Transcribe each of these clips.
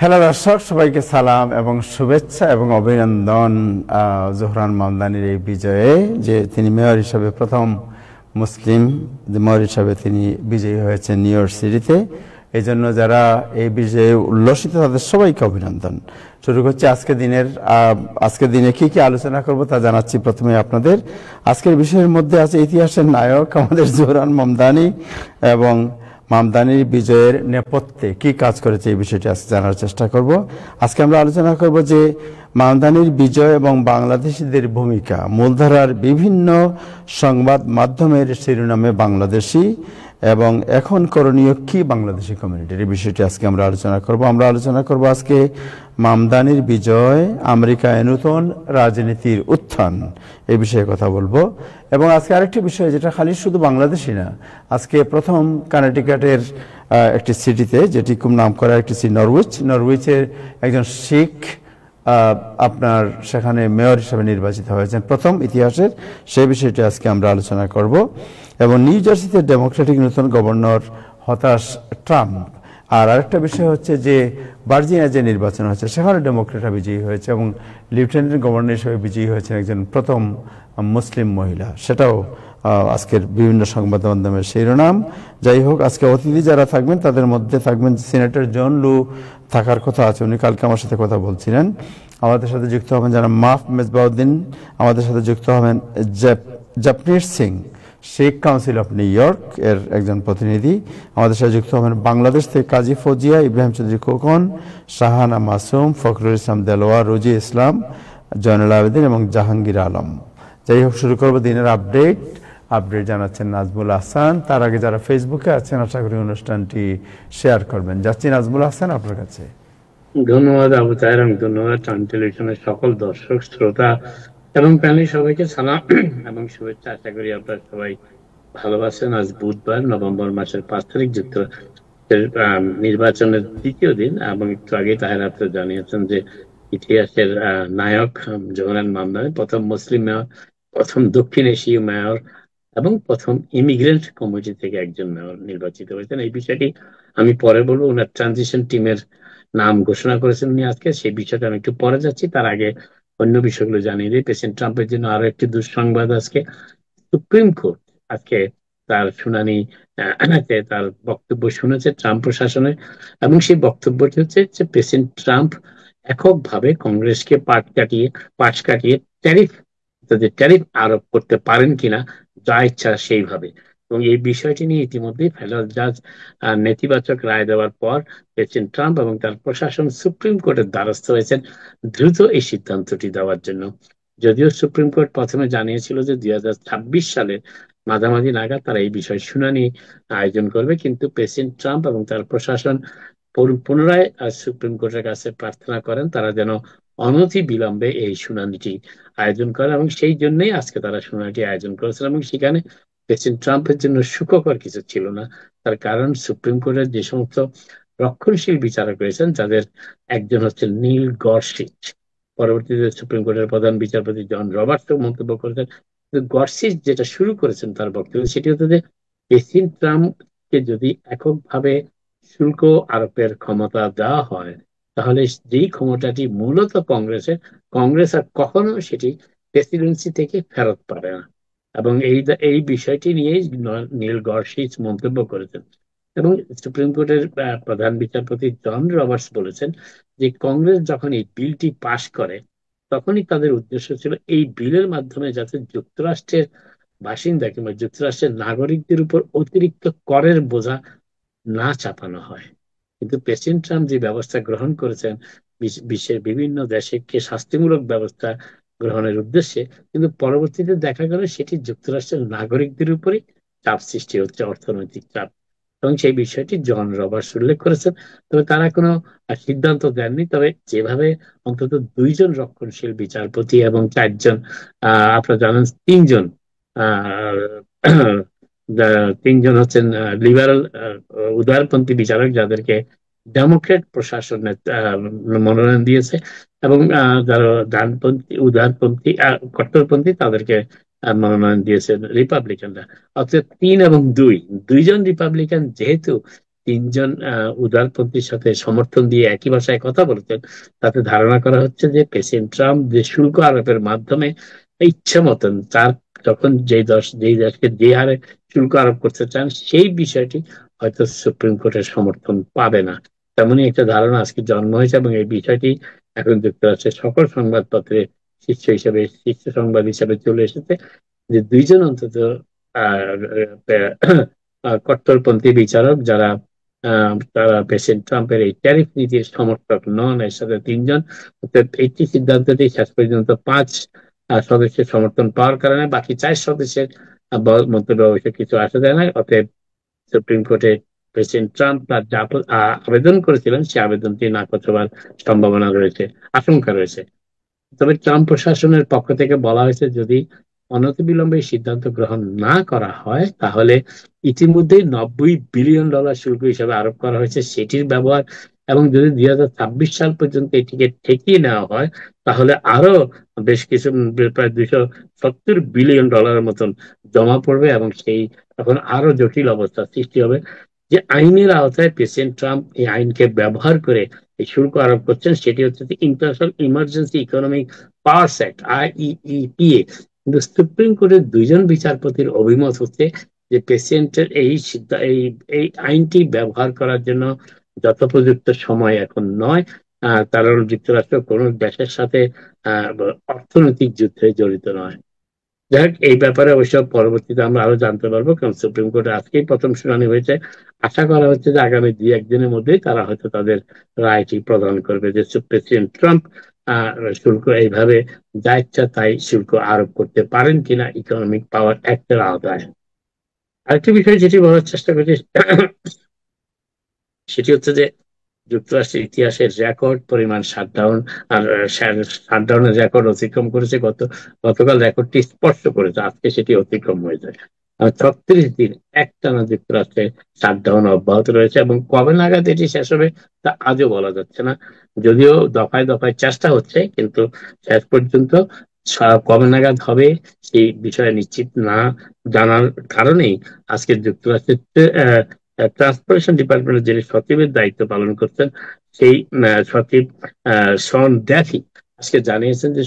Hello দর্শক, সবাইকে সালাম এবং শুভেচ্ছা এবং অভিনন্দন জোহরান মামদানির এই বিজয়ে, যে তিনি মেয়র হিসাবে প্রথম মুসলিম মেয়র হিসাবে তিনি বিজয়ী হয়েছেন নিউ ইয়র্ক সিটিতে। এই জন্য যারা এই বিজয়ে উল্লসিত তাদের সবাইকে অভিনন্দন। শুরু করছি আজকের দিনে কি কি আলোচনা করব তা জানাচ্ছি। প্রথমে আপনাদের আজকের বিষয়ের মধ্যে আছে ইতিহাসের নায়ক আমাদের জোহরান মামদানি এবং মামদানির বিজয়ের নেপথ্যে কি কাজ করেছে এই বিষয়টি আজকে জানার চেষ্টা করব। আজকে আমরা আলোচনা করব যে মামদানির বিজয় এবং বাংলাদেশিদের ভূমিকা, মূলধারার বিভিন্ন সংবাদ মাধ্যমের শিরোনামে বাংলাদেশি এবং এখন করণীয় কি বাংলাদেশি কমিউনিটির, এই বিষয়টি আজকে আমরা আলোচনা করব। আমরা আলোচনা করব আজকে মামদানির বিজয়, আমেরিকায় নতুন রাজনীতির উত্থান, এই বিষয়ে কথা বলবো। এবং আজকে আরেকটি বিষয়, যেটা খালি শুধু বাংলাদেশি না, আজকে প্রথম কানেটিকাটের একটি সিটিতে, যেটি খুব নাম করা একটি সিটি, নরউইচের একজন শিখ আপনার সেখানে মেয়র হিসেবে নির্বাচিত হয়েছেন প্রথম ইতিহাসের, সেই বিষয়টি আজকে আমরা আলোচনা করব। এবং নিউ জার্সিতে ডেমোক্রেটিক নতুন গভর্নর, হতাশ ট্রাম্প। আর আরেকটা বিষয় হচ্ছে যে ভার্জিনিয়া যে নির্বাচন হয়েছে সেখানে ডেমোক্রেটরা বিজয়ী হয়েছে এবং লেফটেন্যান্ট গভর্নর হিসেবে বিজয়ী হয়েছেন একজন প্রথম মুসলিম মহিলা, সেটাও আজকের বিভিন্ন সংবাদ মাধ্যমের শিরোনাম। যাই হোক, আজকে অতিথি যারা থাকবেন তাদের মধ্যে থাকবেন সিনেটর জন লু, থাকার কথা আছে, উনি কালকে আমার সাথে কথা বলছিলেন। আমাদের সাথে যুক্ত হবেন যারা মাফ মেজবাউদ্দিন, আমাদের সাথে যুক্ত হবেন জাপনির সিং, শেখ কাউন্সিল অফ নিউ ইয়র্ক এর একজন প্রতিনিধি। আমাদের সাথে যুক্ত হবেন বাংলাদেশ থেকে কাজী ফজিয়া, ইব্রাহিম চৌধুরী খোকন, শাহানা মাসুম, ফখরুল ইসলাম দেলোয়ার, রুজি ইসলাম, জয়নুল আবেদিন এবং জাহাঙ্গীর আলম। যাই হোক, শুরু করবো দিনের আপডেট জানাচ্ছেন নাজমুল হাসান। তার আগে যারা ফেসবুকে আছেন আশা করি অনুষ্ঠানটি শেয়ার করবেন। যাচ্ছি নাজমুল হাসান আপনার কাছে। ধন্যবাদ আবু তাহের, এবং ধন্যবাদ টান টেলিভিশনের সকল দর্শক শ্রোতা এবং প্যানেল সবাইকে সালাম এবং শুভেচ্ছা। আশা করি আপনারা সবাই ভালো আছেন। আজ বুধবার, নভেম্বর মাসের 5 তারিখ, যুক্তরাষ্ট্রের নির্বাচনের দ্বিতীয় দিন। এবং একটু আগে তাহের আপনারা জানিয়েছেন যে ইতিহাসের নায়ক জোহরান মামদানি প্রথম মুসলিম মেয়র, প্রথম দক্ষিণ এশীয় মেয়র এবং প্রথম ইমিগ্রেন্ট কমিটি থেকে একজন মেয়র নির্বাচিত হয়েছেন। এই বিষয়টি আমি পরে বলবো। ওনার ট্রানজিশন টিমের নাম ঘোষণা করেছেন উনি আজকে, সেই বিষয়টা আমি একটু পরে যাচ্ছি। তার আগে অন্য বিষয়গুলো জানিয়ে দিই। প্রেসিডেন্ট ট্রাম্পের জন্য আরো একটি দুঃসংবাদ আজকে। সুপ্রিম কোর্ট আজকে তার শুনানি তার বক্তব্য শুনেছে ট্রাম্প প্রশাসনের, এবং সেই বক্তব্যটি হচ্ছে যে প্রেসিডেন্ট ট্রাম্প এককভাবে কংগ্রেসকে পাশ কাটিয়ে ট্যারিফ আরোপ করতে পারেন কিনা, যা ইচ্ছা সেইভাবে। এবং এই বিষয়টি নিয়ে ইতিমধ্যেই ফেডারেল জাজ নেতিবাচক রায় দেওয়ার পর প্রেসিডেন্ট ট্রাম্প এবং তার প্রশাসন সুপ্রিম কোর্টের দ্বারস্থ হয়েছেন দ্রুত এই সিদ্ধান্তটি দেওয়ার জন্য। যদিও সুপ্রিম কোর্ট প্রথমে জানিয়েছিল যে 2026 সালের মাঝামাঝি নাগাদ তারা এই বিষয় শুনানি আয়োজন করবে, কিন্তু প্রেসিডেন্ট ট্রাম্প এবং তার প্রশাসন পুনরায় সুপ্রিম কোর্টের কাছে প্রার্থনা করেন তারা যেন অনতি বিলম্বে এই শুনানিটি আয়োজন করে, এবং সেই জন্যই আজকে তারা শুনানিটি আয়োজন করেছেন। এবং সেখানে প্রেসিডেন্ট ট্রাম্পের জন্য সুখকর কিছু ছিল না। তার কারণ সুপ্রিম কোর্টের যে সমস্ত রক্ষণশীল বিচারক রয়েছেন, যাদের একজন হচ্ছে নীল গরসিচ, পরবর্তীতে সুপ্রিম কোর্টের প্রধান বিচারপতি জন রবার্টস মন্তব্য করেছেন। গরসিচ যেটা শুরু করেছেন তার বক্তব্য, সেটি হচ্ছে যে প্রেসিডেন্ট ট্রাম্পকে যদি এককভাবে শুল্ক আরোপের ক্ষমতা দেওয়া হয়, তাহলে যেই ক্ষমতাটি মূলত কংগ্রেস আর কখনো সেটি প্রেসিডেন্সি থেকে ফেরত পাবে না। এবং এই বিষয়টি নিয়েই নীল গরসিচ মন্তব্য করেছেন। এবং সুপ্রিম কোর্টের প্রধান বিচারপতি জন রবার্টস বলেছেন যে কংগ্রেস যখন এই বিলটি পাশ করে, তখনই তাদের উদ্দেশ্য ছিল এই বিলের মাধ্যমে যাতে যুক্তরাষ্ট্রের বাসিন্দা কিংবা যুক্তরাষ্ট্রের নাগরিকদের উপর অতিরিক্ত করের বোঝা না চাপানো হয়। কিন্তু প্রেসিডেন্ট ট্রাম্প যে ব্যবস্থা গ্রহণ করেছেন বিশ্বের বিভিন্ন দেশকে শাস্তিমূলক ব্যবস্থা গ্রহণের উদ্দেশ্যে, কিন্তু পরবর্তীতে দেখা গেল সেটি যুক্তরাষ্ট্রের নাগরিকদের উপরই চাপ সৃষ্টি হচ্ছে, অর্থনৈতিক চাপ। এবং সেই বিষয়টি জন রবার্টস উল্লেখ করেছেন। তবে তারা কোনো সিদ্ধান্ত দেননি। তবে যেভাবে অন্তত 2জন রক্ষণশীল বিচারপতি এবং 4জন আপনারা জানেন 3জন তিনজন হচ্ছেন লিবারাল উদারপন্থী বিচারক, যাদেরকে ডেমোক্রেট প্রশাসন মনোনয়ন দিয়েছে, এবং যারা ডানপন্থী উদারপন্থী কট্টরপন্থী তাদেরকে মনোনয়ন দিয়েছে রিপাবলিকানরা। অর্থাৎ 3 এবং 2, 2জন রিপাবলিকান যেহেতু তিনজন উদারপন্থীর সাথে সমর্থন দিয়ে একই ভাষায় কথা বলেছেন, তাতে ধারণা করা হচ্ছে যে প্রেসিডেন্ট ট্রাম্প যে শুল্ক আরোপের মাধ্যমে ইচ্ছে মতন তার যখন যেই দেশকে যে হারে শুল্ক আরোপ করতে চান সেই বিষয়টি হয়তো সুপ্রিম কোর্টের সমর্থন পাবে না, তেমনই একটা ধারণা আজকে জন্ম হয়েছে। এবং এই বিষয়টি এখন যুক্তরাষ্ট্রের সকল সংবাদপত্রে শীর্ষ সংবাদ হিসেবে চলে এসেছে যে দুইজন অন্তত কট্টরপন্থী বিচারক যারা তারা প্রেসিডেন্ট ট্রাম্পের এই ট্যারিফ নীতির সমর্থক নন, এর সাথে তিনজন। একটি সিদ্ধান্তটি শেষ পর্যন্ত 5 সদস্যের সমর্থন পাওয়ার কারণে বাকি 4 সদস্যের মন্তব্য অবশ্য কিছু আসা যায় না। অতএব সুপ্রিম কোর্টে প্রেসিডেন্ট ট্রাম্প তার যা আবেদন করেছিলেন সে আবেদনটি নাকচ হওয়ার সম্ভাবনা রয়েছে, আশঙ্কা রয়েছে। তবে ট্রাম্প প্রশাসনের পক্ষ থেকে বলা হয়েছে যদি অনতিবিলম্বে সিদ্ধান্ত গ্রহণ না করা হয় তাহলে ইতিমধ্যেই $90 বিলিয়ন শুল্ক হিসাবে আরোপ করা হয়েছে সেটির ব্যবহার, এবং যদি 2026 সাল পর্যন্ত এটিকে ঠেকিয়ে নেওয়া হয় তাহলে আরো বেশ কিছু প্রায় $270 বিলিয়ন মতন জমা পড়বে, এবং সেই তখন আরো জটিল অবস্থা সৃষ্টি হবে। যে আইনের আওতায় প্রেসিডেন্ট ট্রাম্প এই আইনকে ব্যবহার করে এই শুল্ক আরোপ করছেন সেটি হচ্ছে international emergency economic powers act, IEEPA। কিন্তু সুপ্রিম কোর্টের দুইজন বিচারপতির অভিমত হচ্ছে যে প্রেসিডেন্টের এই আইনটি ব্যবহার করার জন্য যথোপযুক্ত সময় এখন নয়। কারণ যুক্তরাষ্ট্র কোন দেশের সাথে অর্থনৈতিক যুদ্ধে জড়িত নয়। যাই হোক, এই ব্যাপারে অবশ্য পরবর্তীতে আমরা আরো জানতে পারবো, কারণ সুপ্রিম কোর্টে আজকেই প্রথম শুনানি হয়েছে। আশা করা হচ্ছে যে আগামী 2-1 দিনের মধ্যেই তারা হয়তো তাদের রায়টি প্রদান করবে যে প্রেসিডেন্ট ট্রাম্প শুল্ক এইভাবে যা ইচ্ছা তাই শুল্ক আরোপ করতে পারেন কিনা ইকোনমিক পাওয়ার অ্যাক্টের আওতায়। আরেকটি বিষয় যেটি বলার চেষ্টা করছি সেটি হচ্ছে যে যুক্তরাষ্ট্রের ইতিহাসের রেকর্ড পরিমাণ শাটডাউন আর শাটডাউনের রেকর্ড অতিক্রম করেছে। গতকাল রেকর্ডটি স্পর্শ করেছে, আজকে সেটি অতিক্রম হয়ে যায়। 36 দিন একটানা যুক্তরাষ্ট্রে শাটডাউন অব্যাহত রয়েছে, এবং কবে নাগাদ এটি শেষ হবে তা আজও বলা যাচ্ছে না। যদিও দফায় দফায় চেষ্টা হচ্ছে, কিন্তু শেষ পর্যন্ত কবে নাগাদ হবে সেই বিষয়ে নিশ্চিত না জানার কারণেই আজকে যুক্তরাষ্ট্রের ট্রান্সপোর্টেশন ডিপার্টমেন্টের যিনি সচিবের দায়িত্ব পালন করছেন সেই সচিব শন ড্যাফি আজকে জানিয়েছেন যে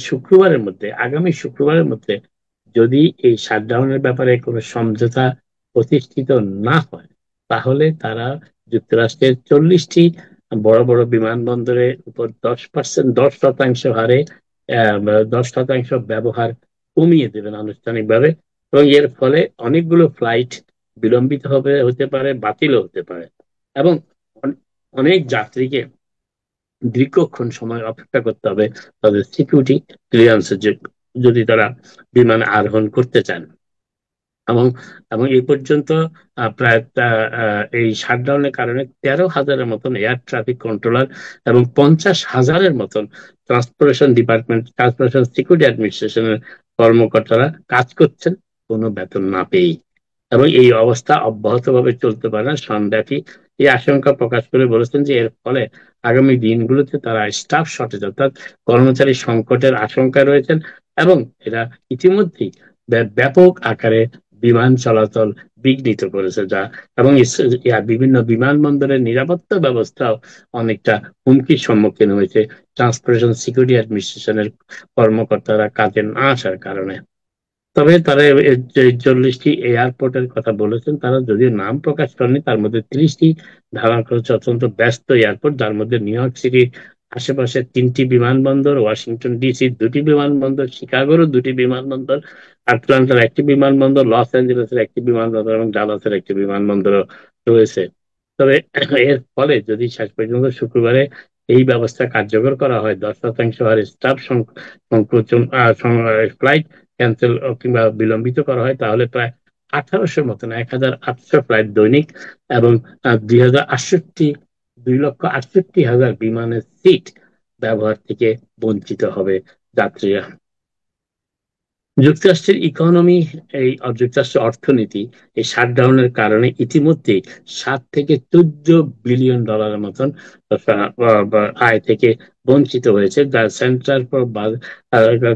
আগামী শুক্রবারের মধ্যে যদি এই শাটডাউনের ব্যাপারে কোনো সমঝোতা প্রতিষ্ঠিত না হয় তাহলে তারা যুক্তরাষ্ট্রের 40টি বড় বড় বিমানবন্দরের উপর 10% হারে 10% ব্যবহার কমিয়ে দেবেন আনুষ্ঠানিকভাবে, এবং এর ফলে অনেকগুলো ফ্লাইট বিলম্বিত হতে পারে, বাতিলও হতে পারে, এবং অনেক যাত্রীকে দীর্ঘক্ষণ সময় অপেক্ষা করতে হবে তাদের সিকিউরিটি ক্লিয়ারেন্সের যদি তারা বিমানে আরোহণ করতে চান। এবং এবং এই পর্যন্ত প্রায় এই শাটডাউনের কারণে 13,000-এর মতন এয়ার ট্রাফিক কন্ট্রোলার এবং 50,000-এর মতন ট্রান্সপোর্টেশন সিকিউরিটি অ্যাডমিনিস্ট্রেশনের কর্মকর্তারা কাজ করছেন কোনো বেতন না পেয়েই, এবং এই অবস্থা অব্যাহতভাবে চলতে পারে না। সন্দেহী এই আশঙ্কা প্রকাশ করে বলেছেন যে এর ফলে আগামী দিনগুলোতে তারা স্টাফ শর্টেজ অর্থাৎ কর্মচারী সংকটের আশঙ্কায় রয়েছেন, এবং এরা ইতিমধ্যেই ব্যাপক আকারে বিমান চলাচল বিঘ্নিত করেছে এবং বিভিন্ন বিমানবন্দরের নিরাপত্তা ব্যবস্থাও অনেকটা হুমকির সম্মুখীন হয়েছে ট্রান্সপোর্টেশন সিকিউরিটি অ্যাডমিনিস্ট্রেশনের কর্মকর্তারা কাজে না আসার কারণে। তবে তারা 40টি এয়ারপোর্টের কথা বলেছেন, তারা যদিও নাম প্রকাশ করেনি। তার মধ্যে 30টি ধারণা করেছে অত্যন্ত ব্যস্ত এয়ারপোর্ট, যার মধ্যে নিউ ইয়র্ক সিটির আশেপাশে 3টি বিমানবন্দর, ওয়াশিংটন ডিসির 2টি বিমানবন্দর, শিকাগোরও 2টি বিমানবন্দর, আটলান্টার 1টি বিমানবন্দর, লস অ্যাঞ্জেলেসের 1টি বিমানবন্দর এবং ডালাসের 1টি বিমানবন্দর রয়েছে। তবে এর ফলে যদি শেষ পর্যন্ত শুক্রবারে এই ব্যবস্থা কার্যকর করা হয়, 10% হারে স্টাফ সংকোচন ফ্লাইট ক্যান্সেল কিংবা বিলম্বিত করা হয়, তাহলে প্রায় 1800 মতন 1800 ফ্লাইট দৈনিক এবং 2,68,000 বিমানের সিট ব্যবহার থেকে বঞ্চিত হবে যাত্রীরা। যুক্তরাষ্ট্রের যুক্তরাষ্ট্রের অর্থনীতি এই শাটডাউনের কারণে ইতিমধ্যে $7 থেকে $14 বিলিয়ন মতন আয় থেকে বঞ্চিত হয়েছে। Central for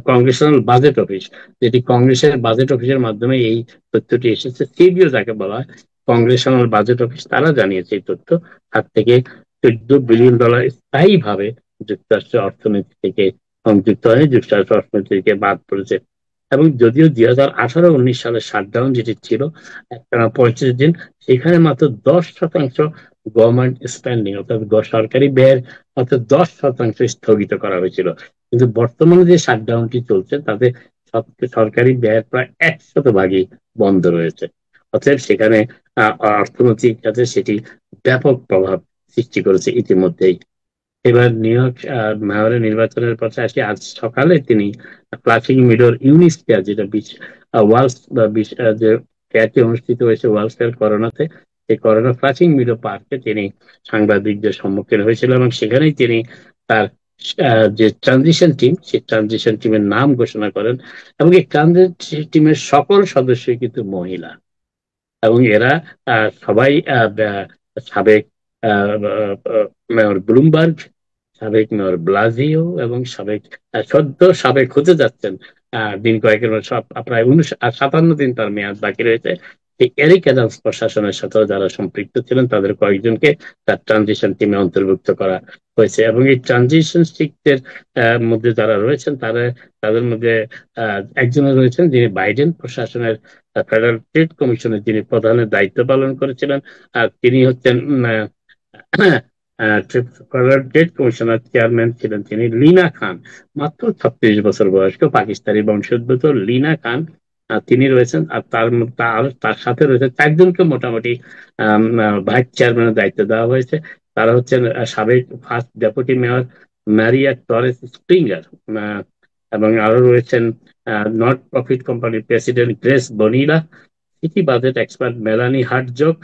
Congressional budget office, যেটি কংগ্রেসের বাজেট অফিসের মাধ্যমে এই তথ্যটি এসেছে, সিবিও যাকে বলা হয়, কংগ্রেশনাল বাজেট অফিস তারা জানিয়েছে এই তথ্য। হাত থেকে $14 বিলিয়ন স্থায়ীভাবে যুক্তরাষ্ট্রের অর্থনীতি থেকে সংযুক্ত হয়ে যুক্তরাষ্ট্র অর্থনীতি থেকে বাদ পড়েছে। এবং যদিও 2018-19 সালের শাটডাউন যেটি ছিল একটানা 35 দিন, সেখানে মাত্র 10% গভর্নমেন্ট স্পেন্ডিং অর্থাৎ সরকারি ব্যয়ের মাত্র 10% স্থগিত করা হয়েছিল। কিন্তু বর্তমানে যে শাটডাউনটি চলছে তাতে সরকারি ব্যয়ের প্রায় 100% বন্ধ রয়েছে। অতএব সেখানে অর্থনৈতিক খাতে সেটি ব্যাপক প্রভাব সৃষ্টি করেছে ইতিমধ্যেই। এবার নিউ ইয়র্ক মেয়রের নির্বাচনের পথে আসি। আজ সকালে তিনি ফ্লাশিং মিডোর ইউনিস্ফিয়ার, যেটা ওয়ার্ল্ড বা যে ফেয়ারটি অনুষ্ঠিত হয়েছে ওয়ার্ল্ড ফেয়ার করোনাতে, এই করোনা ফ্লাশিং মিডো পার্কে তিনি সাংবাদিকদের সম্মুখীন হয়েছিল এবং সেখানেই তিনি তার যে ট্রানজিশন টিম, সেই ট্রানজিশন টিমের নাম ঘোষণা করেন। এবং এই ট্রানজিশন টিমের সকল সদস্যই কিন্তু মহিলা, এবং এরা সবাই সাবেক মেয়র ব্লুমবার্গ, সাবেক মেয়র ব্লাজিও এবং সাবেক হতে যাচ্ছেন দিন কয়েকের মধ্যে, সব প্রায় 57 দিন তার মেয়াদ বাকি রয়েছে। এই এরিক অ্যাডামস প্রশাসনের সাথেও যারা সম্পৃক্ত ছিলেন তাদের কয়েকজনকে তার ট্রানজিশন টিমে অন্তর্ভুক্ত করা হয়েছে। এবং এই ট্রানজিশন টিমের মধ্যে যারা রয়েছেন তাদের মধ্যে একজনে রয়েছেন যিনি বাইডেন প্রশাসনের ফেডারেল ট্রেড কমিশনের যিনি প্রধানের দায়িত্ব পালন করেছিলেন। আর তিনি হচ্ছেন ফেডারেল ট্রেড কমিশনার চেয়ারম্যান ছিলেন তিনি লিনা খান, মাত্র 36 বছর বয়স্ক পাকিস্তানি বংশোদ্ভূত লিনা খান। তিনি রয়েছেন। আর তার সাথে রয়েছে 4 জনকে মোটামুটি ভাইস চেয়ারম্যানের দায়িত্ব দেওয়া হয়েছে। তারা হচ্ছেন সাবেক first deputy mayor Maria Torres Springer, এবং আরো রয়েছেন নট প্রফিট কোম্পানির president Grace Bonilla, city budget expert Melanie Hartzog,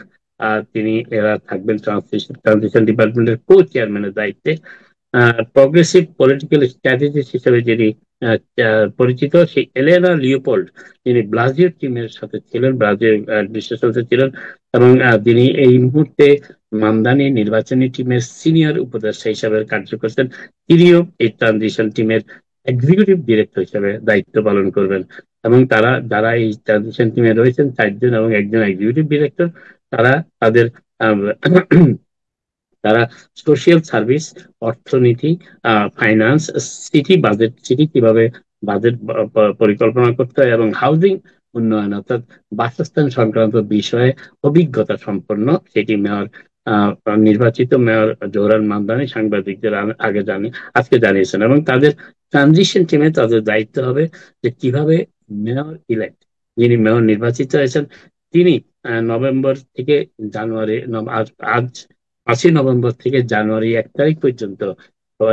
এরা থাকবেন ট্রানজিশন ডিপার্টমেন্টের কো চেয়ারম্যানের দায়িত্বে। প্রগ্রেসিভ পলিটিক্যাল স্ট্র্যাটেজিস্ট হিসেবে যিনি পরিচিত, সেই এলেনা লিওপোল্ড, যিনি ব্লাজিও টিমের সাথে ছিলেন, ব্রাজিল অ্যাডমিনিস্ট্রেশনে ছিলেন, এবং তিনি এই মুহূর্তে মামদানি নির্বাচনী টিমের সিনিয়র উপদেষ্টা হিসেবে কার্য করছেন। তিনিও এই ট্রানজিশন টিমের এক্সিকিউটিভ ডিরেক্টর হিসেবে দায়িত্ব পালন করবেন। এবং যারা এই ট্রানজিশন টিমে রয়েছেন 4 জন এবং একজন এক্সিকিউটিভ ডিরেক্টর, তারা তাদের তারা সোশিয়াল সার্ভিস, অর্থনীতি, ফাইন্যান্স, সিটি কিভাবে বাজেট পরিকল্পনা করতে হয় এবং হাউজিং উন্নয়ন অর্থাৎ বাসস্থান সংক্রান্ত বিষয়ে অভিজ্ঞতা সম্পন্ন সেটি মেয়র নির্বাচিত মেয়র জোহরান মামদানি সাংবাদিকদের আজকে জানিয়েছেন। এবং তাদের ট্রানজিশন টিমে তাদের দায়িত্ব হবে যে কিভাবে মেয়র ইলেক্ট, যিনি মেয়র নির্বাচিত হয়েছেন, তিনি নভেম্বর থেকে জানুয়ারি, আজ 5ই নভেম্বর থেকে জানুয়ারি 1 তারিখ পর্যন্ত,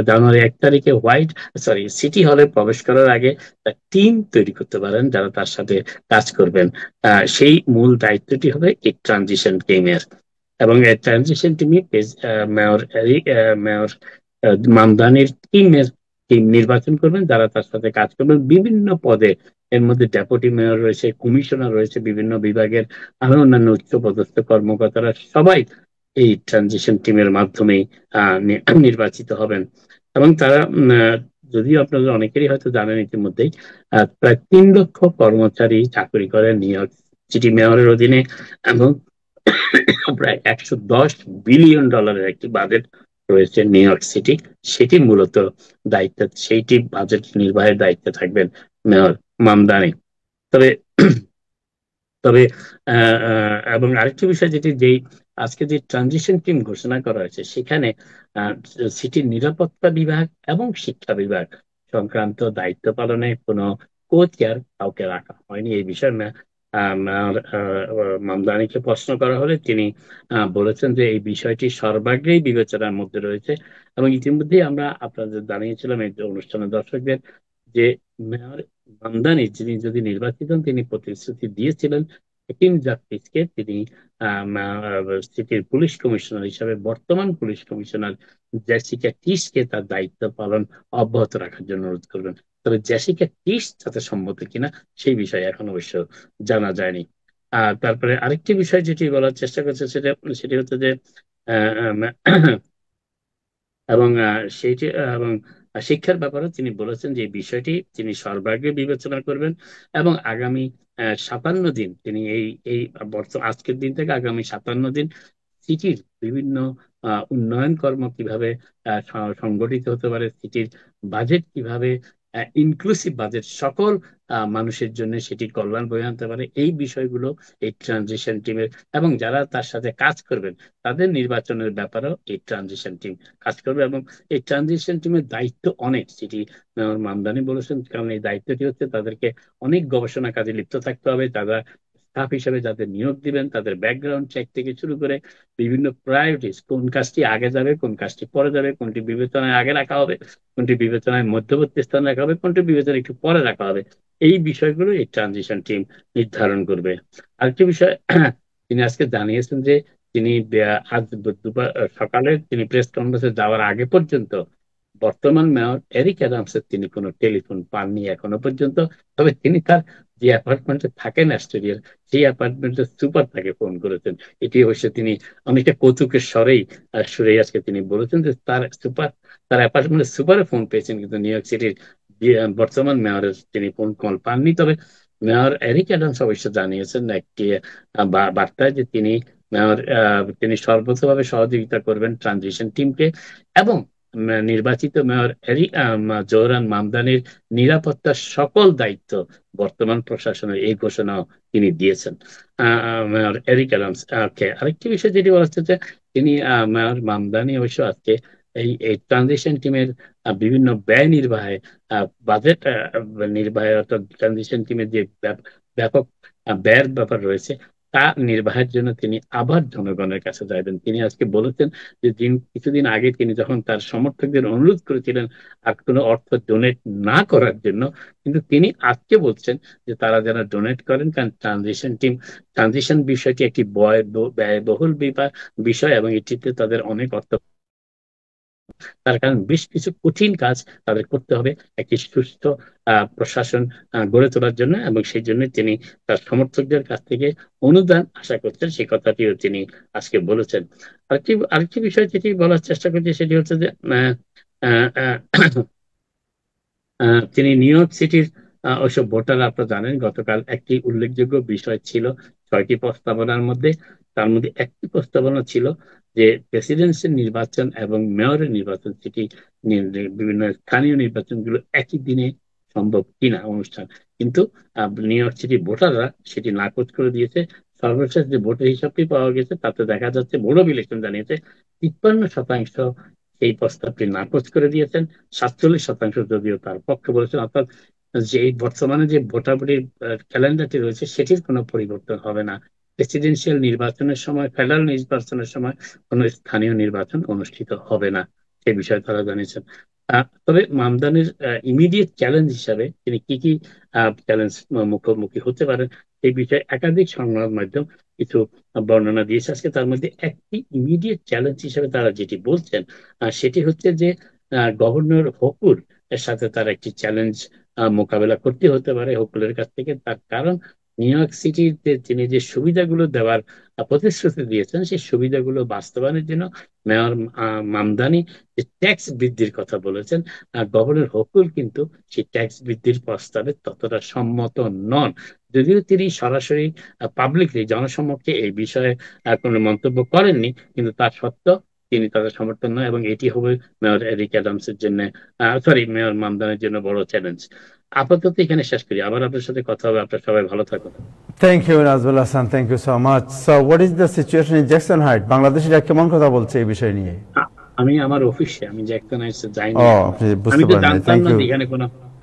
জানুয়ারি 1 তারিখে সিটি হলে প্রবেশ করার আগে টিম তৈরি করতে পারেন যারা তার সাথে কাজ করবেন। সেই মূল দায়িত্বটি হবে এই ট্রানজিশন টিমের। এবং এই ট্রানজিশন টিমই মেয়র মামদানির টিম নির্বাচন করবেন যারা তার সাথে কাজ করবেন বিভিন্ন পদে। এর মধ্যে ডেপুটি মেয়র রয়েছে, কমিশনার রয়েছে, বিভিন্ন বিভাগের আরো অন্যান্য উচ্চপদস্থ কর্মকর্তারা সবাই এই ট্রানজিশন টিমের মাধ্যমে নির্বাচিত হবেন। এবং তারা যদিও আপনাদের অনেকেরই হয়তো জানেন ইতিমধ্যেই, প্রায় 3 লক্ষ কর্মচারী চাকরি করেন নিউ ইয়র্ক সিটি মেয়রের অধীনে, এবং প্রায় $110 বিলিয়ন একটি বাজেট রয়েছে নিউ ইয়র্ক সিটি। সেটি মূলত সেইটি বাজেট নির্বাহের দায়িত্বে থাকবেন মেয়র মামদানি। তবে তবে এবং আরেকটি বিষয় যেই আজকে যে ট্রানজিশন টিম ঘোষণা করা হয়েছে সেখানে সিটির নিরাপত্তা বিভাগ এবং শিক্ষা বিভাগ সংক্রান্ত দায়িত্ব পালনে কোনো কোচ কাউকে রাখা হয়নি। এই বিষয়ে মামদানিকে প্রশ্ন করা হলে তিনি বলেছেন যে এই বিষয়টি সর্বাগ্রেই বিবেচনার মধ্যে রয়েছে। এবং ইতিমধ্যেই আমরা আপনাদের জানিয়েছিলাম এই অনুষ্ঠানের দর্শকদের যে মেয়র মামদানি যিনি যদি নির্বাচিত হন তিনি প্রতিশ্রুতি দিয়েছিলেন হাকিম জাস্টিসকে, তিনি সিটির পুলিশ কমিশনার হিসাবে বর্তমান পুলিশ কমিশনার জেসিকা টিসকে তার দায়িত্ব পালন অব্যাহত রাখার জন্য অনুরোধ করবেন। তবে জেসিকা টিস তাতে সম্মত কিনা সেই বিষয়ে এখন অবশ্য জানা যায়নি। তারপরে আরেকটি বিষয় যেটি বলার চেষ্টা করছে সেটি হচ্ছে যে এবং সেইটি এবং শিক্ষার ব্যাপারে তিনি বলেছেন যে এই বিষয়টি তিনি সর্বাগ্রে বিবেচনা করবেন এবং আগামী 57 দিন তিনি এই এই আজকের দিন থেকে আগামী 57 দিন সিটির বিভিন্ন উন্নয়ন কর্ম কিভাবে সংগঠিত হতে পারে, সিটির বাজেট কিভাবে ইনক্লুসিভ বাজেট, সকল মানুষের জন্য সেটি কল্যাণ বয়ে আনতে পারে, এই বিষয়গুলো এই ট্রানজিশন টিমের এবং যারা তার সাথে কাজ করবেন তাদের নির্বাচনের ব্যাপারেও এই ট্রানজিশন টিম কাজ করবে। এবং এই ট্রানজিশন টিমের দায়িত্ব অনেক, সেটি মেয়র মামদানি বলেছেন, কারণ এই দায়িত্বটি হচ্ছে তাদেরকে অনেক গবেষণা কাজে লিপ্ত থাকতে হবে। তারা স্টাফ হিসেবে যাদের নিয়োগ দিবেন তাদের ব্যাকগ্রাউন্ড চেক থেকে শুরু করে বিভিন্ন প্রায়োরিটিস, কোন কাজটি আগে যাবে, কোন কাজটি পরে যাবে, কোনটি বিবেচনায় আগে রাখা হবে, কোনটি বিবেচনায় মধ্যবর্তী স্থানে রাখা হবে, কোনটি বিবেচনায় একটু পরে রাখা হবে, এই বিষয়গুলো এই ট্রানজিশন টিম নির্ধারণ করবে। আরেকটি বিষয় তিনি আজকে জানিয়েছেন যে তিনি আজ দুপুর সকালে তিনি প্রেস কনফারেন্সে যাওয়ার আগে পর্যন্ত বর্তমান মেয়র এরিক অ্যাডামসের তিনি কোনো টেলিফোন পাননি এখনো পর্যন্ত। তবে তিনি তার যে অ্যাপার্টমেন্টে থাকেন অস্ট্রেলিয়ার, সেই অ্যাপার্টমেন্টের সুপার তাকে ফোন করেছেন। এটি অবশ্য তিনি অনেকটা কৌতুকের সুরেই আজকে তিনি বলেছেন যে তার সুপার, তার অ্যাপার্টমেন্টের সুপারে ফোন পেয়েছেন, কিন্তু নিউ ইয়র্ক সিটির বর্তমান মেয়রের তিনি ফোন কল পাননি। তবে মেয়র এরিক অ্যাডামস অবশ্য জানিয়েছেন একটি বার্তায় যে তিনি সর্বোচ্চভাবে সহযোগিতা করবেন ট্রানজিশন টিমকে এবং নির্বাচিত মেয়র জোহরান মামদানির নিরাপত্তার সকল দায়িত্ব বর্তমান প্রশাসনের, এই ঘোষণাও তিনি দিয়েছেন মেয়র এরিক অ্যাডামস কে। আরেকটি বিষয় যেটি বলা হচ্ছে যে তিনি মেয়র মামদানি অবশ্য আজকে এই ট্রানজিশন টিমের বিভিন্ন ব্যয় নির্বাহে, বাজেট নির্বাহে, অর্থাৎ ট্রানজিশন টিমের যে ব্যাপক ব্যয়ের ব্যাপার রয়েছে তা নির্বাহের জন্য তিনি আবার জনগণের কাছে যাবেন। তিনি আজকে বলেছেন যে কিছুদিন আগে তিনি যখন তার সমর্থকদের অনুরোধ করেছিলেন আর কোনো অর্থ ডোনেট না করার জন্য, কিন্তু তিনি আজকে বলছেন যে তারা যেন ডোনেট করেন, কারণ ট্রানজিশন বিষয়টি একটি ব্যয়বহুল বিষয় এবং এটিতে তাদের অনেক অর্থ, তার কারণ বেশ কিছু কঠিন কাজ তাদের করতে হবে একটি সুস্থ প্রশাসন গড়ে তোলার জন্য, এবং সেই জন্য তিনি তার সমর্থকদের কাছ থেকে অনুদান আশা করছেন, সেই কথাটিও তিনি আজকে বলেছেন। আরেকটি বিষয় যেটি বলার চেষ্টা করছি সেটি হচ্ছে যে তিনি নিউ ইয়র্ক সিটির ওইসব ভোটার, আপনারা জানেন গতকাল একটি উল্লেখযোগ্য বিষয় ছিল 6টি প্রস্তাবনার মধ্যে, তার মধ্যে একটি প্রস্তাবনা ছিল যে প্রেসিডেন্সিয়াল নির্বাচন এবং মেয়রের নির্বাচন, সেটি বিভিন্ন স্থানীয় নির্বাচনগুলো একই দিনে সম্ভব কিনা অনুষ্ঠান, কিন্তু নিউ ইয়র্ক সিটি ভোটাররা সেটি নাকচ করে দিয়েছে। সর্বশেষ যে ভোটের হিসাবটি পাওয়া গেছে তাতে দেখা যাচ্ছে, বোর্ড অফ ইলেকশন জানিয়েছে 53% এই প্রস্তাবটি নাকচ করে দিয়েছেন, 47% যদিও তার পক্ষে বলেছেন। অর্থাৎ যে এই বর্তমানে যে ভোটাভুটির ক্যালেন্ডারটি রয়েছে সেটির কোনো পরিবর্তন হবে না। প্রেসিডেন্সিয়াল নির্বাচনের সময়, ফেডারেল নির্বাচনের সময় কোনো স্থানীয় নির্বাচন অনুষ্ঠিত হবে না, সেই বিষয়ে তারা জানিয়েছেন। তবে মামদানির ইমিডিয়েট চ্যালেঞ্জ হিসাবে তিনি কি কি চ্যালেঞ্জ মুখোমুখি হতে পারেন এই বিষয়ে একাধিক সংবাদ মাধ্যম কিছু বর্ণনা দিয়েছে আজকে। তার মধ্যে একটি ইমিডিয়েট চ্যালেঞ্জ হিসেবে তারা যেটি বলছেন সেটি হচ্ছে যে গভর্নর হকুর এর সাথে তার একটি চ্যালেঞ্জ মোকাবেলা করতে হতে পারে হকুলের কাছ থেকে। তার কারণ নিউ ইয়র্ক সিটিতে তিনি যে সুবিধাগুলো দেওয়ার প্রতিশ্রুতি দিয়েছেন সেই সুবিধাগুলো বাস্তবায়নের জন্য মেয়র মামদানি যে ট্যাক্স বৃদ্ধির কথা বলেছেন, গভর্নর হকুল কিন্তু সেই ট্যাক্স বৃদ্ধির প্রস্তাবে ততটা সম্মত নন। যদিও তিনি সরাসরি পাবলিকলি জনসমক্ষে এই বিষয়ে কোনো মন্তব্য করেননি, কিন্তু তার সত্ত্বেও তিনি তাদের সমর্থন নয়, এবং এটি হবে মেয়র এরিক অ্যাডামসের জন্য, মেয়র মামদানের জন্য বড় চ্যালেঞ্জ। আপাতত এখানে শেষ করি, আবার আপনার সাথে কথা হবে। আপনার সবাই ভালো থাকুন। Thank you Nazmul Hasan, thank you so much. So what is the situation in Jackson height? বাংলাদেশিরা কেমন কথা বলছে এই বিষয় নিয়ে? আমি আমার অফিসে, আমি জ্যাকসন হাইটসে যাইনি।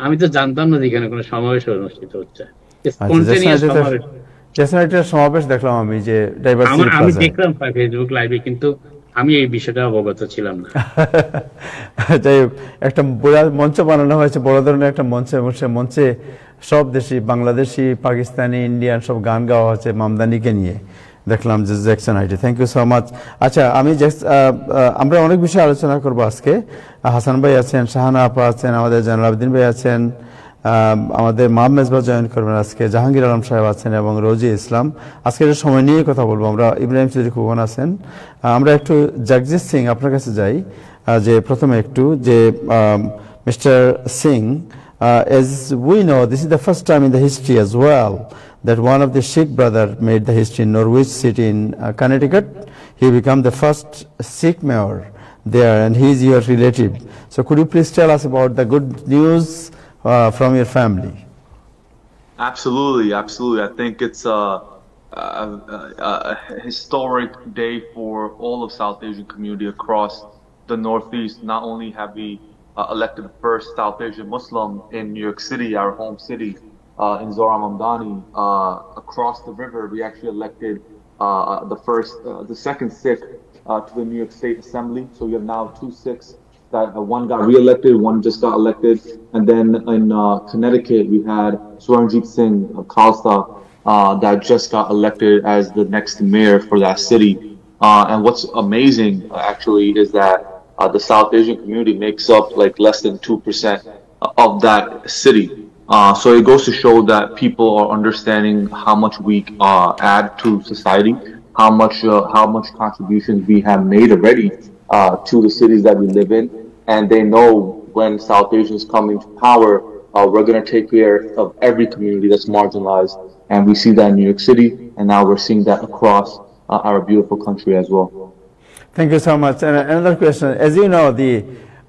আমি তো জানতাম না এখানে কোনো সমাবেশ অনুষ্ঠিত হচ্ছে। জ্যাকসন হাইটের সমাবেশ দেখলাম আমি, যে ডাইভার্সিটি আমি দেখলাম ফেসবুক লাইভে, কিন্তু আমি এই বিষয়টা অবগত ছিলাম না। যাই হোক, একটা মঞ্চ বানানো হয়েছে, বড় ধরনের একটা মঞ্চ, এবং সে মঞ্চে সব দেশি, বাংলাদেশি, পাকিস্তানি, ইন্ডিয়ান সব গান গাওয়া হচ্ছে মামদানিকে নিয়ে, দেখলাম যে জ্যাকসন হাইটে। Thank you so much. আচ্ছা, আমরা অনেক বিষয়ে আলোচনা করবো আজকে। হাসান ভাই আছেন, শাহানা আপা আছেন, আমাদের জয়নুল আবেদিন ভাই আছেন, আমাদের মাহমুদ মেজবাহ জয়েন করবেন আজকে, জাহাঙ্গীর আলম সাহেব আছেন এবং রোজি ইসলাম। আজকে সময় নিয়ে কথা বলবো আমরা। ইব্রাহিম চৌধুরী খুবন আছেন। আমরা একটু জগজিৎ সিং আপনার কাছে যাই, যে প্রথমে একটু যে Mr. Singh, as we know, this is the first time in the history as well that one of the Sikh brother made the history in Norwich City in Connecticut. He became the first Sikh mayor there, and he is your relative. So could you please tell us about the good news from your family? Absolutely, absolutely. I think it's a historic day for all of South Asian community across the Northeast. Not only have we elected the first South Asian Muslim in New York City, our home city, in Zohran Mamdani, across the river, we actually elected the second Sikh to the New York State Assembly. So we have now two Sikhs. That one got re-elected, one just got elected, and then in Connecticut we had Swaranjit Singh Khalsa that just got elected as the next mayor for that city. And what's amazing actually is that the South Asian community makes up like less than 2% of that city. So it goes to show that people are understanding how much we add to society, how much contributions we have made already to the cities that we live in, and they know when South Asians come into power, we're going to take care of every community that's marginalized, and we see that in New York City, and now we're seeing that across our beautiful country as well. Thank you so much. And another question: as you know,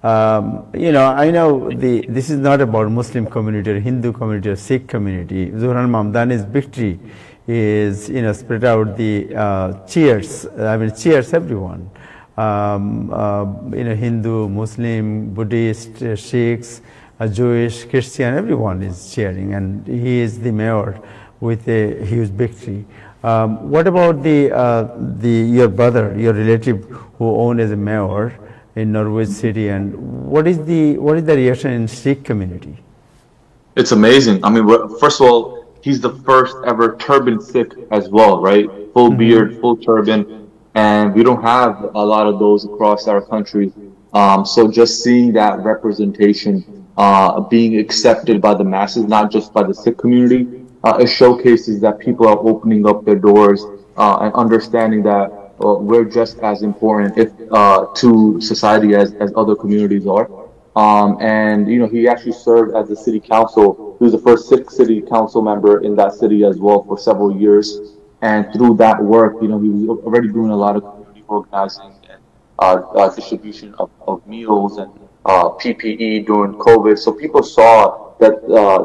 I know this is not about Muslim community or Hindu community or Sikh community. Zohran Mamdani's victory is, spread out the cheers. I mean, cheers everyone. Hindu, Muslim, Buddhist, Sikhs, Jewish, Christian, everyone is cheering, and he is the mayor with a huge victory. What about your brother, your relative, who owned as a mayor in Norwich City, and what is the reaction in Sikh community? It's amazing. I mean, first of all, he's the first ever turban Sikh as well, right? Full beard, full turban. And we don't have a lot of those across our country. So just seeing that representation being accepted by the masses, not just by the Sikh community, it showcases that people are opening up their doors and understanding that we're just as important to society as other communities are. And he actually served as the city council. He was the first Sikh city council member in that city as well for several years. And through that work, he was already doing a lot of community organizing and distribution of meals and PPE during COVID. So people saw that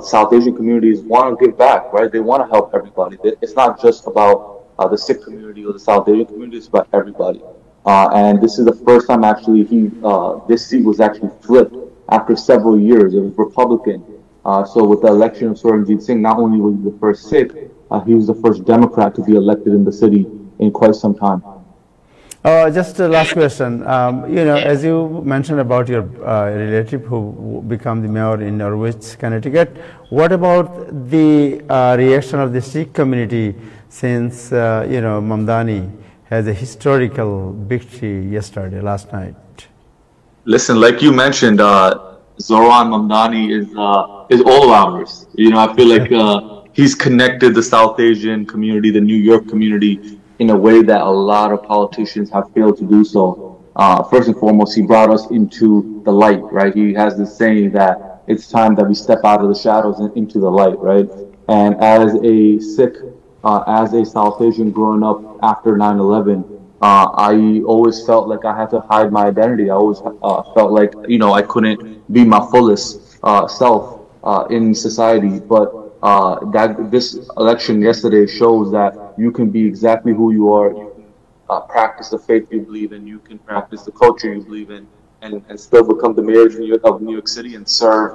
South Asian communities want to give back, right? They want to help everybody. It's not just about the Sikh community or the South Asian community, it's about everybody. And this is the first time actually this seat was actually flipped after several years. It was Republican. So with the election of Swaranjit Singh, not only was he the first Sikh, he was the first Democrat to be elected in the city in quite some time. Just a last question. As you mentioned about your relative who became the mayor in Norwich, Connecticut, what about the reaction of the Sikh community since, Mamdani has a historical victory last night? Listen, like you mentioned, Zohran Mamdani is all of ours. I feel like he's connected the South Asian community, the New York community, in a way that a lot of politicians have failed to do so. First and foremost, he brought us into the light, right? He has this saying that it's time that we step out of the shadows and into the light, right? And as a Sikh, as a South Asian growing up after 9/11, I always felt like I had to hide my identity. I always felt like, I couldn't be my fullest self in society. But that this election yesterday shows that you can be exactly who you are. You can practice the faith you believe in. You can practice the culture you believe in, and still become the mayor of New York City and serve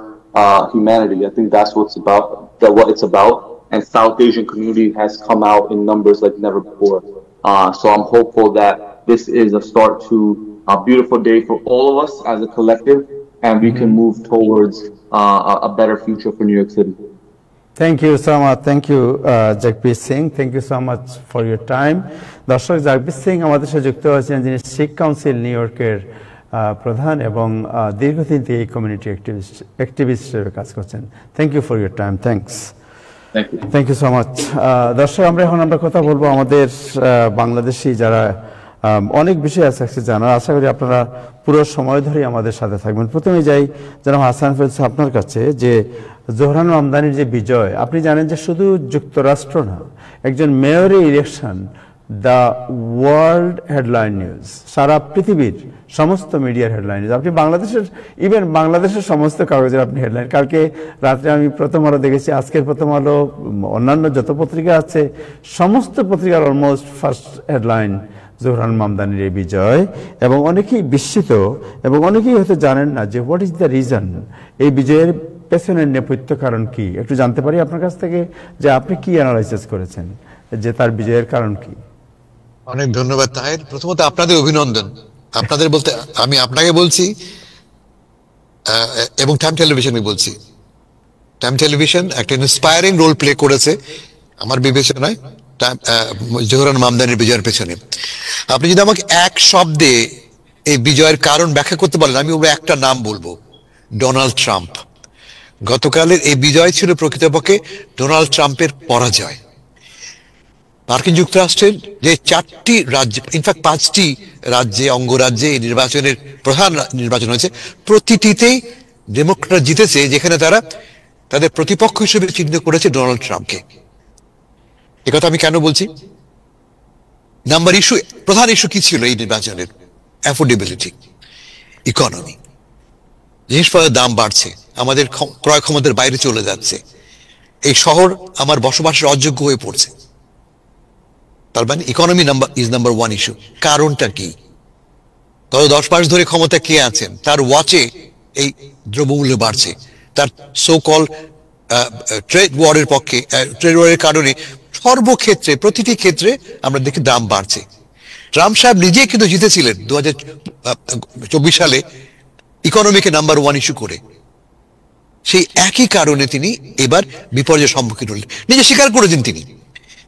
humanity. I think that's what it's about. And South Asian community has come out in numbers like never before. So I'm hopeful that this is a start to a beautiful day for all of us as a collective, and we can move towards a better future for New York City. Thank you so much. Thank you, Jagpreet Singh. Thank you so much for your time. দর্শক, জাগপ্রীত সিং আমাদের সাথে যুক্ত হয়েছেন, যিনি শিখ council new ইয়র্কের প্রধান এবং দীর্ঘদিন থেকে এই কমিউনিটি অ্যাক্টিভিস্ট হিসেবে কাজ করছেন। Thank you for your time. Thank you so much. দর্শক, আমরা কথা বলবো আমাদের বাংলাদেশি যারা অনেক বিষয় আছে জানার। আশা করি আপনারা পুরো সময় ধরে আমাদের সাথে থাকবেন। প্রথমে যাই জনাব হাসান ফেরদৌস আপনার কাছে, যে জোহরান মামদানির যে বিজয়, আপনি জানেন যে শুধু যুক্তরাষ্ট্র না, একজন মেয়রের election the world headline news, সারা পৃথিবীর সমস্ত মিডিয়ার হেডলাইন নিউজ। আপনি বাংলাদেশের, ইভেন বাংলাদেশের সমস্ত কাগজের আপনি হেডলাইন, কালকে রাত্রে আমি প্রথম আলো দেখেছি, আজকের প্রথম আলো, অন্যান্য যত পত্রিকা আছে সমস্ত পত্রিকার অলমোস্ট ফার্স্ট হেডলাইন জোহরান মামদানির এই বিজয়। এবং অনেকেই বিস্মিত এবং অনেকেই হয়তো জানেন না যে হোয়াট ইজ দ্য রিজন, এই বিজয়ের পেছনের নেপথ্য কারণ কি। একটু জানতে পারি আপনার কাছ থেকে যে আপনি কি অ্যানালাইসিস করেছেন যে তার বিজয়ের কারণ কি? অনেক ধন্যবাদ তাহের। প্রথমত আপনাদের অভিনন্দন। আপনাদের বলতে আমি আপনাকে বলছি এবং টাইম টেলিভিশনে বলছি। টাইম টেলিভিশন একটা ইন্সপায়ারিং রোল প্লে করেছে আমার বিবেচনায় জোহরান মামদানির বিজয়ের পেছনে। আপনি যদি আমাকে এক শব্দে এই বিজয়ের কারণ ব্যাখ্যা করতে বলেন, আমি একটা নাম বলবো, ডোনাল্ড ট্রাম্প। গতকালের এই বিজয় ছিল প্রকৃতপক্ষে ডোনাল্ড ট্রাম্পের পরাজয়। মার্কিন যুক্তরাষ্ট্রের যে 4টি রাজ্য, ইনফ্যাক্ট 5টি রাজ্যে, অঙ্গরাজ্যে এই নির্বাচনের প্রধান নির্বাচন হয়েছে, প্রতিটিতেই ডেমোক্রেটরা জিতেছে, যেখানে তারা তাদের প্রতিপক্ষ হিসেবে চিহ্নিত করেছে ডোনাল্ড ট্রাম্পকে। একথা আমি কেন বলছি? প্রধান ইস্যু কি ছিল এই নির্বাচনের? Affordability, economy. জিনিসপত্রের দাম বাড়ছে, আমাদের ক্রয় ক্ষমতার বাইরে চলে যাচ্ছে, এই শহর আমার বসবাসের অযোগ্য হয়ে পড়ছে। তার মানে economy is number one is to. কারণটা কি? গত 10 মাস ধরে ক্ষমতা কে আছেন, তার ওয়াচে এই দ্রব্যমূল্য বাড়ছে। তার সো কল ট্রেড ওয়ারের পক্ষে, ট্রেড ওয়ারের কারণে সর্বক্ষেত্রে, প্রতিটি ক্ষেত্রে আমরা দেখি দাম বাড়ছে। ট্রাম্প সাহেব নিজে কিন্তু জিতেছিলেন 2024 সালে ইকোনমিকে নাম্বার ওয়ান ইস্যু করে। সেই একই কারণে তিনি এবার বিপর্যয়ের সম্মুখীন হলেন। নিজে স্বীকার করেছেন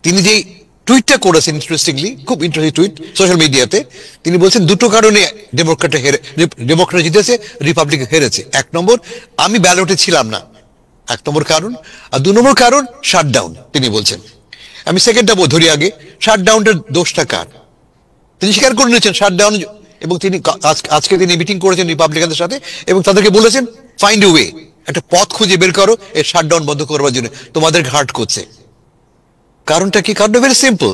তিনি যে টুইটটা করেছেন, ইন্টারেস্টিংলি, খুব ইন্টারেস্টিং টুইট সোশ্যাল মিডিয়াতে। তিনি বলছেন দুটো কারণে ডেমোক্রেট জিতেছে, রিপাবলিক হেরেছে। 1 নম্বর, আমি ব্যালটে ছিলাম না, 1 নম্বর কারণ। আর 2 নম্বর কারণ শাটডাউন। তিনি বলছেন, আমি সেকেন্ডটা ধরি আগে, শাটডাউনটার দোষটা কার? তিনি স্বীকার করে নিয়েছেন শাটডাউন, এবং তিনি আজকে তিনি মিটিং করেছেন রিপাবলিকানদের সাথে এবং তাদেরকে বলেছেন ফাইন্ড এ ওয়ে, একটা পথ খুঁজে বের করো এই শাটডাউন বন্ধ করবার জন্য, তোমাদের হার্ট করছে। কারণটা কি? কারণটা ভেরি সিম্পল,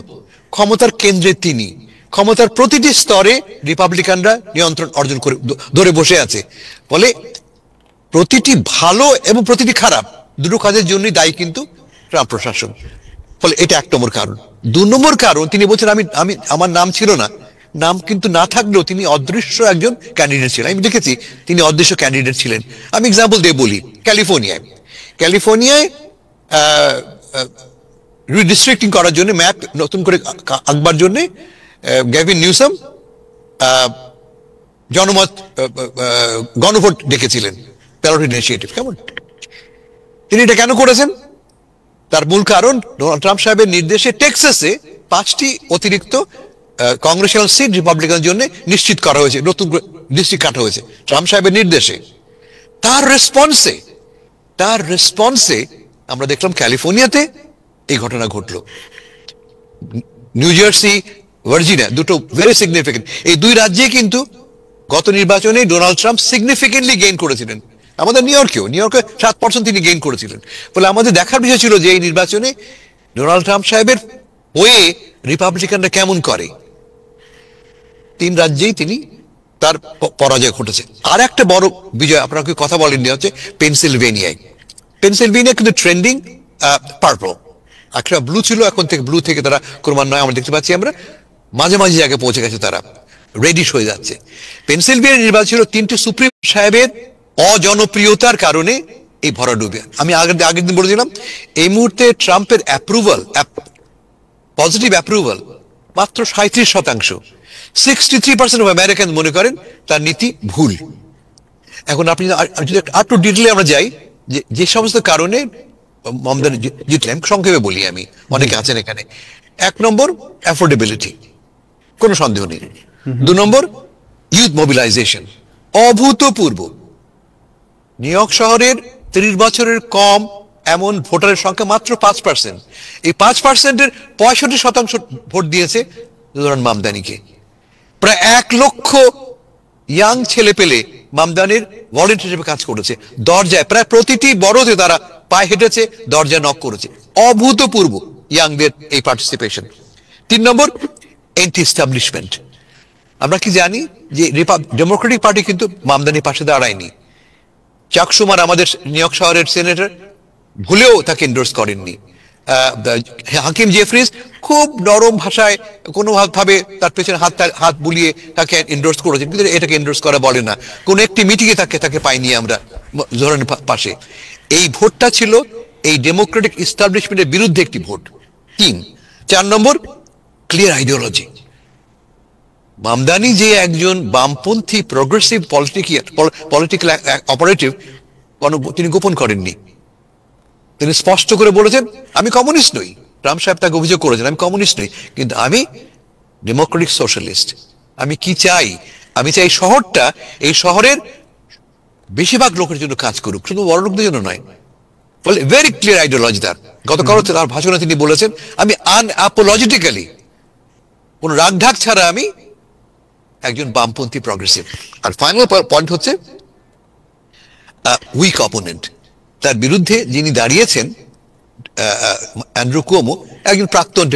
ক্ষমতার কেন্দ্রে তিনি, ক্ষমতার প্রতিটি স্তরে রিপাবলিকানরা নিয়ন্ত্রণ অর্জন করে ধরে বসে আছে। ফলে প্রতিটি ভালো এবং প্রতিটি খারাপ দুটো কাজের জন্যই দায়ী কিন্তু ট্রাম্প প্রশাসন। ফলে এটা 1 নম্বর কারণ। 2 নম্বর কারণ, তিনি বলছেন আমি আমার নাম ছিল না। নাম কিন্তু না থাকলেও তিনি অদৃশ্য একজন ক্যান্ডিডেট ছিলেন। আমি দেখেছি তিনি অদৃশ্য ক্যান্ডিডেট ছিলেন। আমি এক্সাম্পল দিয়ে বলি, ক্যালিফোর্নিয়ায় রিডিস্ট্রিক্টিং করার জন্য, ম্যাপ নতুন করে আঁকবার জন্য গ্যাভিন নিউসাম জনমত গণভোট ডেকেছিলেন, ব্যালট ইনিশিয়েটিভ। কেমন? তিনি এটা কেন করেছেন? তার মূল কারণ ডোনাল্ড ট্রাম্প সাহেবের নির্দেশে টেক্সাসে 5টি অতিরিক্ত কংগ্রেসিয়াল সিট রিপাবলিকানের জন্য নিশ্চিত করা হয়েছে, নতুন ডিস্ট্রিক্ট কাটা হয়েছে ট্রাম্প সাহেবের নির্দেশে। তার রেসপন্সে আমরা দেখলাম ক্যালিফোর্নিয়াতে এই ঘটনা ঘটলো। নিউ জার্সি, ভার্জিনিয়া, দুটো ভেরি সিগনিফিকেন্ট, এই 2 রাজ্যে কিন্তু গত নির্বাচনে ডোনাল্ড ট্রাম্প সিগনিফিকেন্টলি গেইন করেছিলেন। আমাদের নিউ ইয়র্কে 7% তিনি গেইন করেছিলেন। ফলে আমাদের দেখার বিষয় ছিল যে এই নির্বাচনে ডোনাল্ড ট্রাম্প সাহেবের হয়ে রিপাবলিকানরা কেমন করে। 3 রাজ্যেই তিনি তার পরাজয় ঘটেছে। আর একটা বড় বিজয় আপনাকে কথা বলেননি, হচ্ছে পেনসিলভেনিয়া কিন্তু ট্রেন্ডিং পার্পল, একটা ব্লু ছিল, এখন থেকে ব্লু থেকে তারা ক্রমান্বয়ে আমরা দেখতে পাচ্ছি আমরা মাঝামাঝি জায়গায় পৌঁছে গেছে, তারা রেডিশ হয়ে যাচ্ছে। পেনসিলভেনিয়া নির্বাচন ছিল 3টি সুপ্রিম সাহেবের অজনপ্রিয়তার কারণে এই ভরাডুবি। আমি আগের দিন বলেছিলাম এই মুহূর্তে ট্রাম্পের পজিটিভ অ্যাপ্রুভাল মাত্র 37%। 63% অফ আমেরিকান মনে করেন তার নীতি ভুল। এখন আপনি যদি একটু ডিটেইলে আমরা যাই, যে সমস্ত কারণে মামদানি জিতলেন, সংক্ষেপে বলি, আমি অনেকে আছেন এখানে। 1 নম্বর অ্যাফোর্ডেবিলিটি, কোনো সন্দেহ নেই। 2 নম্বর ইউথ মোবিলাইজেশন, অভূতপূর্ব। নিউ ইয়র্ক শহরের 30 বছরের কম এমন ভোটারের সংখ্যা মাত্র 5%। এই 5%-এর 65% ভোট দিয়েছে জোহরান মামদানিকে। প্রায় 1 লক্ষ ইয়াং ছেলে পেলে মামদানির ভলেন্টিয়ার হিসেবে কাজ করেছে। দরজায় প্রায় প্রতিটি বড়তে তারা পায়ে হেঁটেছে, দরজায় নক করেছে। অভূতপূর্ব ইয়াংদের এই পার্টিসিপেশন। 3 নম্বর, এন্টি এস্টাবলিশমেন্ট। আমরা কি জানি যে ডেমোক্রেটিক পার্টি কিন্তু মামদানির পাশে দাঁড়ায়নি। চাক সুমার আমাদের নিউ ইয়র্ক শহরের সিনেটর ভুলেও তাকে এন্ডোর্স করেননি। হাকিম জেফরিস খুব নরম ভাষায় কোনো ভাবে তার পেছনে হাত বুলিয়ে তাকে এন্ডোর্স করেছেন, কিন্তু এটাকে এন্ডোর্স করা বলে না। কোন একটি মিটিংয়ে তাকে পাইনি আমরা জোহরানের পাশে। এই ভোটটা ছিল এই ডেমোক্রেটিক এস্টাবলিশমেন্টের বিরুদ্ধে একটি ভোট। 4 নম্বর, ক্লিয়ার আইডিওলজি। মামদানি যে একজন বামপন্থী প্রগ্রেসিভ পলিটিক্যাল অপারেটিভ, তিনি গোপন করেননি। তিনি স্পষ্ট করে বলেছেন, আমি কমিউনিস্ট নই। ট্রাম্প সাহেব তাকে অভিযোগ করেছেন, আমি কমিউনিস্ট নই, কিন্তু আমি ডেমোক্রেটিক সোশ্যালিস্ট। আমি কি চাই? আমি চাই শহরটা, এই শহরের বেশিরভাগ লোকের জন্য কাজ করুক, শুধু বড় লোকদের জন্য নয়। বলে ভেরি ক্লিয়ার আইডিওলজি তার। গতকাল তার ভাষণে তিনি বলেছেন, আমি আনঅ্যাপোলজিটিক্যালি, কোন রাগ ঢাক ছাড়া আমি একজন বামপন্থী প্রগ্রেসিভ। আর ফাইনাল পয়েন্ট হচ্ছে উইক অপোনেন্ট। তার বিরুদ্ধে যিনি দাঁড়িয়েছেন অ্যান্ড্রু কুওমো, একজন প্রাক্তন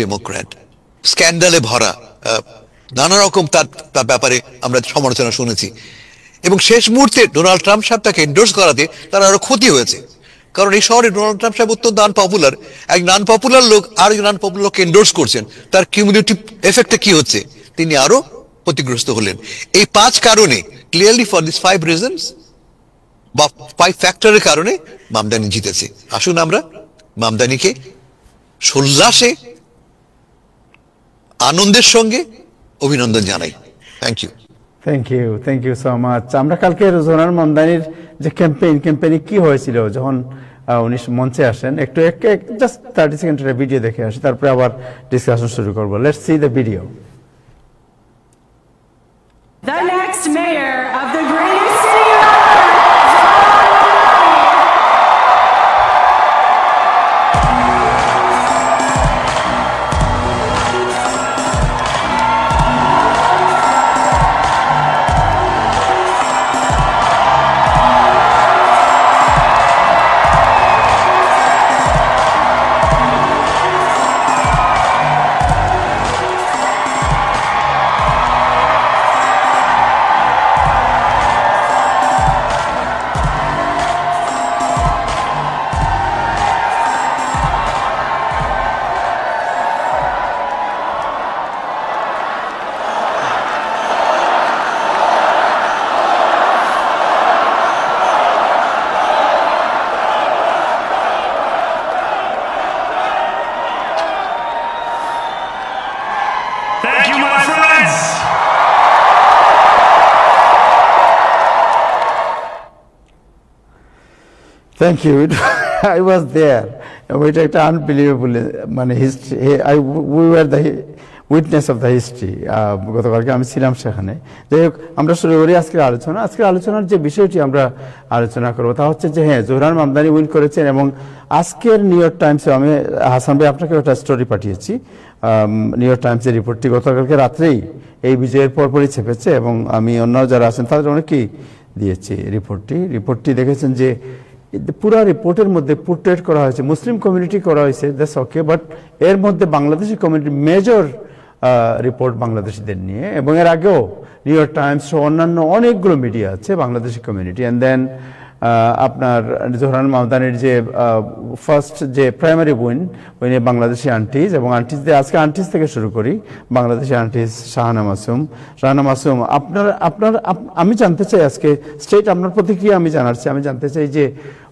ডেমোক্র্যাট, স্ক্যান্ডালে ভরা, নানা রকম তার ব্যাপারে আমরা সমালোচনা শুনেছি। এবং শেষ মুহূর্তে ডোনাল্ড ট্রাম্প সাহেব তাকে এন্ডোর্স করাতে তার আরো ক্ষতি হয়েছে। কারণ এই শহরে ডোনাল্ড ট্রাম্প সাহেব অত্যন্ত আনপপুলার। এক আনপপুলার লোক আর একজন আনপপুলার লোককে এন্ডোর্স করছেন, তার কিউমুলেটিভ এফেক্টে কি হচ্ছে, তিনি আরো ক্ষতিগ্রস্ত হলেন। এই 5 কারণে, ক্লিয়ারলি ফর দিস 5 রিজনস বা 5 ফ্যাক্টরের কারণে মামদানি জিতেছে। আসুন আমরা মামদানিকে সোল্লাসে, আনন্দের সঙ্গে অভিনন্দন জানাই। Thank you so much. আমরা কালকে জোহরান মামদানির যে ক্যাম্পেইনে কি হয়েছিল যখন উনি মঞ্চে আসেন, একটু জাস্ট 30 সেকেন্ডের ভিডিও দেখে আসি, তারপরে আবার ডিসকাশন শুরু করব। Let's see the video. The next mayor of the greatest city on Thank you. I was there. It was unbelievable. We were the witness of the history. গতকালকে আমি ছিলাম সেখানে। যাই হোক, আমরা শুরু করি আজকের আলোচনা। আজকের আলোচনার যে বিষয়টি আমরা আলোচনা করবো তা হচ্ছে যে হ্যাঁ, জোহরান মামদানি উইন করেছেন। এবং আজকের নিউ ইয়র্ক টাইমসে, আমি হাসান ভাই আপনাকে একটা স্টোরি পাঠিয়েছি, নিউ ইয়র্ক টাইমসের রিপোর্টটি গতকালকে রাত্রেই এই বিজয়ের পরপরই ছেপেছে, এবং আমি অন্য যারা আছেন তাদের অনেকেই দিয়েছি রিপোর্টটি দেখেছেন যে পুরো রিপোর্টের মধ্যে পোর্ট্রেট করা হয়েছে মুসলিম কমিউনিটি করা হয়েছে, দ্যাটস ওকে, বাট এর মধ্যে বাংলাদেশি কমিউনিটি মেজর রিপোর্ট বাংলাদেশিদের নিয়ে। এবং এর আগেও নিউ ইয়র্ক টাইমস সহ অন্যান্য অনেকগুলো মিডিয়া আছে বাংলাদেশি কমিউনিটি। অ্যান্ড দেন আপনার জোহরান মামদানির যে ফার্স্ট যে প্রাইমারি উইনে বাংলাদেশি আন্টিজ, এবং আন্টিজদের আজকে আন্টিজ থেকে শুরু করি। বাংলাদেশি আন্টিজ শাহানা মাসুম, আমি জানতে চাই আজকে স্টেট আপনার প্রতিক্রিয়া আমি জানতে চাই যে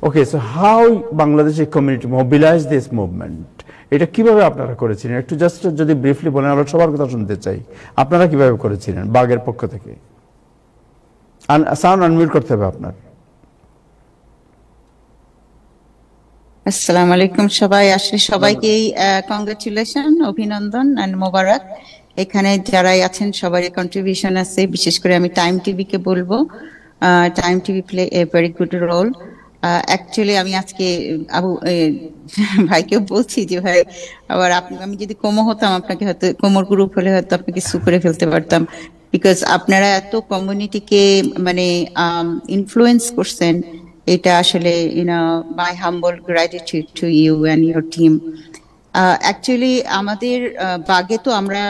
okay, so how Bangladeshi community mobilise this movement, এটা কিভাবে আপনারা করেছিলেন একটু জাস্ট যদি ব্রিফলি বলেন, আমরা সবার কথা শুনতে চাই। আপনারা কিভাবে করেছিলেন বাগের পক্ষ থেকে? সাউন্ড আনমিউট করতে হবে আপনার। আসসালামু আলাইকুম সবাই। আসলে সবাইকে কংগ্রেচুলেশন, অভিনন্দন এন্ড মোবারক। এখানে যারাই আছেন সবারই কন্ট্রিবিউশন আছে। বিশেষ করে আমি টাইম টিভিকে বলবো, Time TV play a very good role. Actually আমি আজকে আবু ভাইকেও বলছি যে ভাই আবার আমি যদি কোমো হতাম আপনাকে হয়তো কোমর গ্রুপ হলে হয়তো আপনাকে সু করে ফেলতে পারতাম, বিকজ আপনারা এত কমিউনিটিকে মানে ইনফ্লুয়েন্স করছেন, এটা আসলে my humble gratitude to you and your team. Actually আমাদের বাগে তো আমরা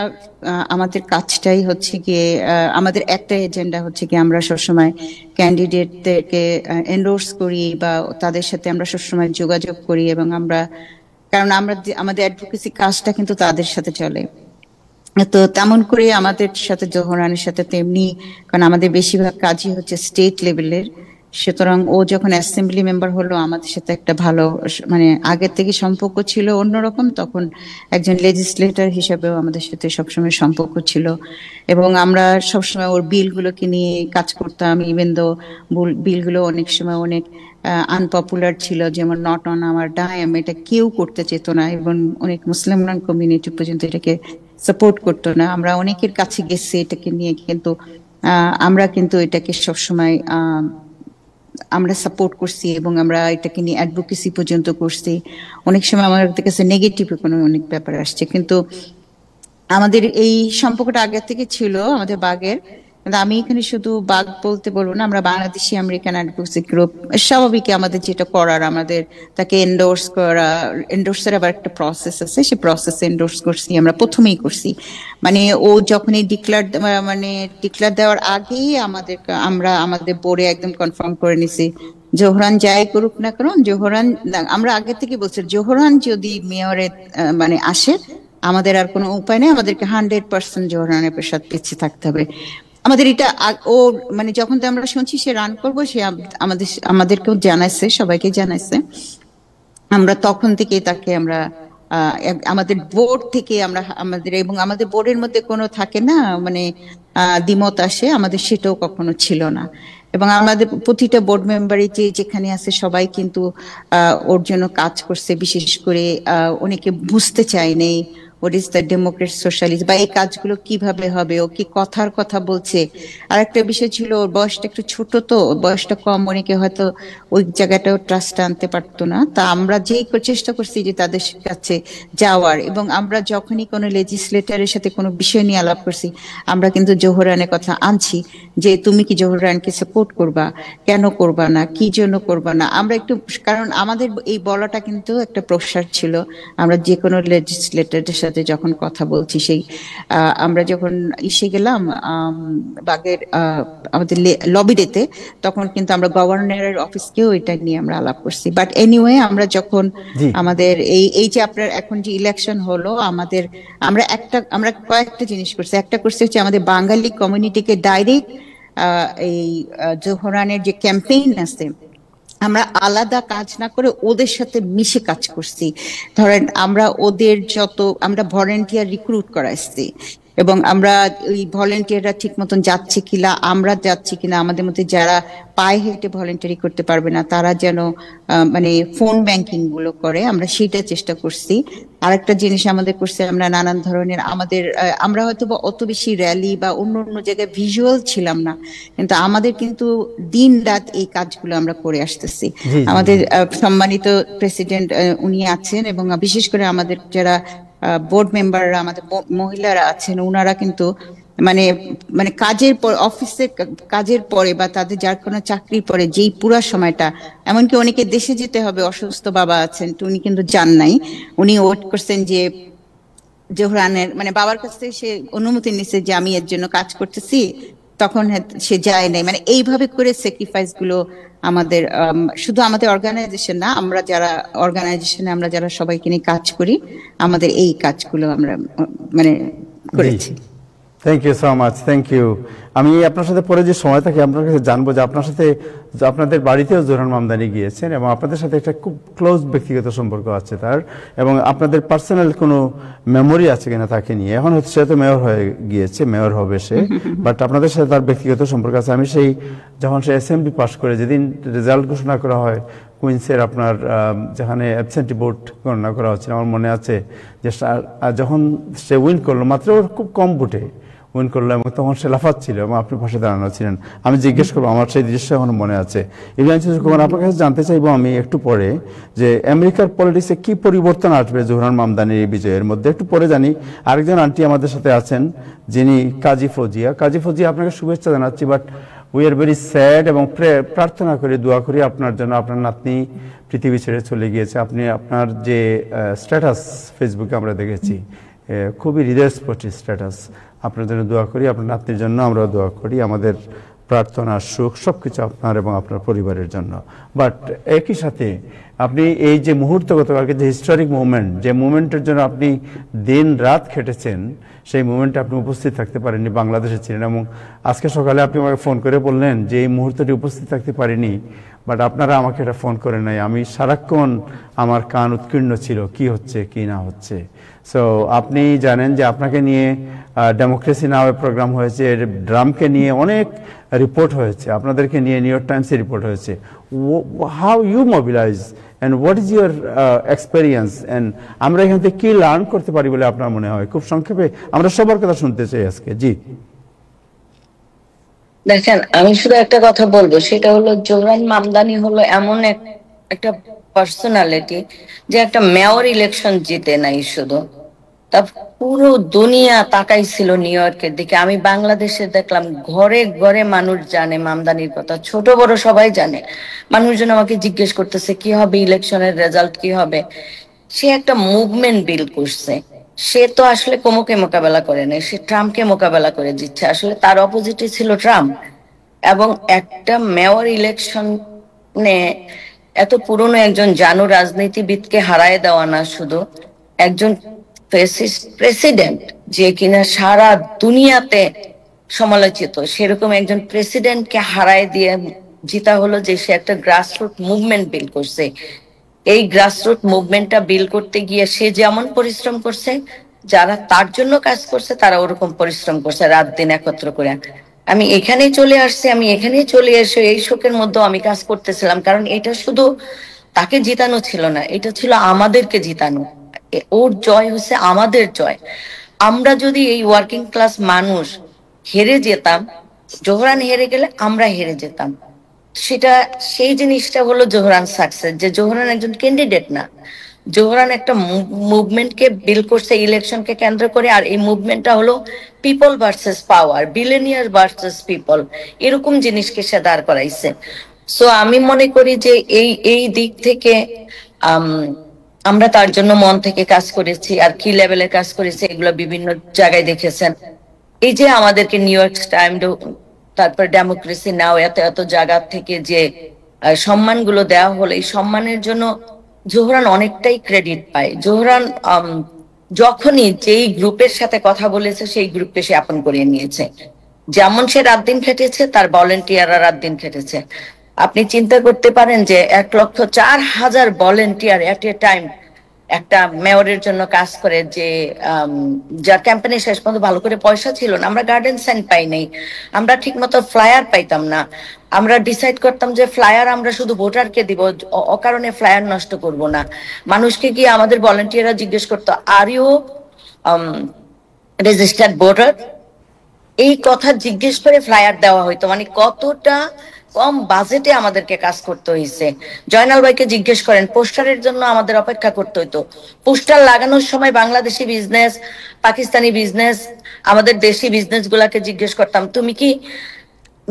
আমাদের কাজটাই হচ্ছে গিয়ে আমাদের একটা এজেন্ডা হচ্ছে কি আমরা সবসময় ক্যান্ডিডেটদেরকে এন্ডোর্স করি বা তাদের সাথে আমরা সবসময় যোগাযোগ করি, এবং কারণ আমাদের অ্যাডভোকেসি কাজটা কিন্তু তাদের সাথে চলে। তো তেমন করে আমাদের সাথে জোহরানের সাথে তেমনি, কারণ আমাদের বেশিরভাগ কাজই হচ্ছে স্টেট লেভেলের, সুতরাং ও যখন অ্যাসেম্বলি মেম্বার হলো আমাদের সাথে একটা ভালো মানে আগের থেকে সম্পর্ক ছিল অন্যরকম, তখন একজন লেজিসলেটর হিসেবেও আমাদের সাথে সবসময় সম্পর্ক ছিল, এবং আমরা সবসময় ওর বিলগুলোকে নিয়ে কাজ করতাম, ইভেন দো বিলগুলো অনেক সময় অনেক আনপপুলার ছিল, যেমন নট অন আওয়ার ডাইম, এটা কেউ করতে চেত না, এবং অনেক মুসলিম কমিউনিটি পর্যন্ত এটাকে সাপোর্ট করতো না। আমরা অনেকের কাছে গেছি এটাকে নিয়ে, কিন্তু আমরা কিন্তু এটাকে সবসময় আমরা সাপোর্ট করছি, এবং আমরা এটাকে নিয়ে অ্যাডভোকেসি পর্যন্ত করছি। অনেক সময় আমাদের কাছে নেগেটিভ কোনো অনেক ব্যাপার আসছে, কিন্তু আমাদের এই সম্পর্কটা আগের থেকে ছিল আমাদের বাগের। আমি এখানে শুধু বাগ বলতে বলবো না, আমরা বাংলাদেশি আমেরিকান অ্যাডভোকেসি গ্রুপ স্বাভাবিক আমাদের যেটা করার, আমাদের তাকে এন্ডোর্স করা, এন্ডোর্সের আবার একটা প্রসেস আছে, সেই প্রসেসে এন্ডোর্স করছি আমরা প্রথমেই করছি। মানে ও যখনই ডিক্লার দেওয়ার আগেই আমরা আমাদের বোর্ডে একদম কনফার্ম করে নিছি জোহরান যাই করুক না কারণ জোহরান, আমরা আগে থেকে বলছি জোহরান যদি মেয়রে মানে আসে আমাদের আর কোনো উপায় নেই, আমাদেরকে 100% জোহরানের সাথে পিছিয়ে থাকতে হবে। আমাদের এটা ও মানে যখন তো আমরা শুনছি সে রান করবো, সে আমাদেরকেও জানাইছে, সবাইকে জানাইছে, আমরা তখন থেকে তাকে আমরা আমাদের বোর্ড থেকে আমাদের বোর্ডের মধ্যে কোনো থাকে না মানে দ্বিমত আসে, আমাদের সেটাও কখনো ছিল না। এবং আমাদের প্রতিটা বোর্ড মেম্বারই যেখানে আছে সবাই কিন্তু ওর জন্য কাজ করছে, বিশেষ করে অনেকে বুঝতে চায়নি what is the Democrat socialist বা এই কাজগুলো কিভাবে হবে, ও কি কথার কথা বলছে। আর একটা বিষয় ছিল ওর বয়সটা একটু ছোট, তো বয়সটা কম, অনেকে হয়তো ওই জায়গাটাও ট্রাস্ট আনতে পারতো না। তা আমরা যেই চেষ্টা করছি যে তাদের কাছে যাওয়ার, এবং আমরা যখনই কোনো লেজিসলেটরের সাথে কোনো বিষয় নিয়ে আলাপ করছি আমরা কিন্তু জোহরানের কথা আনছি যে তুমি কি জোহরানকে সাপোর্ট করবা, কেন করবা না, কি জন্য করবা না। আমরা একটু, কারণ আমাদের এই বলাটা কিন্তু একটা প্রসার ছিল, আমরা যে কোনো লেজিসলেটরের সাথে যখন কথা বলছি সেই আমরা যখন এসে গেলাম বাগের আমাদের লবিডেতে, তখন কিন্তু আমরা গভর্নরের অফিসকেও এটা নিয়ে আমরা আলাপ করছি। বাট এনিওয়ে আমরা যখন আমাদের এই যে আপনার এখন যে ইলেকশন হলো, আমরা কয়েকটা জিনিস করছি। একটা করছি হচ্ছে আমাদের বাঙালি কমিউনিটিকে ডাইরেক্ট এই জোহরানের যে ক্যাম্পেইন আছে আমরা আলাদা কাজ না করে ওদের সাথে মিশে কাজ করছি। ধরেন আমরা ভলেন্টিয়ার রিক্রুট করাইছি, এবং আমরা ওই ভলেন্টিয়াররা ঠিক মতন যাচ্ছে কিনা, আমরা যাচ্ছি কিনা, আমাদের মধ্যে যারা পায়ে হেঁটে ভলেন্টারি করতে পারবে না তারা যেন মানে ফোন ব্যাংকিং গুলো করে, আমরা সেটা চেষ্টা করছি। আরেকটা জিনিস আমাদের করছে, আমরা নানান ধরনের আমরা হয়তো অত বেশি র্যালি বা অন্য জায়গায় ভিজুয়াল ছিলাম না, কিন্তু আমাদের কিন্তু দিন রাত এই কাজগুলো আমরা করে আসতেছি। আমাদের সম্মানিত প্রেসিডেন্ট উনি আছেন, এবং বিশেষ করে আমাদের যারা বোর্ড মেম্বাররা, আমাদের মহিলারা আছেন, ওনারা কিন্তু মানে কাজের পর, অফিসে কাজের পরে বা তাদের যার কোনো চাকরির পরে যেই পুরো সময়টা, এমনকি অনেকে দেশে যেতে হবে, অসুস্থ বাবা আছেন, তো উনি কিন্তু যান নাই, উনি ওয়েট করছেন যে জোহরানের মানে বাবার কাছ থেকে সে অনুমতি নিছে যে আমি এর জন্য কাজ করতেছি, তখন সে যায় নাই। মানে এইভাবে করে স্যাক্রিফাইস গুলো আমাদের শুধু আমাদের অর্গানাইজেশন না, আমরা যারা সবাইকে নিয়ে কাজ করি, আমাদের এই কাজগুলো আমরা মানে করেছি। Thank you so much, thank you. আমি আপনার সাথে পরে যে সময় থাকে আপনার কাছে জানবো যে আপনার সাথে আপনাদের বাড়িতেও জোহরান মামদানি গিয়েছেন, এবং আপনাদের সাথে একটা খুব ক্লোজ ব্যক্তিগত সম্পর্ক আছে তার, এবং আপনাদের পার্সোনাল কোনো মেমোরি আছে কিনা তাকে নিয়ে। এখন হচ্ছে সে তো মেয়র হয়ে গিয়েছে, মেয়র হবে সে, বাট আপনাদের সাথে তার ব্যক্তিগত সম্পর্ক আছে। আমি যখন সে অ্যাসেম্বলি পাস করে, যেদিন রেজাল্ট ঘোষণা করা হয় কুইন্সের, আপনার যেখানে অ্যাবসেন্টি ভোট গণনা করা হচ্ছিল, আমার মনে আছে যে যখন সে উইন করলো মাত্র ওর খুব কম ভোটে, উইন করলো এবং তখন সে লাফাচ্ছিল এবং আপনি পাশে দাঁড়ানো ছিলেন। আমি জিজ্ঞেস করবো, আমার সেই দৃশ্য এখনো মনে আছে। ইব্রাহিম চৌধুরী খোকন, আপনার কাছে জানতে চাইবো আমি একটু পরে যে আমেরিকার পলিটিক্সে কি পরিবর্তন আসবে জোহরান মামদানির এই বিজয়ের মধ্যে। একটু পরে জানি আরেকজন আন্টি আমাদের সাথে আছেন যিনি কাজী ফজিয়া। কাজী ফজিয়া, আপনাকে শুভেচ্ছা জানাচ্ছি, but we are very sad এবং প্রার্থনা করি, দোয়া করি আপনার জন্য। আপনার নাতনি পৃথিবী ছেড়ে চলে গিয়েছে। আপনি আপনার যে স্ট্যাটাস ফেসবুকে আমরা দেখেছি, খুবই হৃদয়স্পর্শী স্ট্যাটাস। আপনার জন্য দোয়া করি, আপনার নাতনির জন্য আমরাও দোয়া করি। আমাদের প্রার্থনা, সুখ সবকিছু আপনার এবং আপনার পরিবারের জন্য। বাট একই সাথে আপনি এই যে মুহূর্ত, গতকালকে যে হিস্টোরিক মুভমেন্ট, যে মুভমেন্টের জন্য আপনি দিন রাত খেটেছেন, সেই মুভমেন্টে আপনি উপস্থিত থাকতে পারেননি, বাংলাদেশে ছিলেন। এবং আজকে সকালে আপনি আমাকে ফোন করে বললেন যে এই মুহূর্তটি উপস্থিত থাকতে পারিনি, বাট আপনারা আমাকে এটা ফোন করে নাই। আমি সারাক্ষণ আমার কান উৎকীর্ণ ছিল কি হচ্ছে কি না হচ্ছে। সো আপনি জানেন যে আপনাকে নিয়ে ডেমোক্রেসি নামে প্রোগ্রাম হয়েছে, ড্রামকে নিয়ে অনেক রিপোর্ট হয়েছে, আপনাদেরকে নিয়ে নিউ ইয়র্ক টাইমসে রিপোর্ট হয়েছে। How you mobilise and what is your experience, and আমরা এখান থেকে কি লার্ন করতে পারি বলে আপনার মনে হয়? খুব সংক্ষেপে আমরা সবার কথা শুনতে চাই আজকে। জি দেখেন, আমি শুধু একটা কথা বলবো, সেটা হলো জোহরান মামদানি হলো এমন একটা পার্সোনালিটি যে একটা মেয়র ইলেকশন জিতে নাই শুধু, তা পুরো দুনিয়া তাকাইছিল নিউ ইয়র্কের দিকে। আমি বাংলাদেশে দেখলাম ঘরে ঘরে মানুষ জানে মামদানির কথা, ছোট বড় সবাই জানে। মানুষজন আমাকে জিজ্ঞেস করতেছে কি হবে, ইলেকশনের রেজাল্ট কি হবে। সে একটা মুভমেন্ট বিল করছে। সে তো আসলে কোমোকে মোকাবেলা করে নাই, সে ট্রাম্পকে মোকাবেলা করে দিচ্ছে। আসলে তার অপোজিটে ছিল ট্রাম্প। এবং একটা মেয়র ইলেকশনে এত পুরনো একজন জানু রাজনীতিবিদকে হারায় দেওয়া না, শুধু একজন প্রেসিডেন্ট যে কিনা সারা দুনিয়াতে সমালোচিত, সেরকম একজন প্রেসিডেন্টকে হারায় দিয়ে জিতা হলো যে সে একটা গ্রাসরুট মুভমেন্ট বিল করছে। এই গ্রাসরুট মুভমেন্টটা বিল করতে গিয়ে সে যেমন পরিশ্রম করছে, যারা তার জন্য কাজ করছে তারা ওরকম পরিশ্রম করছে রাত দিন একত্র করে। আমি এখানেই চলে আসছি, আমি এখানেই চলে এসে এই শোকের মধ্যেও আমি কাজ করতেছিলাম, কারণ এটা শুধু তাকে জিতানো ছিল না, এটা ছিল আমাদেরকে জিতানো। ওর জয় হচ্ছে আমাদের জয়। আমরা যদি এই ওয়ার্কিং ক্লাস মানুষ হেরে যেতাম, জোহরান হেরে গেলে আমরা হেরে যেতাম। সেই জিনিসটা হলো জোহরান সাকসেস, যে জোহরান একজন ক্যান্ডিডেট না, জোহরান একটা মুভমেন্টকে বিল করছে ইলেকশনকে কেন্দ্র করে। আর এই মুভমেন্টটা হলো পিপল ভার্সেস পাওয়ার, বিলিনিয়ার ভার্সেস পিপল, এরকম জিনিসকে সে দাঁড় করাইছে। সো আমি মনে করি যে এই দিক থেকে আমরা তার জন্য মন থেকে কাজ করেছি। আর কি লেভেলের কাজ করেছি এগুলো বিভিন্ন জায়গায় দেখেছেন। এই যে আমাদেরকে নিউ ইয়র্ক টাইম, তারপর ডেমোক্রেসি নাও, এত এত জায়গা থেকে যে সম্মানগুলো দেওয়া হলো, এই সম্মানের জন্য জোহরান অনেকটাই ক্রেডিট পায়। জোহরান যখনই যেই গ্রুপের সাথে কথা বলেছে সেই গ্রুপকে সে আপন করিয়ে নিয়েছে। যেমন সে রাত দিন খেটেছে, তার ভলেন্টিয়াররা রাত দিন খেটেছে। আপনি চিন্তা করতে পারেন যে 1,04,000 ভলেন্টিয়ার এট এ টাইম একটা মেয়রের জন্য কাজ করে, যে যার ক্যাম্পেইনে শেষ পর্যন্ত ভালো করে পয়সা ছিল না। আমরা গার্ডেন সাইন পাই নাই, আমরা ঠিক মতো ফ্লায়ার পাইতাম না। আমরা ডিসাইড করতাম যে ফ্লায়ার আমরা শুধু ভোটারকে দিব, অকারণে ফ্লায়ার নষ্ট করব না। মানুষকে গিয়ে আমাদের ভলেন্টিয়াররা জিজ্ঞেস করতো, আর ইউ রেজিস্টার্ড ভোটার? এই কথা জিজ্ঞেস করে ফ্লায়ার দেওয়া হইতো। মানে কতটা কম বাজেটে আমাদেরকে কাজ করতে হয়েছে। জয়নাল ভাইকে জিজ্ঞেস করেন, পোস্টারের জন্য আমাদের অপেক্ষা করতে হইতো। পোস্টার লাগানোর সময় বাংলাদেশি বিজনেস, পাকিস্তানি বিজনেস, আমাদের দেশি বিজনেস গুলাকে জিজ্ঞেস করতাম, তুমি কি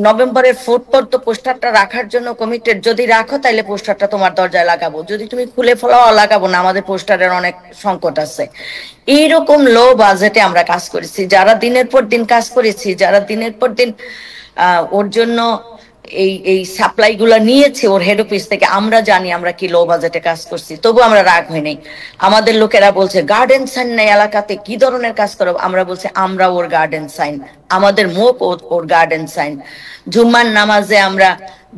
নভেম্বরের 4 পর্যন্ত পোস্টারটা রাখার জন্য কমিটেড? যদি রাখো তাহলে পোস্টারটা তোমার দরজায় লাগাবো, যদি তুমি খুলে ফেলাও লাগাবো না, আমাদের পোস্টারের অনেক সংকট আছে। এইরকম লো বাজেটে আমরা কাজ করেছি। যারা দিনের পর দিন কাজ করেছি, যারা দিনের পর দিন ওর জন্য এই সাপ্লাই গুলা নিয়েছে ওর হেড অফিস থেকে, আমরা জানি আমরা কি লো বাজেটে কাজ করছি, তবু আমরা রাগ হই নাই। আমাদের লোকেরা বলছে গার্ডেন সাইন নাই এলাকাতে, কি ধরনের কাজ করো? আমরা বলছি আমরা ওর গার্ডেন সাইন, আমাদের মুখ ওর গার্ডেন সাইন। জুম্মার নামাজে আমরা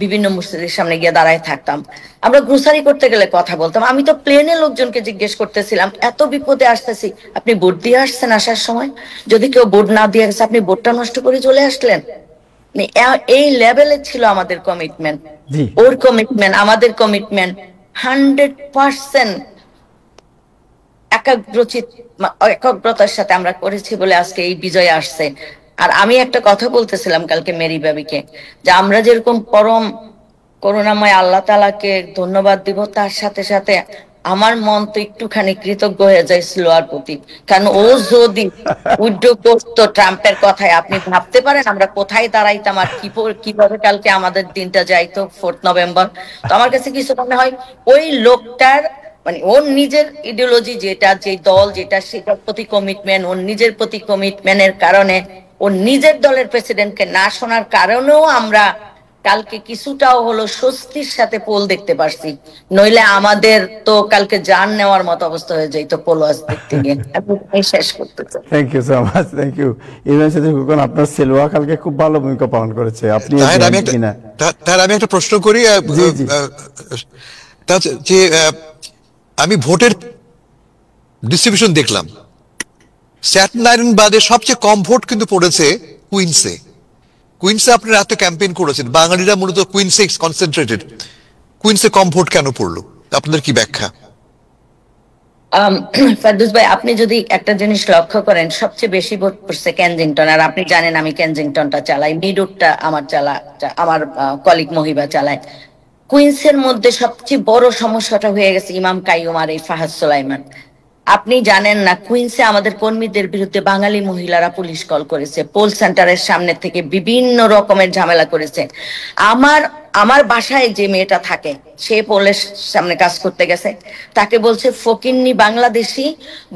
বিভিন্ন মসজিদের সামনে গিয়ে দাঁড়ায় থাকতাম। আমরা গ্রোসারি করতে গেলে কথা বলতাম। আমি তো প্লেনে লোকজনকে জিজ্ঞেস করতেছিলাম, এত বিপদে আসতেছি, আপনি ভোট দিয়ে আসছেন আসার সময়? যদি কেউ ভোট না দিয়ে গেছে, আপনি ভোটটা নষ্ট করে চলে আসলেন? এই লেভেলে ছিল আমাদের কমিটমেন্ট। ওর কমিটমেন্ট, আমাদের কমিটমেন্ট 100% একাগ্রতার সাথে আমরা করেছি বলে আজকে এই বিজয় আসছে। আর আমি একটা কথা বলতেছিলাম কালকে মেরি বাবিকে, যে আমরা যেরকম পরম করুণাময় আল্লাহ তাআলাকে ধন্যবাদ দিব, তার সাথে সাথে আমার মন তো একটুখানি কৃতজ্ঞ হয়ে যাইছিল আর প্রতি, কারণ ও যদি উইথড্র করতো ট্রাম্পের কথায়, আপনি ভাবতে পারেন আমরা কোথায় দাঁড়াইতাম আর কিভাবে কালকে আমাদের দিনটা যাইতো 4 নভেম্বর। তো আমার কাছে কিছু মনে হয় ওই লোকটার মানে ওর নিজের ইডিওলজি যেটা, যে দল যেটা, সেটার প্রতি কমিটমেন্ট, ওর নিজের প্রতি কমিটমেন্টের কারণে, ওর নিজের দলের প্রেসিডেন্টকে না শোনার কারণেও আমরা কালকে কিছুটাও হলো স্বস্তির সাথে পোল দেখতে পারছি, নইলে আমাদের তো কালকে জান নেওয়ার মতো অবস্থা হয়ে যাইতো পোল দেখতে গিয়ে। আমি শেষ করতে চাই। Thank you so much, thank you. Imran Siddiqui Khokon, আপনার সেলওয়া কালকে খুব ভালো ভূমিকা পালন করেছে, আপনি আমি একটা প্রশ্ন করি, যে আমি ভোটের ডিস্ট্রিবিউশন দেখলাম, স্ট্যাটেন আইল্যান্ড বাদে সবচেয়ে কম ভোট কিন্তু পড়েছে কুইন্সে। কুইন্সে আপনারা এত ক্যাম্পেইন করেছেন, বাঙালিরা মূলত কুইন্সে কনসেন্ট্রেটেড, কুইন্সে কম ভোট কেন পড়লো, আপনাদের কি ব্যাখ্যা? ফারদৌস ভাই, আপনি যদি একটা জিনিস লক্ষ্য করেন, সবচেয়ে বেশি ভোট পড়ছে কেনজিংটন, আর আপনি জানেন আমি কেনজিংটনটা চালাই, মিডউডটা আমার কলিগ মহিবা চালায়। কুইন্সের মধ্যে সবচেয়ে বড় সমস্যাটা হয়ে গেছে ইমাম কাইয়ুম আর এই ফাহাদ সুলাইমান। আপনি জানেন না, কুইন্সে আমাদের কর্মীদের বিরুদ্ধে বাঙালি মহিলারা পুলিশ কল করেছে, পোল সেন্টারের সামনে থেকে বিভিন্ন রকমের ঝামেলা করেছে। আমার বাসায় যে মেয়েটা থাকে, সে পোলের সামনে কাজ করতে গেছে, তাকে বলছে ফকিন্নি বাংলাদেশি,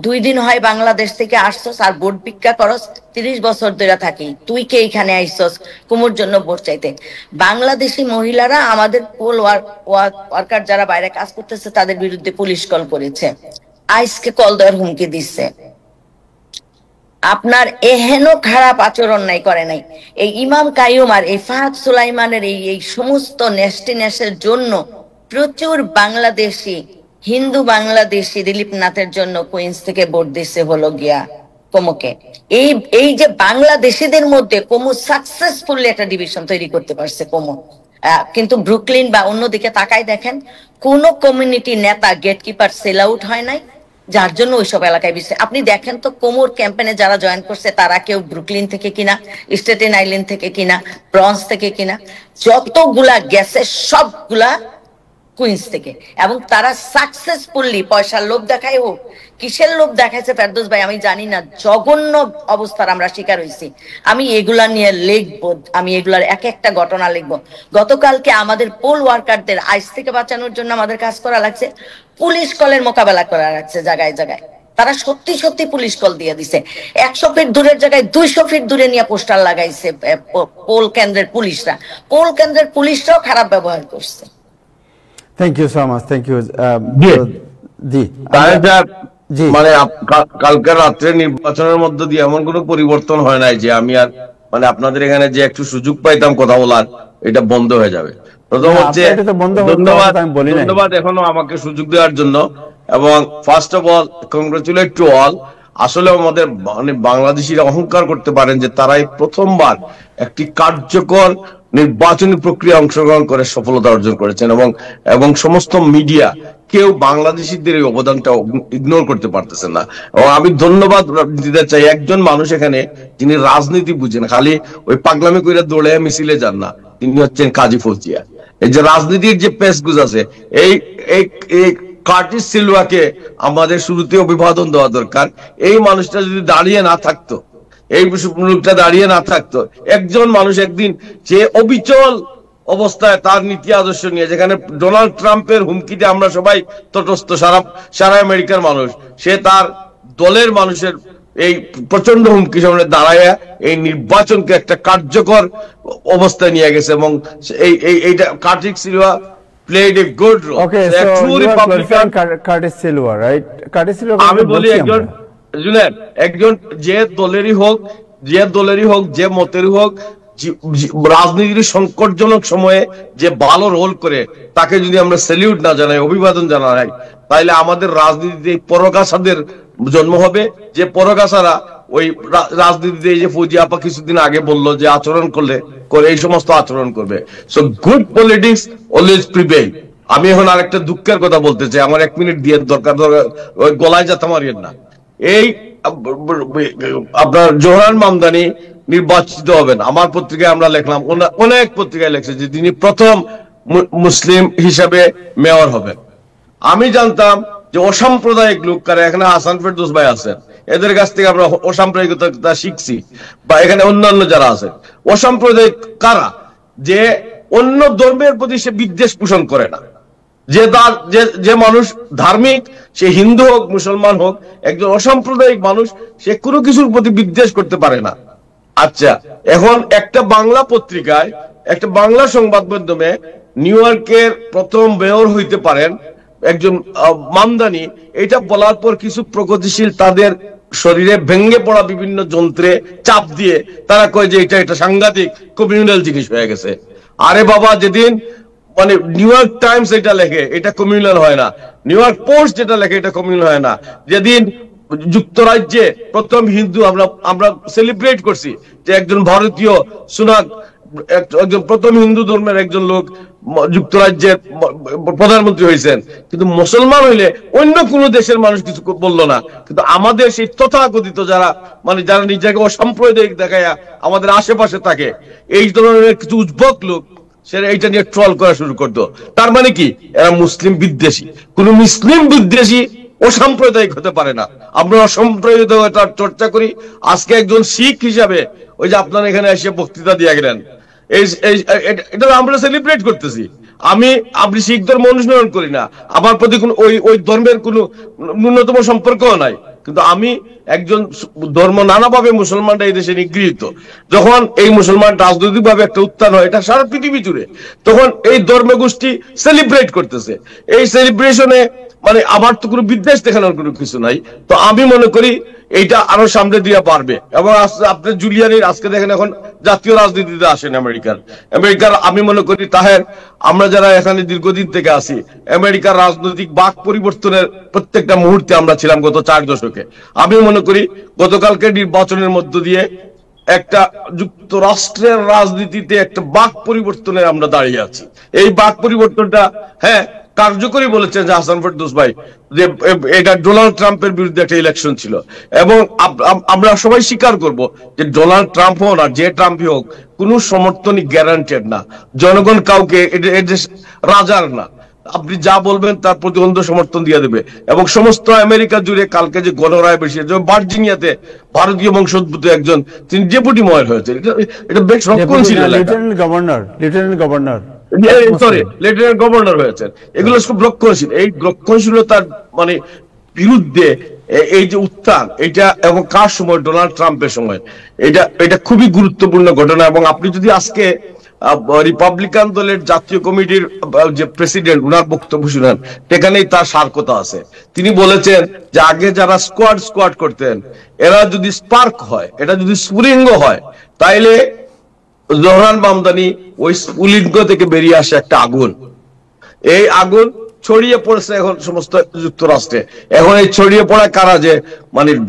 2 দিন হয় বাংলাদেশ থেকে আসছস আর ভোট ভিক্ষা করস, 30 বছর ধরে থাকি, তুই কে এখানে আইসস কুমুর জন্য ভোট চাইতে? বাংলাদেশি মহিলারা আমাদের পোল ওয়ার্কার যারা বাইরে কাজ করতেছে তাদের বিরুদ্ধে পুলিশ কল করেছে, আইসকে কল দেওয়ার হুমকি দিচ্ছে। আপনার এহেন খারাপ আচরণ নাই করে নাই। এই ইমাম কাইয়ুম আর এই ফাহাদ সুলাইমানের এই সমস্ত নেস্টিনেসের জন্য প্রচুর বাংলাদেশি, হিন্দু বাংলাদেশি দিলীপ নাথের জন্য কুইন্স থেকে ভোট দিচ্ছে হলো গিয়া কোমোকে। এই যে বাংলাদেশিদের মধ্যে কোমো সাকসেসফুলি একটা ডিভিশন তৈরি করতে পারছে কোমো, কিন্তু ব্রুকলিন বা অন্যদিকে তাকাই দেখেন, কোন কমিউনিটি নেতা গেটকিপার সেল আউট হয় নাই, যার জন্য ওইসব এলাকায় বিষয়। আপনি দেখেন তো কোমোর ক্যাম্পেনে যারা জয়েন করছে তারা কেউ ব্রুকলিন থেকে কিনা, স্টেটেন আইল্যান্ড থেকে কিনা, ব্রঞ্জ থেকে কিনা, যতগুলা গেছে সবগুলা কুইন্স থেকে, এবং তারা সাকসেসফুলি পয়সার লোভ দেখায় হোক, কিসের লোভ দেখাইছে ফেরদৌস ভাই আমি জানি না, জঘন্য অবস্থার আমরা শিকার হয়েছি। আমি এগুলা নিয়ে লিখবো, আমি এগুলার এক একটা ঘটনা লিখবো। গতকালকে আমাদের পোল ওয়ার্কারদের আইস থেকে বাঁচানোর জন্য আমাদের কাজ করা লাগছে, পুলিশ কলের মোকাবেলা করা লাগছে জায়গায় জায়গায়। তারা সত্যি সত্যি পুলিশ কল দিয়ে দিছে, 100 ফিট দূরের জায়গায় 200 ফিট দূরে নিয়ে পোস্টার লাগাইছে পোল কেন্দ্রের পুলিশরা। পোল কেন্দ্রের পুলিশরাও খারাপ ব্যবহার করছে। Thank you so much, thank you. মানে কালকে রাত্রে নির্বাচনের মধ্য দিয়ে এমন কোনো পরিবর্তন হয় নাই যে আমি আর মানে আপনাদের এখানে যে একটু সুযোগ পাইতাম কথা বলার, এটা বন্ধ হয়ে যাবে। প্রথম হচ্ছে ধন্যবাদ এখনো আমাকে সুযোগ দেওয়ার জন্য, এবং first of all congratulate to all. আসলে আমাদের মানে বাংলাদেশিরা অহংকার করতে পারেন যে তারাই প্রথমবার একটি কার্যকর নির্বাচনী প্রক্রিয়া অংশগ্রহণ করে সফলতা অর্জন করেছেন, এবং সমস্ত মিডিয়া কেউ বাংলাদেশিদের এই অবদানটা ইগনোর করতে পারতেছেন না। এবং আমি ধন্যবাদ দিতে চাই একজন মানুষ এখানে যিনি রাজনীতি বুঝেন, খালি ওই পাগলামি করে দৌড়ে মিছিলে যান না, তিনি হচ্ছেন কাজী ফৌজিয়া। এই যে রাজনীতির যে পেশগুজ আছে, এই কার্টিস সিলভাকে আমাদের শুরুতে অভিবাদন দেওয়া দরকার। এই মানুষটা যদি দাঁড়িয়ে না থাকতো, এই লোকটা দাঁড়িয়ে না থাকতো, একজন মানুষ একদিন যে অবিচল অবস্থায় তার নীতি আদর্শ নিয়ে, যেখানে ডোনাল্ড ট্রাম্পের হুমকিতে আমরা সবাই তটস্থ, সারা আমেরিকার মানুষ, সে তার দলের মানুষের এই প্রচন্ড হুমকি সামনে দাঁড়ায় এই নির্বাচনকে একটা কার্যকর অবস্থায় নিয়ে গেছে, এবং এইটা Curtis Silva played a good role. Okay, so true Republican Curtis Silva, right? Curtis Silva, আমি বলি একজন যে দলেরই হোক, যে মতেরই হোক, রাজনীতির সংকটজনক সময়ে যে ভালো রোল করে তাকে যদি আমরা স্যালিউট না জানাই, অভিবাদন জানাই, তাহলে আমাদের রাজনীতিতে পরগাছাদের জন্ম হবে, যে পরগাছারা ওই রাজনীতিতে যে ফৌজি আপা কিছুদিন আগে বললো যে আচরণ করলে এই সমস্ত আচরণ করবে। So good politics always prevail. আমি এখন আরেকটা দুঃখের কথা বলতে চাই, আমার 1 মিনিট দিয়ে দরকার, ওই গলায় যাতে মারিয়েন না। এই আপনার জোহরান মামদানি নির্বাচিত হবেন। আমার পত্রিকায় আমরা লিখলাম, অনেক পত্রিকায় লেখছে যে তিনি প্রথম মুসলিম হিসাবে মেয়র হবেন। আমি জানতাম যে অসাম্প্রদায়িক লোক কারা, এখানে হাসান ফেরদৌস ভাই আছেন, এদের কাছ থেকে আমরা অসাম্প্রদায়িকতা শিখছি, বা এখানে অন্যান্য যারা আছেন অসাম্প্রদায়িক কারা, যে অন্য ধর্মের প্রতি সে বিদ্বেষ পোষণ করে না, যে মানুষ ধার্মিক, সে হিন্দু হোক মুসলমান হোক, একজন অসাম্প্রদায়িক মানুষ সে কোনো কিছুর প্রতি বিদ্বেষ করতে পারে না। আচ্ছা, এখন একটা বাংলা পত্রিকায়, একটা বাংলা সংবাদ মাধ্যমে নিউ ইয়র্কের প্রথম মেয়র হইতে পারেন একজন মামদানি, এটা বলার পর কিছু প্রগতিশীল তাদের শরীরে ভেঙে পড়া বিভিন্ন যন্ত্রে চাপ দিয়ে তারা কয় যে এটা সাংঘাতিক কমিউনাল জিনিস হয়ে গেছে। আরে বাবা, যেদিন মানে নিউ ইয়র্ক টাইমস এটা লেখে এটা কমিউনাল হয় না, নিউ ইয়র্ক পোস্ট যেটা লেখে এটা কমিউনাল হয় না, যেদিন যুক্তরাজ্যে প্রথম হিন্দু আমরা সেলিব্রেট করছি যে একজন ভারতীয় সুনাক, একজন প্রথম হিন্দু ধর্মের একজন লোক যুক্তরাজ্যের প্রধানমন্ত্রী হয়েছেন, কিন্তু মুসলমান হইলে অন্য কোন দেশের মানুষ কিছু বললো না। কিন্তু আমাদের সেই তথাকথিত যারা যারা নিজেকে অসাম্প্রদায়িক দেখায় আমাদের আশেপাশে থাকে, এই ধরনের কিছু উদ্ভট লোক সেটা এইটা নিয়ে ট্রল করা শুরু করতো। তার মানে কি, এরা মুসলিম বিদ্বেষী। কোন মুসলিম বিদ্বেষী অসাম্প্রদায়িক হতে পারে না। আমরা অসাম্প্রদায়িকতার চর্চা করি। আজকে একজন শিখ হিসাবে ওই যে আপনারা এখানে এসে বক্তৃতা দিয়ে গেলেন, এটা আমরা সেলিব্রেট করতেছি। আপনি শিখ ধর্ম অনুসরণ করি না, আমার প্রতি ওই ধর্মের কোনো ন্যূনতম সম্পর্কও নাই, কিন্তু আমি একজন ধর্ম নানাভাবে মুসলমানরা এই দেশে নিগৃহীত। যখন এই মুসলমান রাজনৈতিক ভাবে একটা উত্থান হয় এটা সারা পৃথিবী জুড়ে, তখন এই ধর্ম গোষ্ঠী সেলিব্রেট করতেছে। এই সেলিব্রেশনে আমার তো কোনো বিদ্বেষ দেখানোর কোনো কিছু নাই। তো আমি মনে করি এইটা আরো সামনে দিয়ে পারবে। এবং আপনি জুলিয়ানির আজকে দেখেন এখন জাতীয় রাজনীতিতে আসেন আমেরিকার আমি মনে করি তাহের, আমরা যারা এখানে দীর্ঘদিন থেকে আসি, আমেরিকার রাজনৈতিক বাক পরিবর্তনের প্রত্যেকটা মুহূর্তে আমরা ছিলাম গত 4 দশকে। আমি মনে করি গতকালকে নির্বাচনের মধ্য দিয়ে একটা যুক্তরাষ্ট্রের রাজনীতিতে একটা বাক পরিবর্তনের আমরা দাঁড়িয়ে আছি। এই বাক পরিবর্তনটা কার্যকরী বলেছেন যে হাসান ফেরদৌস ভাই, যে এটা ডোনাল্ড ট্রাম্পের বিরুদ্ধে একটা ইলেকশন ছিল, এবং আমরা সবাই স্বীকার করব যে ডোনাল্ড ট্রাম্প হোক আর যে ট্রাম্পই হোক, কোন সমর্থনই গ্যারান্টেড না। জনগণ কাউকে রাজার না, আপনি যা বলবেন তার প্রতিবন্ধ সমর্থন দিয়ে দেবে। এবং সমস্ত আমেরিকা জুড়ে কালকে যে গণরায় বেশি, যেমন ভার্জিনিয়াতে ভারতীয় বংশোদ্ভূত একজন তিনি ডেপুটি মেয়র হয়েছে, এটা বেশ রক্ষণশীল লেফটেন্যান্ট গভর্নর হয়েছেন। এগুলো খুব রক্ষণশীল। এই রক্ষণশীলতার বিরুদ্ধে এই যে উত্থান, এটা এবং কার সময়, ডোনাল্ড ট্রাম্পের সময়, এটা খুবই গুরুত্বপূর্ণ ঘটনা। এবং আপনি যদি আজকে রিপাবলিকান দলের জাতীয় কমিটির যে প্রেসিডেন্ট, উনার বক্তব্য শুনেন, সেখানেই তার সার কথা আছে। তিনি বলেছেন যে আগে যারা স্কোয়াড করতেন, এরা যদি স্পার্ক হয়, এটা যদি স্ফুলিঙ্গ হয়, তাইলে জোহরান মামদানি ওই স্ফুলিঙ্গ থেকে বেরিয়ে আসে একটা আগুন। এই আগুন ছড়িয়ে পড়েছে এখন সমস্ত যুক্তরাষ্ট্রে। এখন এই ছড়িয়ে পড়া কারা, যে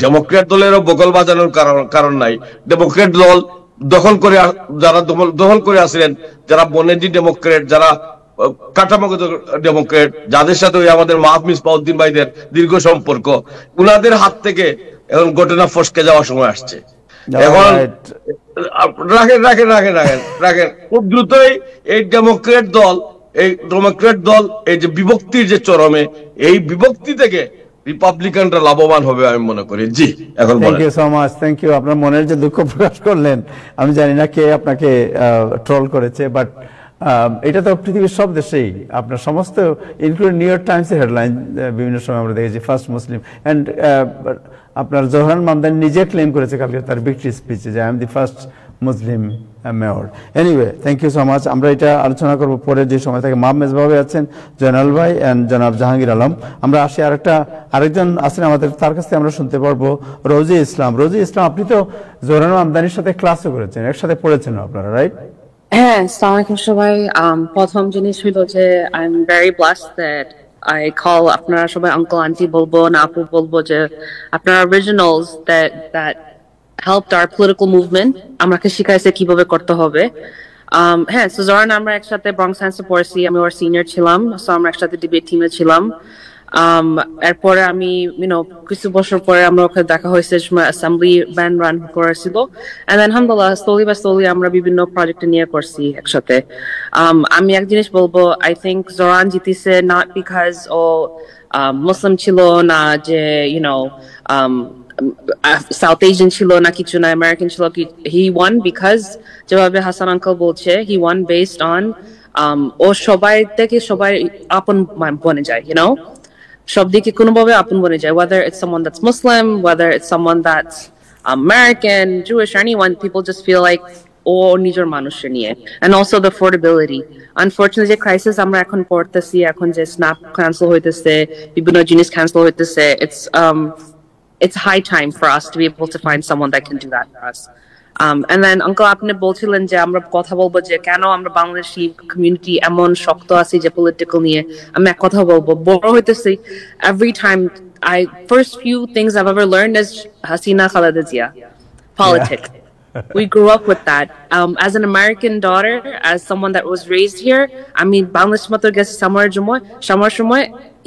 ডেমোক্রেট দলেরও বগল বাজানোর কারণ নাই। ডেমোক্রেট দল যারা দখল করে আসলেন, যারা বনেদি ডেমোক্রেট, যারা কাঠামোগত ডেমোক্রেট, যাদের সাথে আমাদের মাহফুজ মিসবাউদ্দিন ভাইদের দীর্ঘ সম্পর্ক, উনাদের হাত থেকে এখন ঘটনা ফসকে যাওয়ার সময় আসছে। এখন রাখেন খুব দ্রুতই এই ডেমোক্রেট দল এই যে বিভক্তির যে চরমে, এই বিভক্তি থেকে রিপাবলিকানরা লাভবান হবে আমি মনে করি। জি, এখন thank you so much, thank you. আপনার মনের যে দুঃখ প্রকাশ করলেন, আমি জানি না কে আপনাকে ট্রল করেছে, বাট এটা তো পৃথিবীর সব দেশেই আপনার সমস্ত, ইনক্লুডিং নিউ ইয়র্ক টাইমসের হেডলাইন বিভিন্ন সময় আমরা দেখেছি, ফার্স্ট মুসলিম। অ্যান্ড আপনার জোহরান মামদানি নিজে ক্লেম করেছে কালকে তার ভিক্টরি স্পিচে যে I am the first Muslim mayor. Anyway, thank you so much. আমরা এটা আলোচনা করবো পরে যে সময় থেকে। মাহমেদ ভাবে আছেন, জয়নাল ভাই অ্যান্ড জনাব জাহাঙ্গীর আলম। আমরা আসি আরেকজন আছেন আমাদের, তার কাছ থেকে আমরা শুনতে পারবো রোজি ইসলাম। রোজি ইসলাম, আপনি তো জোহরান মামদানির সাথে ক্লাসও করেছেন, একসাথে পড়েছেন আপনারা, রাইট? হ্যাঁ, আসসালামু আলাইকুম সবাই। প্রথম জিনিস হলো যে I am very blessed that I call আপনারা সবাই আঙ্কেল আন্টি বলবো না আপু বলবো, যে আপনারা originals that helped our political movement, আমাকে শিখাইছে কিভাবে করতে হবে। হ্যাঁ, সো জোহরান আমরা একসাথে ব্রঙ্কস সায়েন্সে পড়েছি, আমি ওর সিনিয়র ছিলাম, সো আমরা একসাথে ডিবেট টিমে ছিলাম। এরপরে আমি কিছু বছর পরে আমরা ওখানে দেখা হয়েছে অ্যাসেম্বলি ব্যান্ড রান করেছিল, এন্ড আলহামদুলিল্লাহ স্লোলি আমরা বিভিন্ন প্রজেক্ট নিয়ে করছি একসাথে। আমি এক জিনিস বলবো, আই থিঙ্ক জোরান জিতিছে নট বিকজ ও মুসলিম ছিল না, যে সাউথ এশিয়ান ছিল না, কিছু না, আমেরিকান ছিল। হি ওয়ান বিকজ যেভাবে হাসান আঙ্কেল বলছে, হি ওয়ান বেসড অন ও সবাই থেকে সবাই আপন বনে যায়, সব দিকে কোনোভাবে আপন বনে যায়, whether it's someone that's Muslim, whether it's someone that's American, Jewish, or anyone, people just feel like ও নিজের মানুষের নিয়ে। and also the affordability, unfortunately যে ক্রাইসিস আমরা এখন পড়তেছি, এখন যে স্ন্যাপ ক্যান্সেল হইতেছে, বিভিন্ন জিনিস ক্যান্সেল হইতেছে, it's high time for us to be able to find someone that can do that for us. And then Uncle আপনি বলছিলেন যে আমরা কথা বলবো যে কেন আমরা বাংলাদেশি কমিউনিটি এমন শক্ত আছি যে পলিটিক্যাল নিয়ে। আমি এক কথা বলবো, বড় হইতেছি, every time first few things I've ever learned is Hasina Khaleda Zia, politics. We grew up with that. As an American daughter, as someone that was raised here, I mean, Bangladesh mato gesi shamar shomoy,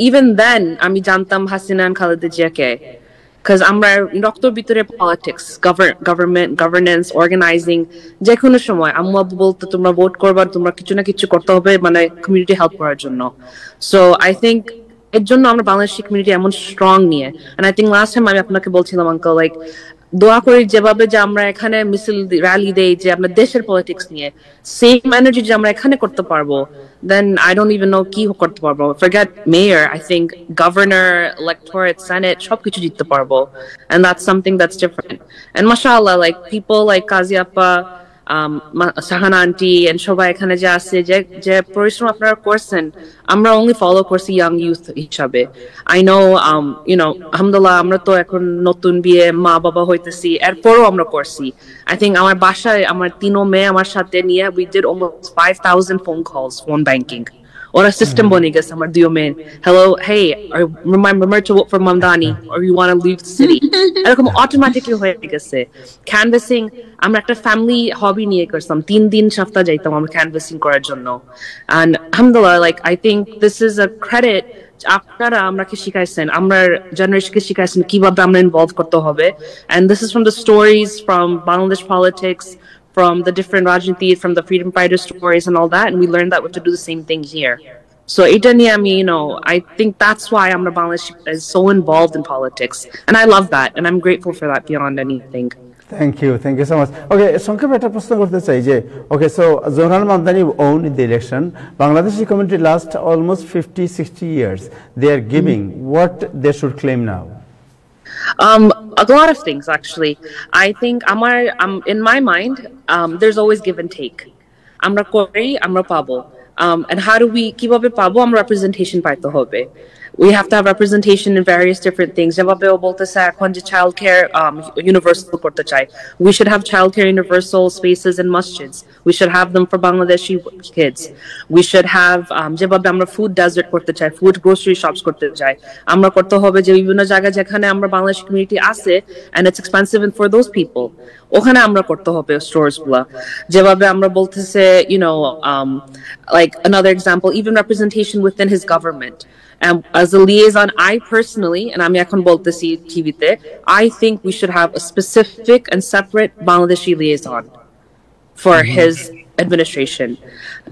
even then, আমি জানতাম Hasina and Khaleda Zia ke. Because আমরা রক্তর ভিতরে politics, governance, organising, যে কোনো সময় আম্মু আব্বু বলতো তোমরা ভোট করবা, তোমরা কিছু না কিছু করতে হবে, মানে কমিউনিটি হেল্প করার জন্য। সো আই থিঙ্ক এর জন্য আমরা বাংলাদেশি কমিউনিটি এমন স্ট্রং নিয়ে, and I think last time আমি আপনাকে বলছিলাম আঙ্কেল, লাইক দোয়া করি যেভাবে যে আমরা এখানে মিছিল র্যালি দেই যে আমরা দেশের পলিটিক্স নিয়ে, সেম এনার্জি যে আমরা এখানে করতে পারবো, then I don't even know কি করতে পারবো। Forget mayor, I think governor, electorate, senate, সবকিছু জিততে পারবো, and that's something that's different. And mashallah, like people like Kazi Appa, Sahana auntie, and সবাই এখানে যে আছে, যে পরিশ্রম আপনারা করছেন, আমরা only follow করছি young youth হিসাবে। I know, alhamdulillah, আমরা তো এখন নতুন বিয়ে, মা বাবা হইতেছি, এরপরও আমরা করছি। I think আমার বাসায় আমার 3 মেয়ে আমার সাথে নিয়ে we did almost 5,000 phone calls, phone banking. ওরা সিস্টেম বনে গেছে আমার 2 মেয়ে, hello, hey, remember to vote for Mamdani, or you want to leave the city, এরকম অটোমেটিক্যালি হয়ে গেছে। ক্যানভাসিং আমরা একটা ফ্যামিলি হবি নিয়ে করতাম, 3 দিন সপ্তাহ যাইতাম আমরা ক্যানভাসিং করার জন্য। and alhamdulillah, like I think this is a credit আপনারা আমরাকে শিখাইছেন, আমরা জেনারেশনকে শিখাইছেন কিভাবে আমরা ইনভলভ করতে হবে, and this is from the stories from Bangladesh politics, from the different Rajniti, from the freedom fighter stories and all that, and we learned that we have to do the same thing here. So এটা নিয়ে আমি, I think that's why আমরা Bangladesh is so involved in politics, and I love that, and I'm grateful for that beyond anything. Thank you so much. Okay, সংক্ষেপে একটা প্রশ্ন করতে চাই যে, okay, so Zohran Mamdani won the election. Bangladeshi community last almost 50-60 years. They are giving what they should claim now. A lot of things, actually. I think in my mind, there's always give and take. Amra kori, amra pabo. And how do we keep up with pabo? Representation paito hobe. We have to have representation in various different things. যেভাবে ও বলতেছে এখন যে childcare universal করতে চাই, we should have childcare universal spaces in masjids. We should have them for Bangladeshi kids. We should have যেভাবে আমরা food desert করতে চাই, food grocery shops করতে চাই, আমরা করতে হবে যে বিভিন্ন জায়গায় যেখানে আমরা বাংলাদেশি community আছে and it's expensive for those people, ওখানে আমরা করতে হবে stores গুলা। যেভাবে আমরা বলতেছে, like another example, even representation within his government. As a liaison, I personally, and I'm এখন বলতেছি টিভিতে, I think we should have a specific and separate Bangladeshi liaison for his administration.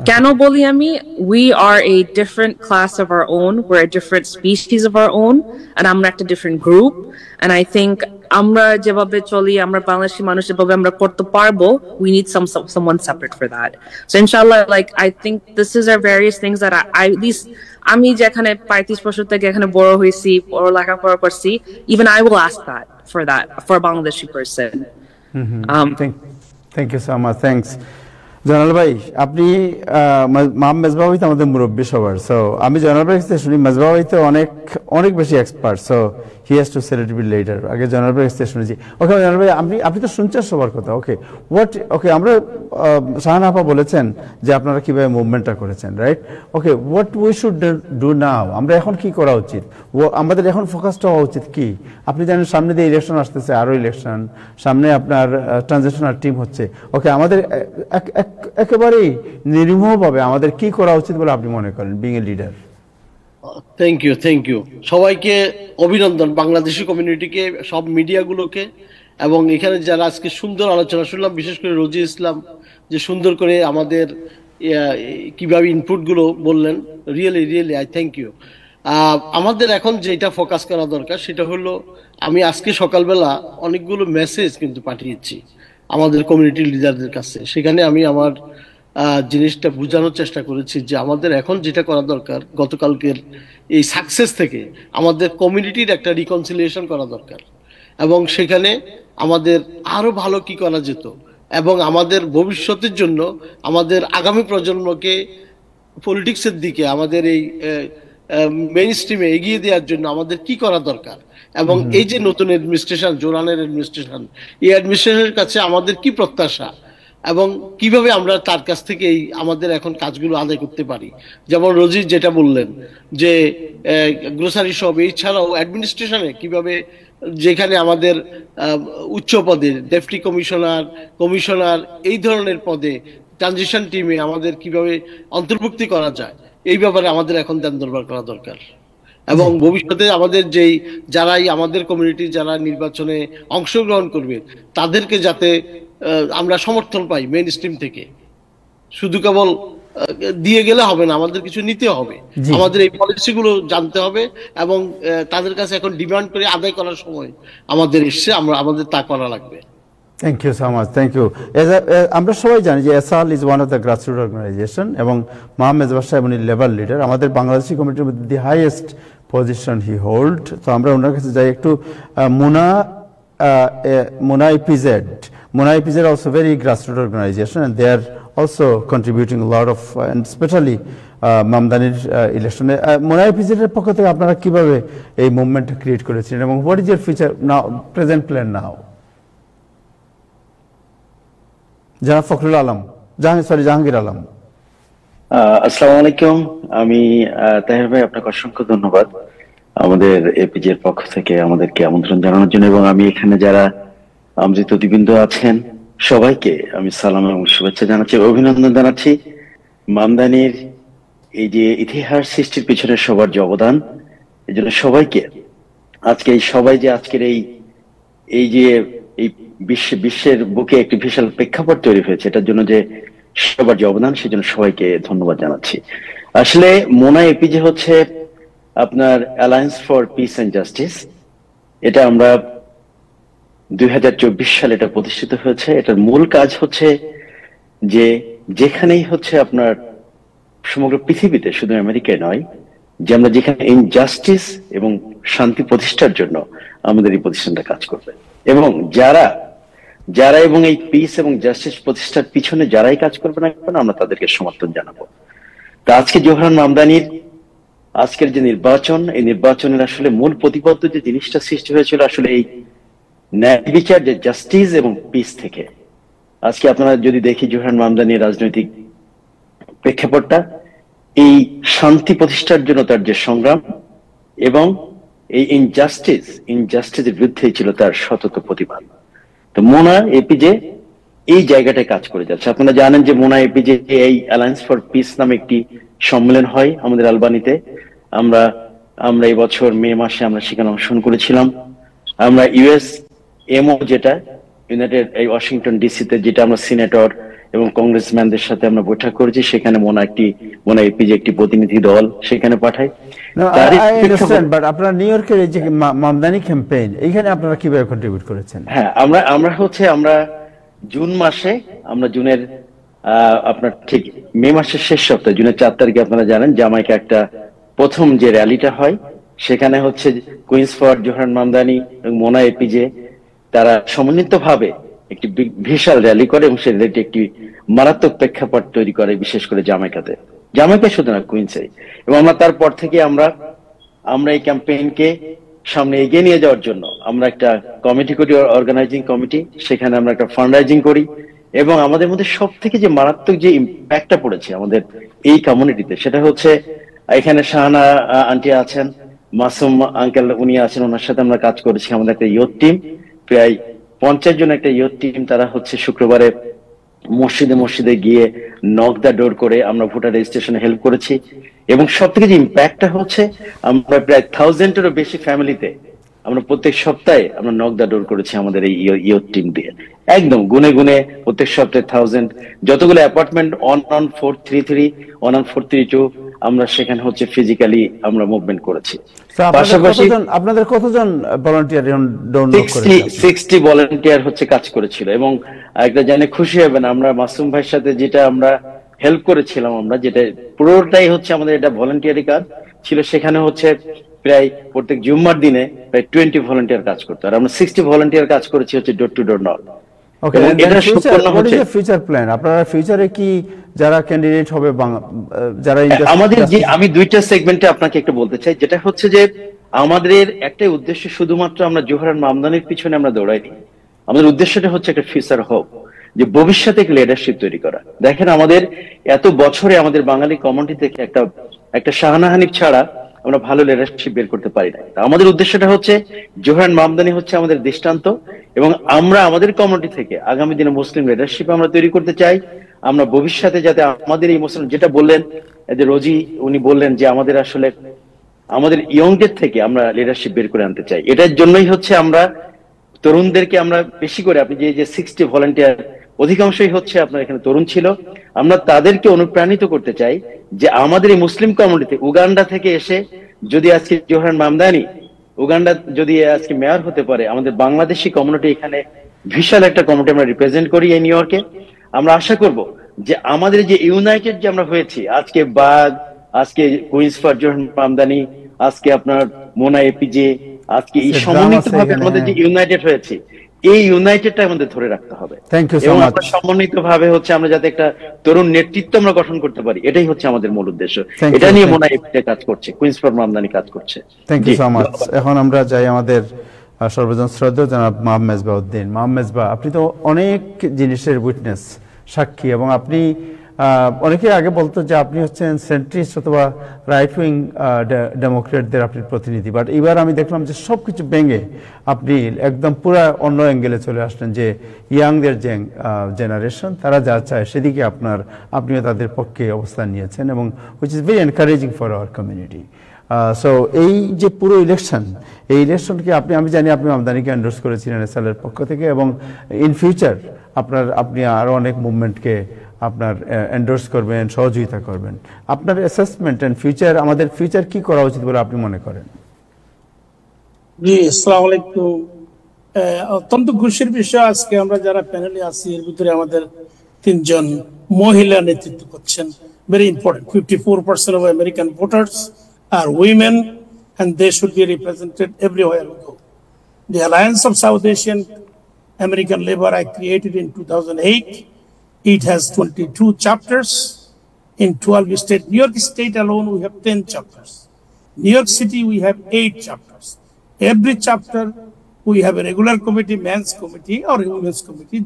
Keno boli ami, we are a different class of our own, we're a different species of our own, and আমরা একটা different group, and I think আমরা যেভাবে চলি, আমরা বাংলাদেশি মানুষ যেভাবে আমরা করতে পারবো, we need someone separate for that. So inshallah, like I think this is our various things that I at least আমি যেখানে 35 বছর থেকে এখানে বড় হইছি, বড় লেখাপড়া করছি, even I will ask that for a Bangladeshi person. Thank you so much. Thanks. Joynal ভাই, আপনি মেজবা ভাই তো আমাদের মুরব্বী সবার, সো আমি জয়নাল ভাই শুনি মেজবা ভাই তো অনেক বেশি expert, so he has to say it bit later. আগে জয়নাল ভাই শুনেছি। ওকে জয়নাল ভাই, আপনি তো শুনছেন সবার কথা। ওকে আমরা শাহানা আপা বলেছেন যে আপনারা কিভাবে মুভমেন্টটা করেছেন, right? Okay, what we should do now, আমরা এখন কি করা উচিত, আমাদের এখন ফোকাসটা হওয়া উচিত কি? আপনি জানেন সামনে দিয়ে ইলেকশন আসতেছে, আরো ইলেকশন সামনে, আপনার ট্রানজিশনাল টিম হচ্ছে। ওকে, আমাদের একেবারেই নির্মমভাবে আমাদের কি করা উচিত বলে আপনি মনে করেন, being a leader? Thank you সবাইকে অভিনন্দন, বাংলাদেশি কমিউনিটিকে, সব মিডিয়াগুলোকে, এবং এখানে যারা আজকে সুন্দর আলোচনা শুনলাম, বিশেষ করে রোজি ইসলাম যে সুন্দর করে আমাদের কিভাবে ইনপুট গুলো বললেন, রিয়েলি আই থ্যাংক ইউ। আমাদের এখন যেটা ফোকাস করা দরকার সেটা হলো, আমি আজকে সকালবেলা অনেকগুলো মেসেজ কিন্তু পাঠিয়েছি আমাদের কমিউনিটি লিডারদের কাছে। সেখানে আমি আমার জিনিসটা বোঝানোর চেষ্টা করেছি যে আমাদের এখন যেটা করা দরকার, গতকালকের এই সাকসেস থেকে আমাদের কমিউনিটির একটা রিকনসিলিয়েশন করা দরকার, এবং সেখানে আমাদের আরো ভালো কি করা যেত, এবং আমাদের ভবিষ্যতের জন্য আমাদের আগামী প্রজন্মকে পলিটিক্সের দিকে আমাদের এই মেইন স্ট্রিমে এগিয়ে দেওয়ার জন্য আমাদের কি করা দরকার, এবং এই যে নতুন অ্যাডমিনিস্ট্রেশন, জোরানের অ্যাডমিনিস্ট্রেশন, এই অ্যাডমিনিস্ট্রেশনের কাছে আমাদের কি প্রত্যাশা, এবং কিভাবে আমরা তার কাছ থেকে আমাদের এখন কাজগুলো আদায় করতে পারি। যেমন রোজি যেটা বললেন যে গ্রোসারি শপ, এছাড়াও অ্যাডমিনিস্ট্রেশনে কিভাবে, যেখানে আমাদের উচ্চ পদে ডেপুটি কমিশনার এই ধরনের পদে ট্রানজিশন টিমে আমাদের কিভাবে অন্তর্ভুক্তি করা যায়, এই ব্যাপারে আমাদের এখন ধ্যান দরবার করা দরকার। এবং ভবিষ্যতে আমাদের যেই যারাই আমাদের কমিউনিটি যারা নির্বাচনে অংশগ্রহণ করবে তাদেরকে যাতে আমরা সমর্থন পাই মেইন স্ট্রিম থেকে। শুধু কেবল দিয়ে গেলে হবে না, আমাদের কিছু নিতে হবে, আমাদের এই পলিসিগুলো জানতে হবে, এবং তাদের কাছে এখন ডিমান্ড করে আদায় করার সময় আমাদের এসে আমাদের তা করা লাগবে। Thank you so much, thank you. আমরা সবাই জানি যে এসাল is one of the grassroot organization, এবং মোহাম্মদ বাদশাহ উনি লেবার লিডার, আমাদের বাংলাদেশি কমিটির মধ্যে the highest position he hold. তো আমরা ওনার কাছে যাই একটু। মুনা EPZ also very grassroots organization, and they are also contributing a lot of, and especially মামদানির ইলেকশনে। মুনা ইপিজেডের পক্ষ থেকে আপনারা কিভাবে এই মুভমেন্টটা ক্রিয়েট করেছিলেন, এবং what is your future now, present plan now? জনাব ফখরুল আলম, জাহাঙ্গীর আলম। আসসালামু আলাইকুম। আমি তাহির ভাই, আপনাকে অসংখ্য ধন্যবাদ আমাদের এপিজের পক্ষ থেকে আমাদেরকে আমন্ত্রণ জানানোর জন্য, এবং আমি এখানে যারা আমন্ত্রিত অতিবৃন্দ আছেন সবাইকে আমি সালাম এবং শুভেচ্ছা জানাচ্ছি, অভিনন্দন জানাচ্ছি। মামদানির এই যে ইতিহাস সৃষ্টির পিছনে সবার যে অবদান, এই জন্য সবাইকে আজকে এই সবাই যে আজকের এই যে এই বিশ্বের বুকে একটি বিশাল প্রেক্ষাপট তৈরি হয়েছে, এটার জন্য যে সবার যে অবদান, সেই জন্য সবাইকে ধন্যবাদ জানাচ্ছি। আসলে মোনা এপিজে হচ্ছে আপনার alliance for peace and justice. এটা আমরা 2024 সালে এটা প্রতিষ্ঠিত হয়েছে। এটার মূল কাজ হচ্ছে যে যেখানেই হচ্ছে আপনার সমগ্র পৃথিবীতে, শুধু আমেরিকায় নয়, যে আমরা যেখানে ইনজাস্টিস এবং শান্তি প্রতিষ্ঠার জন্য আমাদের এই প্রতিষ্ঠানটা কাজ করবে, এবং যারা এবং এই পিস এবং জাস্টিস প্রতিষ্ঠার পিছনে যারাই কাজ করবে না কেন, আমরা তাদেরকে সমর্থন জানাবো। তা আজকে জোহরান মামদানির আজকের যে নির্বাচন, এই নির্বাচনের আসলে মূল প্রতিপাদ্য যে জিনিসটা সৃষ্টি হয়েছিল আসলে এই ন্যায় বিচার, যে জাস্টিস এবং পিস থেকে। আজকে আপনারা যদি দেখি জোহরান মামদানির রাজনৈতিক প্রেক্ষাপটটা, এই শান্তি প্রতিষ্ঠার জন্য তার যে সংগ্রাম, এবং এই ইনজাস্টিসের বিরুদ্ধেই ছিল তার সতত প্রতিবাদ। তো মোনা এপিজে এই জায়গাটায় কাজ করে যাচ্ছে। আপনারা জানেন যে মোনা এপিজে এই অ্যালায়েন্স ফর পিস নামে একটি সম্মেলন হয় আমাদের আলবানিতে। আমরা এই বছর মে মাসে আমরা সেখানে অংশগ্রহণ করেছিলাম। আমরা ইউএসএমও, যেটা ইউনাইটেড এই ওয়াশিংটন ডিসিতে, যেটা আমরা সিনেটর এবং কংগ্রেসম্যানদের সাথে আমরা বৈঠক করেছি, সেখানে মোনা এপিজে একটি প্রতিনিধি দল সেখানে পাঠায়। আপনারা নিউ ইয়র্কের এই যে মামদানি ক্যাম্পেইন, এইখানে আপনারা কিভাবে কন্ট্রিবিউট করেছেন? হ্যাঁ, আমরা জুন মাসে, আমরা জুনের আপনার ঠিক মে মাসের শেষ সপ্তাহে, জুনের 4 তারিখে আপনারা জানেন জামাইকা একটা প্রথম যে র্যালিটা হয়, সেখানে হচ্ছে কুইন্স ফর জোহরান মামদানি এবং মোনা এপিজে তারা সমন্বিতভাবে একটি বিশাল র্যালি করে, এবং সেই র্যালিটি একটি মারাত্মক প্রেক্ষাপট তৈরি করে, বিশেষ করে জামাইকা শুধু না, কুইন্সে। এবং আমরা তারপর থেকে আমরা এই ক্যাম্পেইনকে সামনে এগিয়ে নিয়ে যাওয়ার জন্য আমরা একটা কমিটি করি, অর্গানাইজিং কমিটি। সেখানে আমরা একটা ফান্ড রাইজিং করি, এবং আমাদের মধ্যে সব থেকে যে মারাত্মক যে ইম্প্যাক্টটা পড়েছে আমাদের এই কমিউনিটিতে, সেটা হচ্ছে এখানে শাহানা আন্টি আছেন, মাসুম আঙ্কেল উনি আছেন, ওনার সাথে আমরা কাজ করেছি। আমাদের একটা ইয়ুথ টিম, প্রায় 50 জন একটা ইয়ুথ টিম, তারা হচ্ছে শুক্রবারে মসজিদে মসজিদে গিয়ে নক দা ডোর করে আমরা ভোটার রেজিস্ট্রেশনে হেল্প করেছি। এবং সব থেকে যে ইম্প্যাক্টটা হচ্ছে, আমরা প্রায় 1000-এরও বেশি ফ্যামিলিতে আমরা প্রত্যেক সপ্তাহে আমরা নক দা ডোর করেছি আমাদের এই ইয়ুথ টিম দিয়ে, একদম গুনে গুনে প্রত্যেক সপ্তাহে 1000। যতগুলো অ্যাপার্টমেন্ট 11433 11432 আমরা সেখানে হচ্ছে ফিজিক্যালি আমরা মুভমেন্ট করেছি। পাশাপাশি আপনাদের কতজন ভলান্টিয়ার 60 ভলান্টিয়ার হচ্ছে কাজ করেছিল। এবং একটা জানে খুশি হবেন, আমরা মাসুম ভাইয়ের সাথে যেটা আমরা হেল্প করেছিলাম, আমরা যেটা পুরোটাই হচ্ছে আমাদের এটা ভলান্টিয়ারি কাজ ছিল, সেখানে হচ্ছে প্রায় প্রত্যেক জুম্মার দিনে প্রায় 20 ভলান্টিয়ার কাজ করতো, আর আমরা 60 ভলান্টিয়ার কাজ করেছি হচ্ছে door to door knock. Future plan আপনারা ফিউচারে কি যারা ক্যান্ডিডেট হবে যারা আমাদের যে, আমি দুইটা সেগমেন্টে আপনাকে একটু বলতে চাই, যেটা হচ্ছে যে আমাদের একটাই উদ্দেশ্য, শুধুমাত্র আমরা জোহরান মামদানির পিছনে আমরা দৌড়াইনি, আমাদের উদ্দেশ্যটা হচ্ছে একটা ফিউচার হোপ, যে ভবিষ্যতে লিডারশিপ তৈরি করা। দেখেন আমাদের এত বছরে আমাদের বাঙালি কমিউনিটি থেকে একটা শাহানা হানিফ ছাড়া আমরা ভালো লিডারশিপ বের করতে পারি না। আমাদের উদ্দেশ্যটা হচ্ছে জোহরান মামদানি হচ্ছে আমাদের দৃষ্টান্ত, এবং আমরা আমাদের কমিউনিটি থেকে আগামী দিনে মুসলিম লিডারশিপ আমরা তৈরি করতে চাই। আমরা ভবিষ্যতে যাতে আমাদের এই মুসলিম, যেটা বললেন যে রোজি উনি বললেন যে আমাদের আসলে আমাদের ইয়ংদের থেকে আমরা লিডারশিপ বের করে আনতে চাই। এটার জন্যই হচ্ছে আমরা তরুণদেরকে আমরা বেশি করে, আপনি যে 60 ভলান্টিয়ার অধিকাংশই হচ্ছে আপনার এখানে তরুণ ছিল, আমরা তাদেরকে অনুপ্রাণিত করতে চাই যে আমাদের এই মুসলিম কমিউনিটিতে উগান্ডা থেকে এসে যদি আজকে জোহরান মামদানি উগান্ডা যদি আজকে মেয়র হতে পারে, আমাদের বাংলাদেশি কমিউনিটি এখানে বিশাল একটা কমিউনিটি আমরা রিপ্রেজেন্ট করি এই নিউ ইয়র্কে। আমরা আশা করব যে আমাদের যে ইউনাইটেড যে আমরা হয়েছি, আজকে বাগ, আজকে কুইন্স ফর জোহরান মামদানি, আজকে আপনার মোনা এপিজে, আজকে এই সমন্বিতভাবে আমাদের যে ইউনাইটেড হয়েছে, এই ইউনাইটেডটা আমাদের ধরে রাখতে হবে। এবং আমরা সমন্বিত ভাবে হচ্ছে আমরা যাতে একটা তরুণ নেতৃত্ব আমরা গঠন করতে পারি, এটাই হচ্ছে আমাদের মূল উদ্দেশ্য। এটা নিয়ে মোনা এপিজে কাজ করছে, কুইন্স ফর মামদানি কাজ করছে। Thank you so much. এখন আমরা যাই আমাদের সর্বজন শ্রদ্ধেয় জনাব মাহমুদ মেজবাউদ্দিন। মাহমুদ মেজবা, আপনি তো অনেক জিনিসের উইটনেস, সাক্ষী, এবং আপনি অনেকে আগে বলতো যে আপনি হচ্ছেন সেন্ট্রিস্ট অথবা রাইট উইং ডেমোক্রেটদের আপনি প্রতিনিধি, বাট এবার আমি দেখলাম যে সবকিছু ভেঙে আপনি একদম পুরো অন্য অ্যাঙ্গেলে চলে আসলেন, যে ইয়াংদের যে জেনারেশন তারা যা চায় সেদিকে আপনিও তাদের পক্ষে অবস্থান নিয়েছেন, এবং which is very encouraging for our community. So এই যে পুরো এই ইলেকশনকে আমি জানি আপনি মামদানিকে এন্ডোর্স করেছিলেন এসএলের পক্ষ থেকে, এবং ইন ফিউচার আপনি আরো অনেক মুভমেন্টকে আপনার এন্ডোর্স করবেন, সহযোগিতা করবেন। আপনার অ্যাসেসমেন্ট এন্ড ফিউচার, আমাদের ফিউচার কি করা উচিত বলে আপনি মনে করেন? জি, আসসালামু আলাইকুম। অত্যন্ত খুশির বিষয়, আজকে আমরা যারা প্যানেলে আছি এর ভিতরে আমাদের 3 জন মহিলা নেতৃত্ব করছেন। Very important. 54% of American voters are women, and they should be represented everywhere we go. The Alliance of South Asian American Labor I created in 2008. It has 22 chapters in 12 states. New York State alone, we have 10 chapters. New York City, we have 8 chapters. Every chapter, we have a regular committee, men's committee or women's committee,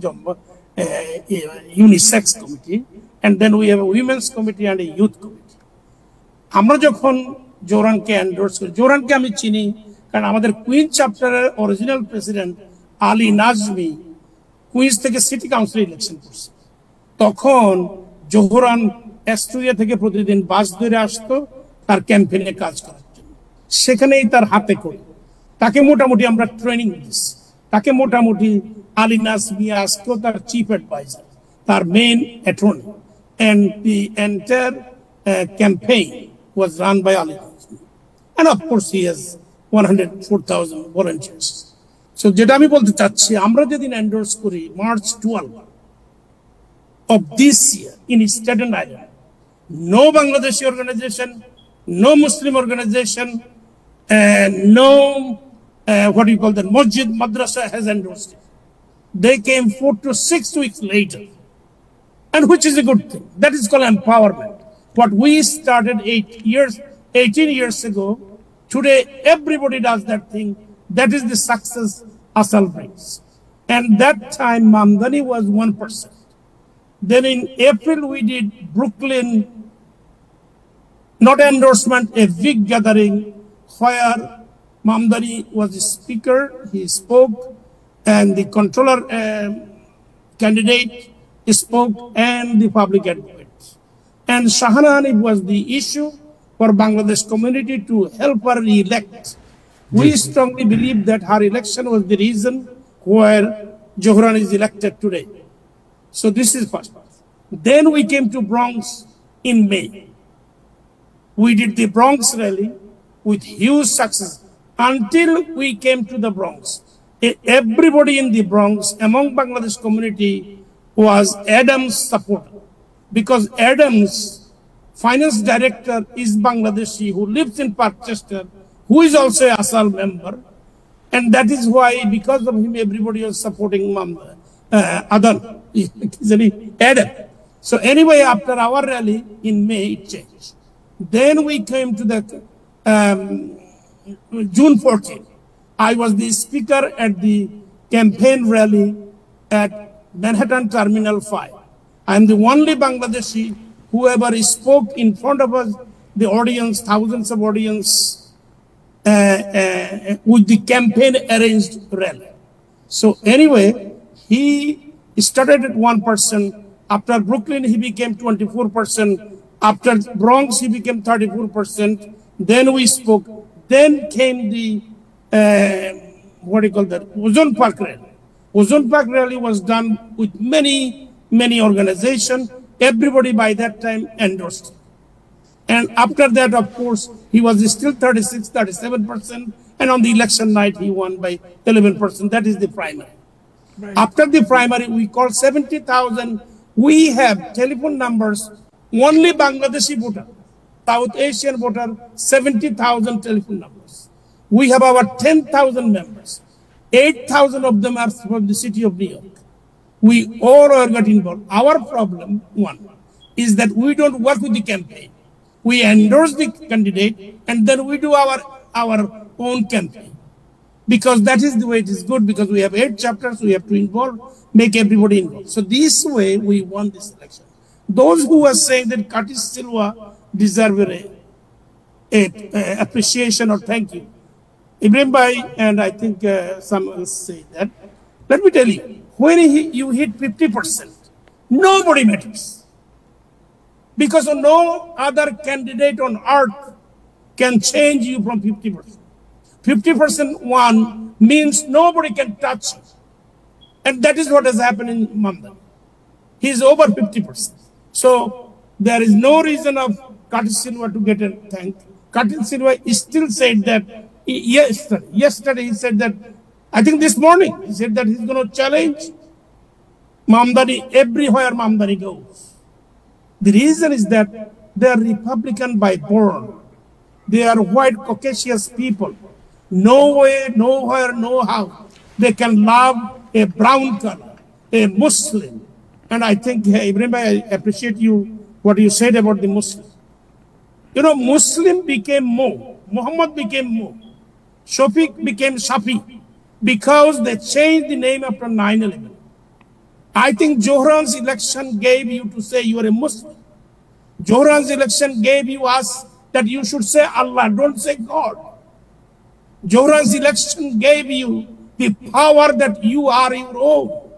unisex committee, and then we have a women's committee and a youth committee. আমরা যখন জোহরানকে endorse করি, জোহরানকে আমি চিনি কারণ আমাদের Queens চ্যাপ্টারের original president Ali Nazmi Queens থেকে city council election করছে। তখন জোহরান অ্যাস্টোরিয়া থেকে প্রতিদিন বাস ধরে আসতো তার ক্যাম্পেইনে কাজ করার জন্য, সেখানেই তার হাতে করে তাকে মোটামুটি আমরা ট্রেনিং দিচ্ছি। তাকে মোটামুটি আলী নাজমি আসতো তার চিফ অ্যাডভাইজার, তার main attorney, and the entire campaign was run by Ali Nazmi. And of course he has 104,000 volunteers. So যেটা আমি বলতে চাচ্ছি, আমরা যেদিন এন্ডোর্স করি March 12 of this year in Staten Island, no Bangladeshi organization, no Muslim organization, and no what do you call that, Masjid Madrasa has endorsed it. They came 4 to 6 weeks later, and which is a good thing. That is called empowerment. What we started 18 years ago, today everybody does that thing. That is the success Asal brings. And that time Mamdani was 1%. Then in April we did Brooklyn, not endorsement, a big gathering where Mamdani was the speaker, he spoke, and the controller candidate spoke and the public advocate. And Shahana Hanif was the issue for Bangladesh community to help her re-elect. We strongly believe that her election was the reason where Johran is elected today. So this is first. Then we came to Bronx in May. We did the Bronx rally with huge success until we came to the Bronx. Everybody in the Bronx among Bangladesh community was Adams' supporter, because Adams, finance director, is Bangladeshi who lives in Parkchester, who is also a ASAL member, and that is why, because of him, everybody was supporting Adan, Adam. So anyway, after our rally in May, it changed. Then we came to the June 14th. I was the speaker at the campaign rally at Manhattan Terminal 5. I am the only Bangladeshi who ever spoke in front of us, the audience, thousands of audience, with the campaign arranged rally. So anyway, he started at 1%. After Brooklyn, he became 24%. After Bronx, he became 34%. Then we spoke. Then came the, Ozone Park rally. Ozone Park rally was done with many organizations. Everybody by that time endorsed him. And after that, of course, he was still 36, 37%. And on the election night, he won by 11%. That is the primary. Right. After the primary, we called 70,000. We have telephone numbers, only Bangladeshi voter, South Asian voter, 70,000 telephone numbers. We have about 10,000 members. 8,000 of them are from the city of New York. We all are getting involved. Our problem, one, is that we don't work with the campaign. We endorse the candidate and then we do our own campaign. Because that is the way it is good, because we have 8 chapters, we have to involve, make everybody involved. So this way we won this election. Those who are saying that Curtis Silva deserve a appreciation or thank you, Ibrahim Bhai, and I think someone say that. Let me tell you, when you hit 50%, nobody matters. Because no other candidate on earth can change you from 50%. 50% one means nobody can touch you. And that is what has happened in Mamdani. He is over 50%. So there is no reason of Curtis Silva to get a thank. Curtis Silva still said that yesterday he said that, I think this morning, he said that he's going to challenge Mamdani everywhere Mamdani goes. The reason is that they are Republican by born. They are white Caucasian people. No way, nowhere, no how they can love a brown color, a Muslim. And I think, Ibrahim, I appreciate what you said about the Muslim. You know, Muslim became Mo. Muhammad became Mo. Shafiq became Shafi because they changed the name after 9/11. I think Johran's election gave you to say you are a Muslim. Johran's election gave you us that you should say Allah, don't say God. Johran's election gave you the power that you are your own.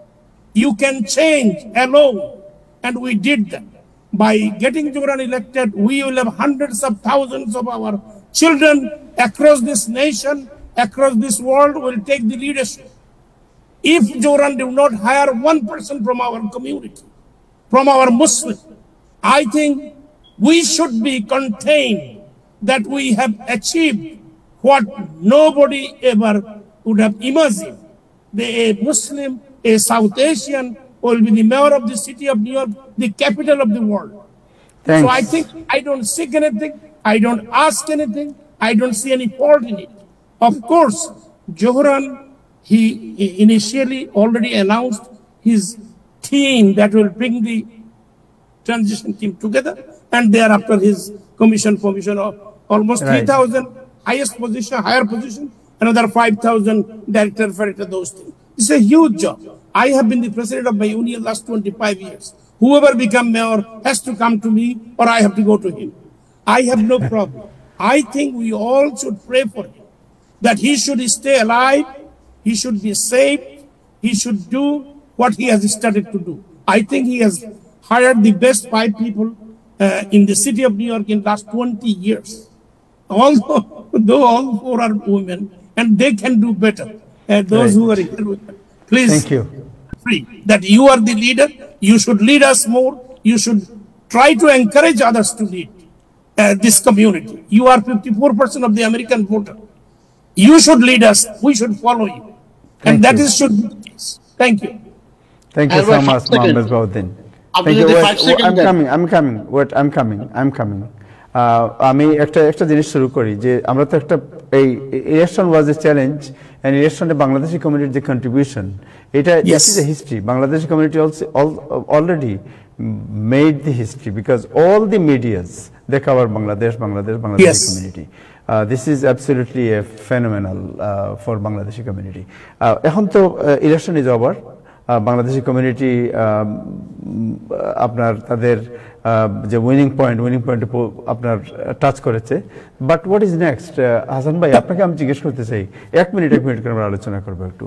You can change alone. And we did that. By getting Johran elected, we will have hundreds of thousands of our children across this nation, across this world will take the leadership. If Johran do not hire one person from our community, from our Muslim, I think we should be contained that we have achieved what nobody ever would have imagined. A Muslim, a South Asian, will be the mayor of the city of New York, the capital of the world. Thanks. So I think I don't seek anything, I don't ask anything, I don't see any fault in it. Of course, Johran, he initially already announced his team that will bring the transition team together, and thereafter his commission of almost 3,000, highest position, higher position, another 5,000 director, those things. It's a huge job. I have been the president of my union last 25 years. Whoever become mayor has to come to me or I have to go to him. I have no problem. I think we all should pray for him, that he should stay alive, he should be safe, he should do what he has started to do. I think he has hired the best 5 people in the city of New York in the last 20 years. Though all 4 are women, and they can do better. Those who are here with them. Please. Thank you. That you are the leader. You should lead us more. You should try to encourage others to lead this community. You are 54% of the American voter. You should lead us. We should follow you. And that is should be the case. Thank you. Thank you so much, Mohammed Baudin. Thank you. Wait, I'm coming. আমি একটা জিনিস শুরু করি যে আমরা তো একটা এই election was a challenge and ইলেকশনে বাংলাদেশি কমিউনিটির যে কন্ট্রিবিউশন এটা this is a history Bangladeshi community already made the history because all the medias they cover Bangladeshi community. This is absolutely a phenomenal for Bangladeshi community. এখন তো election is over. Bangladeshi community আপনার তাদের যে winning point আপনার touch করেছে but what is next Hasan ভাই আপনাকে আমি জিজ্ঞেস করতে চাই 1 মিনিট করে আমরা আলোচনা করব একটু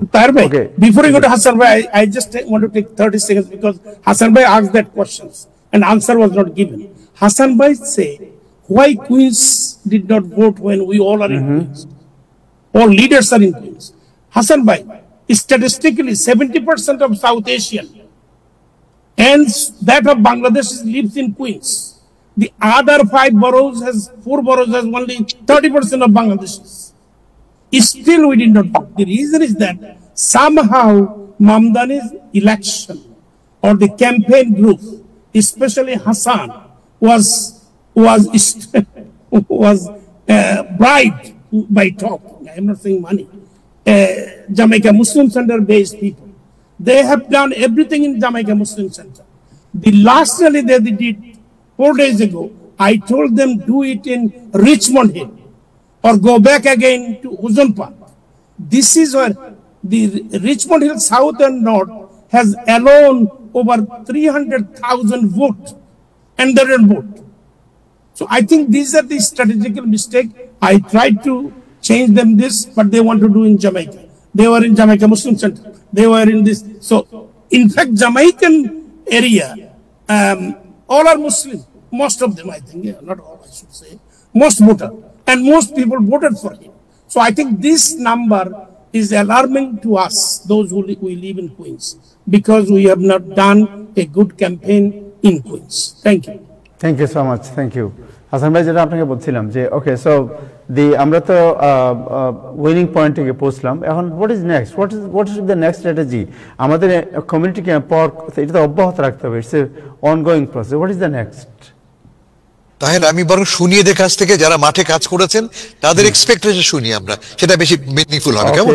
okay before you go to Hassan bhai I just want to take 30 seconds because Hassan bhai asked that questions and answer was not given. Hassan bhai say why Queens did not vote when we all are in Queens, all leaders are in Queens. Hassan bhai, statistically 70% of South Asian and that of Bangladesh lives in Queens. The other 4 boroughs has only 30% of Bangladeshis. Still we did not vote. The reason is that somehow Mamdani's election or the campaign group, especially Hassan, was bribed by talking. I am not saying money. Jamaica Muslim Center based people. They have done everything in Jamaica Muslim Center. The last rally they did 4 days ago, I told them do it in Richmond Hill or go back again to Ozone Park. This is where the Richmond Hill South and North has alone over 300,000 votes and they didn't vote. So I think these are the strategical mistake. I tried to change them this, but they want to do in Jamaica. They were in Jamaica Muslim Center. They were in this. So, in fact, Jamaican area, all are Muslim. Most of them, I think, not all, I should say. Most voted. And most people voted for him. So, I think this number is alarming to us, those who live in Queens, because we have not done a good campaign in Queens. Thank you. Thank you so much. Thank you. Hasan ভাই যেটা আপনাকে বলছিলাম যে okay so আমরা তো winning point থেকে পৌঁছলাম এখন what is the next strategy আমাদের কমিউনিটিকে পর এটা তো অব্যাহত রাখতে হবে it's a ongoing process what is the next তাহলে আমি বরং শুনি এদের কাছ থেকে যারা মাঠে কাজ করেছেন তাদের এক্সপেকটেশন শুনি আমরা সেটা বেশি মিনিংফুল হবে কেমন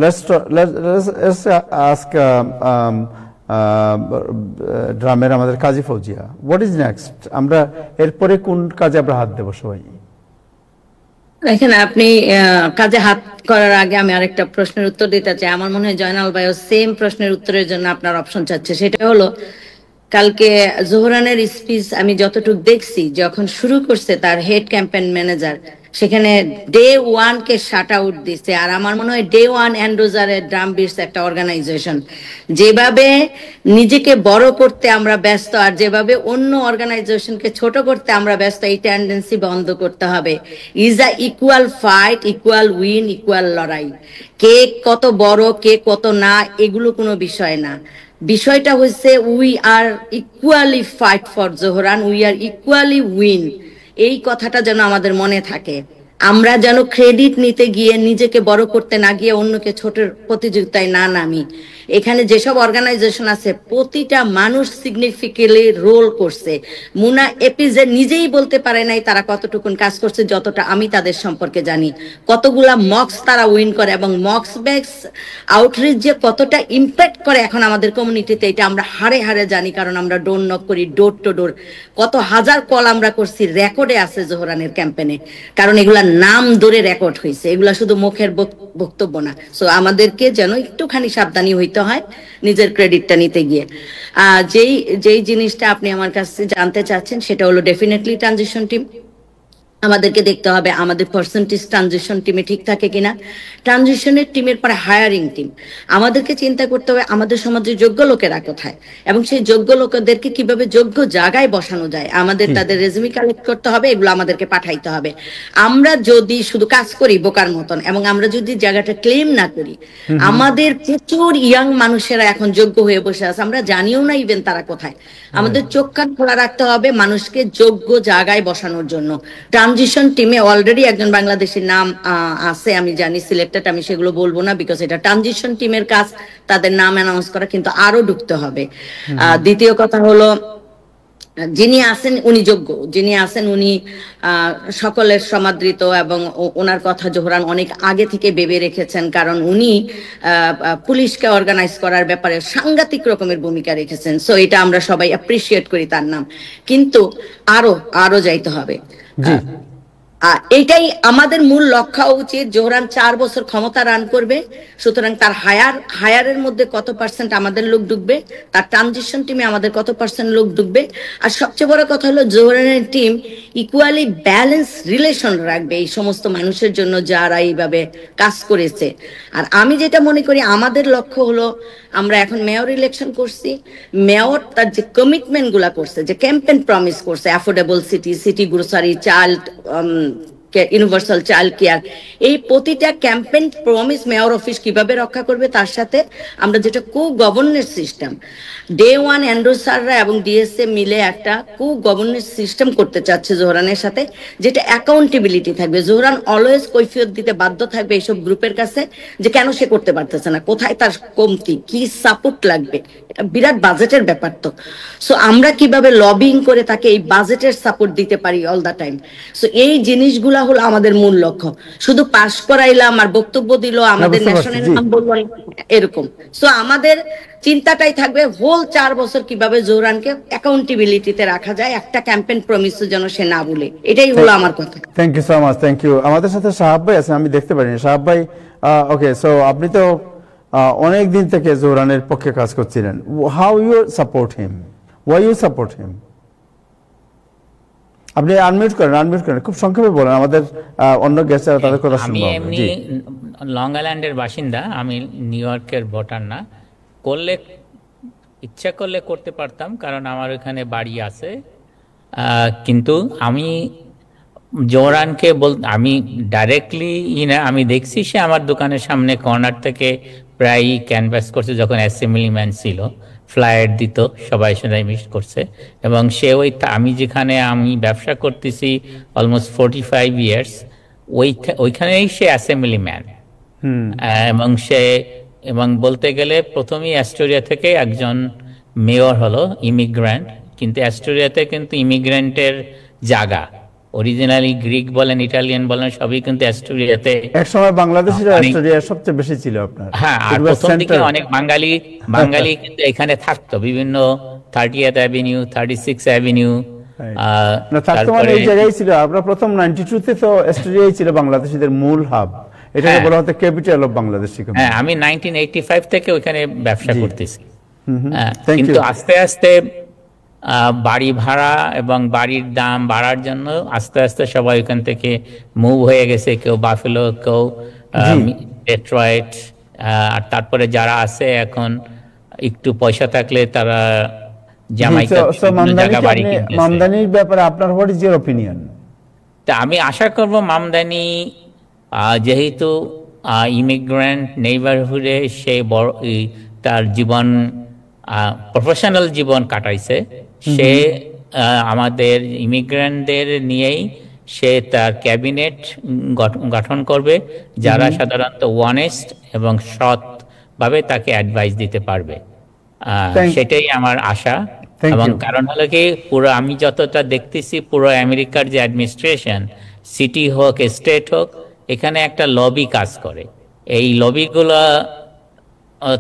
লেটস আস্ক ড্রামের আমাদের কাজী ফৌজিয়া হোয়াট ইজ নেক্সট আমরা এরপরে কোন কাজে আমরা হাত দেব সবাই দেখেন আপনি কাজে হাত করার আগে আমি আরেকটা প্রশ্নের উত্তর দিতে চাই আমার মনে হয় জয়নাল ভাইও সেম প্রশ্নের উত্তরের জন্য আপনার অপশন চাচ্ছে সেটা হলো কালকে জোহরানের স্পিচ আমি যতটুকু দেখছি যখন শুরু করছে তার হেড ক্যাম্পেইন ম্যানেজার সেখানে ডে 1 কে শাট আউট দিচ্ছে আর আমার মনে হয় ডে 1 এন্ডোজারের ড্রাম বিটস একটা অর্গানাইজেশন যেভাবে নিজেকে বড় করতে আমরা ব্যস্ত আর যেভাবে অন্য অর্গানাইজেশনকে ছোট করতে আমরা ব্যস্ত এই টেন্ডেন্সি বন্ধ করতে হবে is a equal fight equal win equal লড়াই কে কত বড় কে কত না এগুলো কোনো বিষয় না বিষয়টা হচ্ছে we are equally fight for Zohran we are equally win এই কথাটা যেন আমাদের মনে থাকে আমরা যেন ক্রেডিট নিতে গিয়ে নিজেকে বড় করতে না গিয়ে অন্যকে ছোট প্রতিযোগিতায় না নামি এখানে যেসব অর্গানাইজেশন আছে প্রতিটা মানুষ সিগনিফিকেন্টলি রোল করছে মুনা এপিজে নিজেই বলতে পারে নাই তারা কতটুকুন কাজ করছে যতটা আমি তাদের সম্পর্কে জানি কতগুলা মক্স তারা উইন করে এবং মক্স ব্যাগস আউটরিচ যে কতটা ইম্প্যাক্ট করে এখন আমাদের কমিউনিটিতে এটা আমরা হাড়ে হাড়ে জানি কারণ আমরা ডোর নক করি ডোর টু ডোর কত হাজার কল আমরা করছি রেকর্ডে আছে জোহরানের ক্যাম্পেইনে কারণ এগুলা নাম ধরে রেকর্ড হয়েছে এগুলা শুধু মুখের বক্তব্য না সো আমাদেরকে যেন একটুখানি সাবধানী হইতে হয় নিজের ক্রেডিটটা নিতে গিয়ে যেই জিনিসটা আপনি আমার কাছে জানতে চাচ্ছেন সেটা হলো ডেফিনেটলি ট্রানজিশন টিম আমাদেরকে দেখতে হবে আমাদের পার্সেন্টেজ ট্রানজিশন টিমে ঠিক থাকে কিনা, ট্রানজিশনের টিমের পরে হায়ারিং টিম। আমাদেরকে চিন্তা করতে হবে আমাদের সমাজে যোগ্য লোকেরা কোথায় এবং সেই যোগ্য লোকেদেরকে কিভাবে যোগ্য জায়গায় বসানো যায়। আমাদের তাদের রেজুমি কালেক্ট করতে হবে, এগুলো আমাদেরকে পাঠাইতে হবে। আমরা যদি শুধু কাজ করি বোকার মতন এবং আমরা যদি জায়গাটা ক্লেম না করি, আমাদের প্রচুর ইয়াং মানুষেরা এখন যোগ্য হয়ে বসে আছে, আমরা জানিও না ইভেন তারা কোথায়। আমাদের চোখ কান খোলা রাখতে হবে মানুষকে যোগ্য জায়গায় বসানোর জন্য। ট্রানজিশন টিমে অলরেডি একজন বাংলাদেশের নাম আছে, আমি জানি সিলেক্টেড, আমি সেগুলো বলবো না বিকজ এটা ট্রানজিশন টিমের কাজ, তাদের নাম অ্যানাউন্স করা, কিন্তু আরো ঢুকতে হবে। দ্বিতীয় কথা হলো যিনি আছেন উনি যোগ্য, যিনি আছেন উনি সকলের সমাদৃত এবং ওনার কথা জোহরান অনেক আগে থেকে ভেবে রেখেছেন, কারণ উনি পুলিশকে অর্গানাইজ করার ব্যাপারে সাংঘাতিক রকমের ভূমিকা রেখেছেন। সো এটা আমরা সবাই অ্যাপ্রিসিয়েট করি তার নাম, কিন্তু আরো যাইতে হবে। এইটাই আমাদের মূল লক্ষ্য উচিত। জোহরান 4 বছর ক্ষমতা রান করবে, সুতরাং তার হায়ারের মধ্যে কত পার্সেন্ট আমাদের লোক ঢুকবে, তার ট্রানজিশন টিমে আমাদের কত পার্সেন্ট লোক ঢুকবে। আর সবচেয়ে বড় কথা হলো জোহরানের টিম ইকুয়ালি ব্যালেন্স রিলেশন রাখবে এই সমস্ত মানুষের জন্য যারা এইভাবে কাজ করেছে। আর আমি যেটা মনে করি আমাদের লক্ষ্য হলো, আমরা এখন মেয়র ইলেকশন করছি, মেয়র তার যে কমিটমেন্ট গুলা করছে, যে ক্যাম্পেইন প্রমিস করছে, affordable city grocery, child universal child care, এই প্রতিটা ক্যাম্পেইন প্রমিস মেয়র অফিস কিভাবে রক্ষা করবে, তার সাথে আমরা যেটা governance system, day one Andrew স্যাররা এবং ডিএসএ মিলে একটা গভর্নেন্স সিস্টেম করতে চাচ্ছে জোহরানের সাথে, যেটা অ্যাকাউন্টেবিলিটি থাকবে। জোহরান অলওয়েজ কৈফিয়ত দিতে বাধ্য থাকবে এইসব গ্রুপের কাছে যে কেন সে করতে পারতেছে না, কোথায় তার কমতি, কি সাপোর্ট লাগবে। এটা বিরাট বাজেটের ব্যাপার তো। সো আমরা কিভাবে লবিং করে তাকে এই বাজেটের সাপোর্ট দিতে পারি অল দা টাইম। সো এই জিনিসগুলা হলো আমাদের মূল লক্ষ্য। শুধু পাশ করাইলাম আর বক্তব্য দিল, আমাদের ন্যাশনাল নাম বললো, এরকম। সো আমাদের চিন্তাটাই থাকবে হোল 4 বছর কিভাবে জোহরানকে অ্যাকাউন্টেবিলিটিতে রাখা যায়, একটা ক্যাম্পেইন প্রমিস যেন সে না ভুলে। এটাই হলো আমার কথা। Thank you so much, thank you. আমাদের সাথে সাহাব ভাই আছেন, আমি দেখতে পারিনি। সাহাব ভাই, ওকে, সো আপনি তো অনেক দিন থেকে জোহরানের পক্ষে কাজ করছিলেন। How you support him, why you support him? আপনি আনমিউট করেন, খুব সংক্ষেপে বলেন, আমাদের অন্য গেস্টরা তাদের কথা শুনবো। আমি এমনি লং আইল্যান্ডের বাসিন্দা, আমি নিউ ইয়র্কের ভোটার না। ইচ্ছা করলে করতে পারতাম, কারণ আমার ওখানে বাড়ি আছে, কিন্তু আমি জোহরানকে আমি ডাইরেক্টলি আমি দেখছি সে আমার দোকানের সামনে কর্নার থেকে প্রায় ক্যানভাস করছে, যখন অ্যাসেম্বলিম্যান ছিল, ফ্লায়ার দিত, সবাই মিস করছে। এবং সে আমি যেখানে আমি ব্যবসা করতেছি অলমোস্ট 45 ইয়ার্স, ওইখানেই সে অ্যাসেম্বলিম্যান। এবং বলতে গেলে প্রথমেই অ্যাস্টোরিয়া থেকে একজন মেয়র হলো ইমিগ্রেন্ট, কিন্তু অ্যাস্টোরিয়াতে কিন্তু ইমিগ্রেন্টের জায়গা, অরিজিনালি গ্রিক বলেন, ইটালিয়ান বলেন, সবই কিন্তু অ্যাস্টোরিয়াতে একসময় বাংলাদেশের অ্যাস্টোরিয়া সবচেয়ে বেশি ছিল আপনার। হ্যাঁ, আর প্রথম দিকে অনেক বাঙালি কিন্তু এখানে থাকতো, বিভিন্ন 30th অ্যাভিনিউ, 36 অ্যাভিনিউ তারপরে এই জায়গায় ছিল। আমরা প্রথম 92 তে তো অ্যাস্টোরিয়াই ছিল বাংলাদেশীদের মূল হাব, এটাকে বলা হতো ক্যাপিটাল অফ বাংলাদেশ। হ্যাঁ, আমি 1985 থেকে ওখানে ব্যবসা করতেছি। কিন্তু আস্তে আস্তে বাড়ি ভাড়া এবং বাড়ির দাম বাড়ার জন্য আস্তে আস্তে সবাই ওখান থেকে মুভ হয়ে গেছে, কেউ বাফেলো, কেউ ডেট্রয়েট। আর তারপরে যারা আছে এখন একটু পয়সা থাকলে তারা জামাইকা জায়গা বাড়ি কিনতেছে। মামদানির ব্যাপারে আপনার হোয়াট ইজ ইওর অপিনিয়ন? তা আমি আশা করব মামদানি যেহেতু ইমিগ্রেন্ট নেইবারহুডে সে বড় তার জীবন প্রফেশনাল জীবন কাটাইছে, সে আমাদের ইমিগ্রেন্টদের নিয়েই সে তার ক্যাবিনেট গঠন করবে, যারা সাধারণত অনেস্ট এবং সৎ ভাবে তাকে অ্যাডভাইস দিতে পারবে, সেটাই আমার আশা। এবং কারণ হলো কি, পুরো আমি যতটা দেখতেছি পুরো আমেরিকার যে অ্যাডমিনিস্ট্রেশন, সিটি হোক স্টেট হোক, এখানে একটা লবি কাজ করে। এই লবিগুলো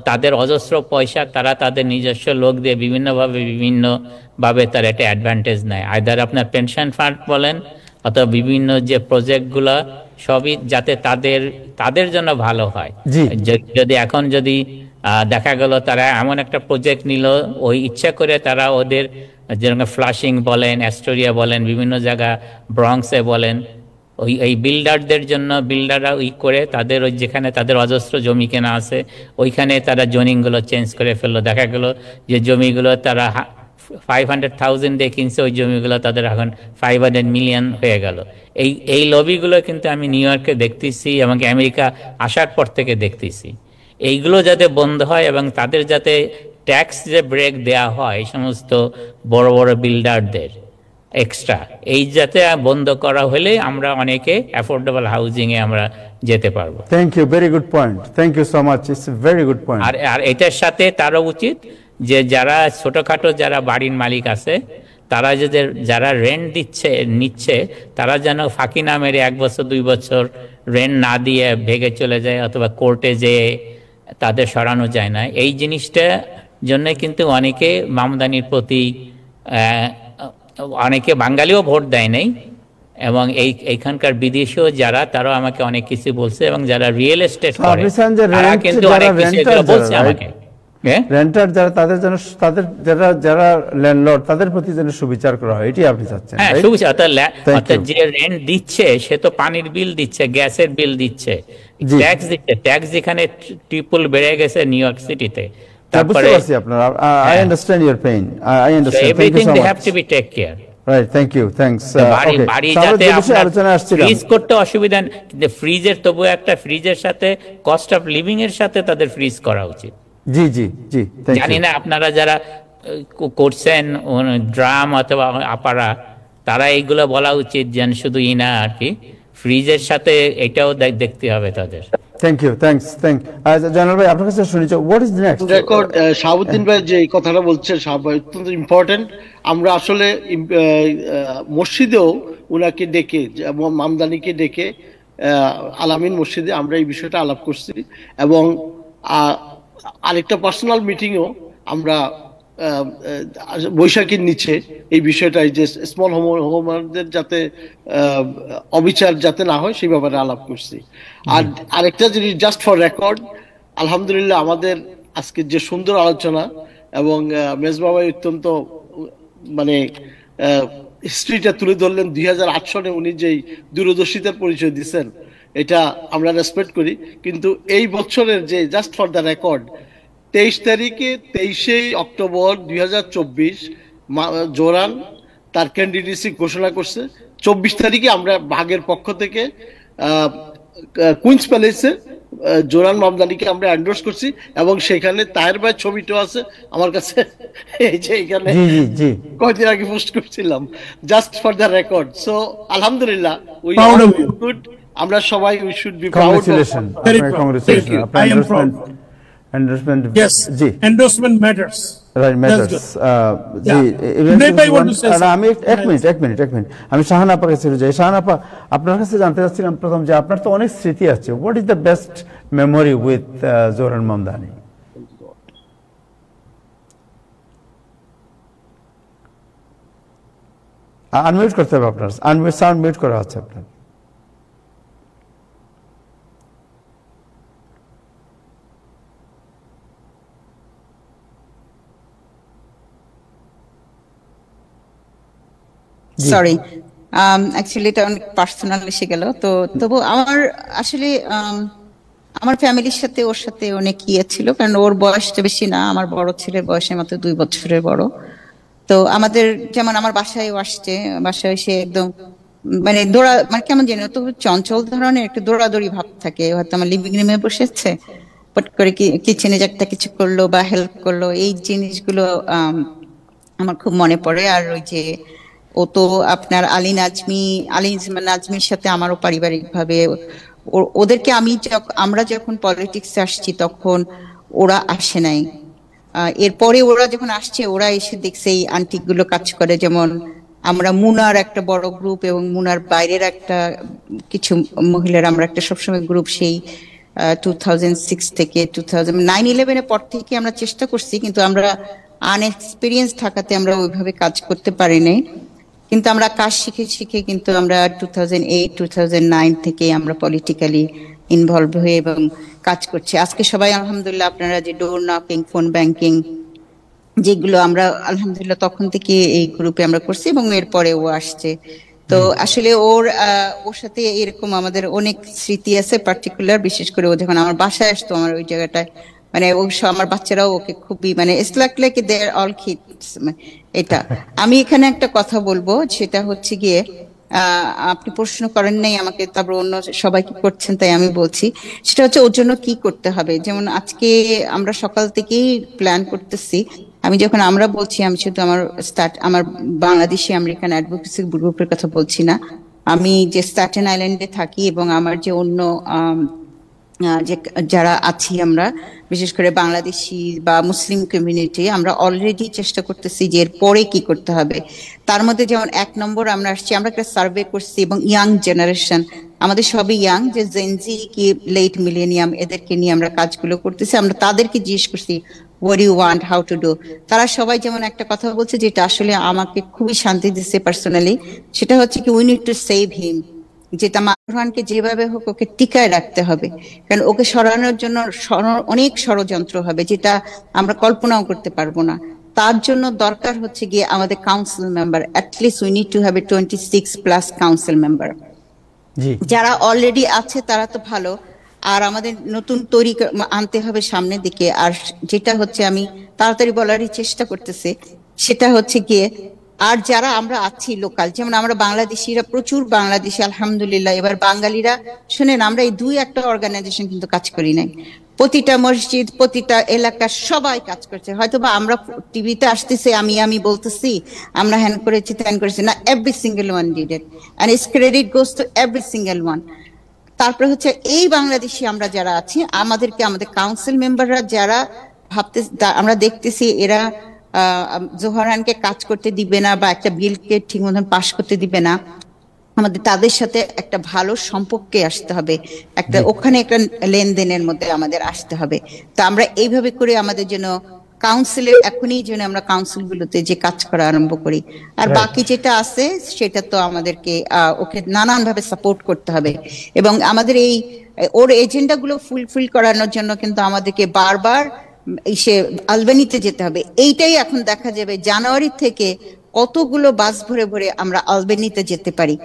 তাদের অজস্র পয়সা, তারা তাদের নিজস্ব লোক দিয়ে বিভিন্নভাবে তারা একটা অ্যাডভান্টেজ নেয়। আইদার আপনার পেনশন ফান্ড বলেন অথবা বিভিন্ন যে প্রজেক্টগুলো, সবই যাতে তাদের জন্য ভালো হয়। যদি দেখা গেল তারা এমন একটা প্রজেক্ট নিল, ওই ইচ্ছা করে তারা ওদের যেরকম ফ্লাশিং বলেন, অ্যাস্টোরিয়া বলেন, বিভিন্ন জায়গা ব্রঙ্কসে বলেন, ওই এই বিল্ডারদের জন্য বিল্ডাররা ওই করে তাদের ওই যেখানে তাদের অজস্র জমি কেনা আছে ওইখানে তারা জোনিংগুলো চেঞ্জ করে ফেললো। দেখা গেল যে জমিগুলো তারা 500,000 দিয়ে কিনছে, ওই জমিগুলো তাদের এখন 500 মিলিয়ন হয়ে গেল। এই লবিগুলো কিন্তু আমি নিউ ইয়র্কে দেখতেছি এবং আমেরিকা আসার পর থেকে দেখতেছি। এইগুলো যাতে বন্ধ হয় এবং তাদের যাতে ট্যাক্স যে ব্রেক দেয়া হয় এই সমস্ত বড় বড় বিল্ডারদের এক্সট্রা, এই যাতে বন্ধ করা হলে আমরা অনেকে অ্যাফোর্ডেবল হাউজিং এ আমরা যেতে পারবো। Thank you, very good point, thank you so much, it's a very good point. আর এটার সাথে তারও উচিত যে যারা ছোটখাটো যারা বাড়ির মালিক আছে তারা যারা রেন্ট নিচ্ছে তারা যেন ফাঁকি না মেরে 1 বছর 2 বছর রেন্ট না দিয়ে ভেগে চলে যায় অথবা কোর্টে যেয়ে তাদের সরানো যায় না। এই জিনিসটা জন্য কিন্তু অনেকে মামদানির প্রতি অনেকে বাঙালিও ভোট দেয় নাই এবং এইখানকার বিদেশিও যারা তারাও আমাকে অনেক কিছু বলছে এবং যারা রিয়েল এস্টেট করে তারা কিন্তু অনেক কিছু এগুলো বলছে আমাকে। রেন্টার যারা তাদের যারা ল্যান্ডলর্ড তাদের প্রতি যেন সুবিচার করা হয়, এটি আপনি চাচ্ছেন? হ্যাঁ, সুবিচার। অর্থাৎ যে রেন্ট দিচ্ছে সে তো পানির বিল দিচ্ছে, গ্যাসের বিল দিচ্ছে, ট্যাক্স দিচ্ছে। ট্যাক্স যেখানে ট্রিপল বেড়ে গেছে নিউ ইয়র্ক সিটিতে, তারপরে I understand your pain. I understand. So everything they have to be take care. Right, thank you, thanks. বাড়ি যাতে ফ্রিজ করতে অসুবিধা, কিন্তু ফ্রিজের তবু একটা ফ্রিজের সাথে কস্ট অফ লিভিং এর সাথে তাদের ফ্রিজ করা উচিত। জি জি জি, জানি না আপনারা যারা করছেন ড্রাম অথবা আপারা, তারা এইগুলো বলা উচিত যেন শুধু না আর কি, ফ্রিজের সাথে এটাও দেখতে হবে তাদের। থ্যাংক ইউ, থ্যাঙ্কস, জানাল ভাই আপনার কাছে শুনেছি, what is next record? Shahabuddin ভাই যে এই কথাটা বলছেন অত্যন্ত ইম্পর্টেন্ট। আমরা আসলে মসজিদেও উনাকে ডেকে, মামদানিকে ডেকে আলামিন মসজিদে আমরা এই বিষয়টা আলাপ করছি এবং আরেকটা পার্সোনাল মিটিংও আমরা বৈশাখীর নিচে এই বিষয়টা, যে স্মল হোমারদের যাতে অবিচার যাতে না হয় সেই ব্যাপারে আলাপ করছি। আর আরেকটা জিনিস জাস্ট ফর রেকর্ড, আলহামদুলিল্লাহ আমাদের আজকে যে সুন্দর আলোচনা এবং মেজবাবাই অত্যন্ত মানে হিস্ট্রিটা তুলে ধরলেন। 2008 সনে উনি যেই দূরদর্শিতার পরিচয় দিচ্ছেন এটা আমরা রেসপেক্ট করি, কিন্তু এই বছরের যে just for the record 23 October 2024 Zoran তার ক্যান্ডিডেসি ঘোষণা করছে। 24 তারিখে আমরা ভাগের পক্ষ থেকে কুইন্স প্যালেসে জোরান মামদানিকে আমরা এন্ডোর্স করছি এবং সেখানে তাহের ভাই ছবিটাও আছে আমার কাছে, এই যে এখানে কয়েকদিন আগে পোস্ট করছিলাম, just for the record. So আলহামদুলিল্লাহ উই আর গুড, আমরা সবাই we should be proud. I am proud. Endorsement, yes, endorsement matters. Right, matters. আমি এক মিনিট আমি শাহানা আপার কাছে যাই। শাহানা আপা, আপনার কাছে জানতে চাচ্ছিলাম প্রথম যে আপনার তো অনেক স্মৃতি আছে, what is the best memory with Zohran Mamdani? Unmute করতে হবে আপনার, সাউন্ড মিউট করা হচ্ছে আপনার। সরি, অ্যাকচুয়ালি এটা অনেক পার্সোনাল এসে গেল। তো তবু আমার আসলে আমার ফ্যামিলির সাথে ওর সাথে অনেক ইয়ে ছিল, কারণ ওর বয়সটা বেশি না, আমার বড় ছেলের বয়সের মতো 2 বছরের বড়। তো আমাদের যেমন আমার বাসায়ও আসছে, বাসায় এসে একদম মানে মানে কেমন জানি তো চঞ্চল ধরনের একটা দৌড়াদৌড়ি ভাব থাকে। হয়তো আমার লিভিং রুমে বসেছে, পট করে কিচেনে একটা কিছু করলো বা হেল্প করলো, এই জিনিসগুলো আমার খুব মনে পড়ে। আর ওই যে ও তো আপনার আলী নাজমির সাথে আমারও পারিবারিক ভাবে ওদেরকে আমরা যখন পলিটিক্সে আসছি তখন ওরা আসে নাই, এরপরে ওরা যখন আসছে ওরা এসে দেখছে এই আন্টিগুলো কাজ করে। যেমন আমরা মুনার একটা বড় গ্রুপ এবং মুনার বাইরের একটা কিছু মহিলার আমরা একটা সবসময় গ্রুপ, সেই 2006 থেকে 9/11 পর থেকে আমরা চেষ্টা করছি, কিন্তু আমরা আনএক্সপিরিয়েন্স থাকাতে আমরা ওইভাবে কাজ করতে পারি নাই। কিন্তু আমরা কাজ শিখে কিন্তু আমরা 2008-2009 থেকে আমরা পলিটিক্যালি ইনভলভ হয়ে এবং কাজ করছে। আজকে সবাই আলহামদুলিল্লাহ আপনারা যে ডোর নকিং, ফোন ব্যাংকিং যেগুলো আমরা আলহামদুলিল্লাহ তখন থেকে এই গ্রুপে আমরা করছি এবং এরপরে ও আসছে। তো আসলে ওর সাথে এরকম আমাদের অনেক স্মৃতি আছে, পার্টিকুলার বিশেষ করে ও যখন আমার বাসায় আসতো আমার ওই জায়গাটায়, মানে ও আমার বাচ্চারাও ওকে খুবই মানে it's like they are all kids. এটা আমি এখানে একটা কথা বলবো, সেটা হচ্ছে গিয়ে আপনি প্রশ্ন করেন নাই আমাকে, তারপর অন্য সবাই কি করছেন তাই আমি বলছি, সেটা হচ্ছে ওর জন্য কি করতে হবে। যেমন আজকে আমরা সকাল থেকেই প্ল্যান করতেছি, আমি যখন আমরা বলছি আমি শুধু আমার বাংলাদেশি আমেরিকান অ্যাডভোকেসি গ্রুপের কথা বলছি না, আমি যে স্ট্যাটেন আইল্যান্ডে থাকি এবং আমার যে অন্য যে যারা আছি আমরা বিশেষ করে বাংলাদেশি বা মুসলিম কমিউনিটি, আমরা অলরেডি চেষ্টা করতেছি যে এর পরে কি করতে হবে। তার মধ্যে যেমন 1 নম্বর আমরা আসছি, আমরা একটা সার্ভে করছি এবং ইয়াং জেনারেশন আমাদের সবই ইয়াং, যে জেনজি কি লেট মিলেনিয়াম এদেরকে নিয়ে আমরা কাজগুলো করতেছি। আমরা তাদেরকে জিজ্ঞেস করছি what do you want, how to do। তারা সবাই যেমন একটা কথা বলছে যেটা আসলে আমাকে খুবই শান্তি দিচ্ছে পার্সোনালি, সেটা হচ্ছে কি we need to save him, যেটা মারহানকে যেভাবে হোক ওকে টিকায় রাখতে হবে, কারণ ওকে সরানোর জন্য অনেক ষড়যন্ত্র হবে যেটা আমরা কল্পনাও করতে পারবো না। তার জন্য দরকার হচ্ছে গিয়ে আমাদের council member, at least we need to have a 26+ council member. যারা অলরেডি আছে তারা তো ভালো, আর আমাদের নতুন তৈরি আনতে হবে সামনের দিকে। আর যেটা হচ্ছে আমি তাড়াতাড়ি বলারই চেষ্টা করতেছি, সেটা হচ্ছে গিয়ে আর যারা আমরা আছি লোকাল, যেমন আমরা বাংলাদেশিরা প্রচুর বাংলাদেশি আলহামদুলিল্লাহ। এবার বাঙালিরা শুনেন, আমরা এই 2-1টা অর্গানাইজেশন কিন্তু কাজ করি নাই, প্রতিটা মসজিদ প্রতিটা এলাকার সবাই কাজ করছে। হয়তোবা আমরা টিভিতে আসতেছি আমি বলতেছি আমরা হ্যান করেছি ত্যান করেছি, না, every single one did it and it's credit goes to every single one. তারপরে হচ্ছে এই বাংলাদেশি আমরা যারা আছি আমাদেরকে আমাদের কাউন্সিল মেম্বাররা যারা ভাবতে, আমরা দেখতেছি এরা জোহরানকে কাজ করতে দিবে না বা একটা বিলকে ঠিক মতন পাশ করতে দিবে না, আমাদের তাদের সাথে একটা ভালো সম্পর্কে আসতে হবে, একটা ওখানে একটা লেনদেনের মধ্যে আমাদের আসতে হবে। তো আমরা এইভাবে করে আমাদের জন্য কাউন্সিলে এখনই যেন আমরা কাউন্সিলগুলোতে যে কাজ করা আরম্ভ করি। আর বাকি যেটা আছে সেটা তো আমাদেরকে ওকে নানান ভাবে সাপোর্ট করতে হবে এবং আমাদের এই ওর এজেন্ডা গুলো ফুলফিল করানোর জন্য কিন্তু আমাদেরকে বারবার সে আলবেনিতে যেতে হবে। এইটাই এখন দেখা যাবে জানুয়ারি থেকে কতগুলো বাস ভরে ভরে আমরা আলবেনিতে যেতে পারি,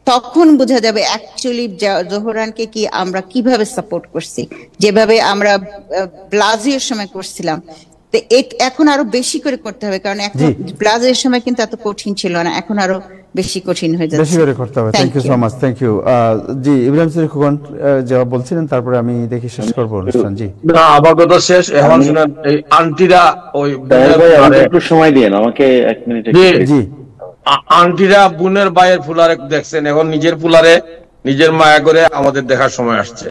তখন বোঝা যাবে অ্যাকচুয়ালি জোহরানকে কি আমরা কিভাবে সাপোর্ট করছি, যেভাবে আমরা ব্লাজিওর সময় করছিলাম। এখন আরো বেশি করে করতে হবে, কারণ এখন ব্লাজের সময় কিন্তু এত কঠিন ছিল না, এখন আরো বেশি কঠিন হয়ে যাচ্ছে, বেশি করে করতে হবে। Thank you so much, thank you. জি ইব্রাহিম সৈয়দ খোকন জবাব বলছিলেন, তারপরে আমি দেখি শেষ করব অনুষ্ঠান। জি না, আমার কথা শেষ। এখন শুনেন, এই আন্টিরা ওই একটু সময় দিন আমাকে 1 মিনিট। জি, আন্টিরা বোনের ভাইয়ের ফুলারে দেখছেন, এখন নিজের ফুলারে নিজের মায়া করে আমাদের দেখার সময় আসছে।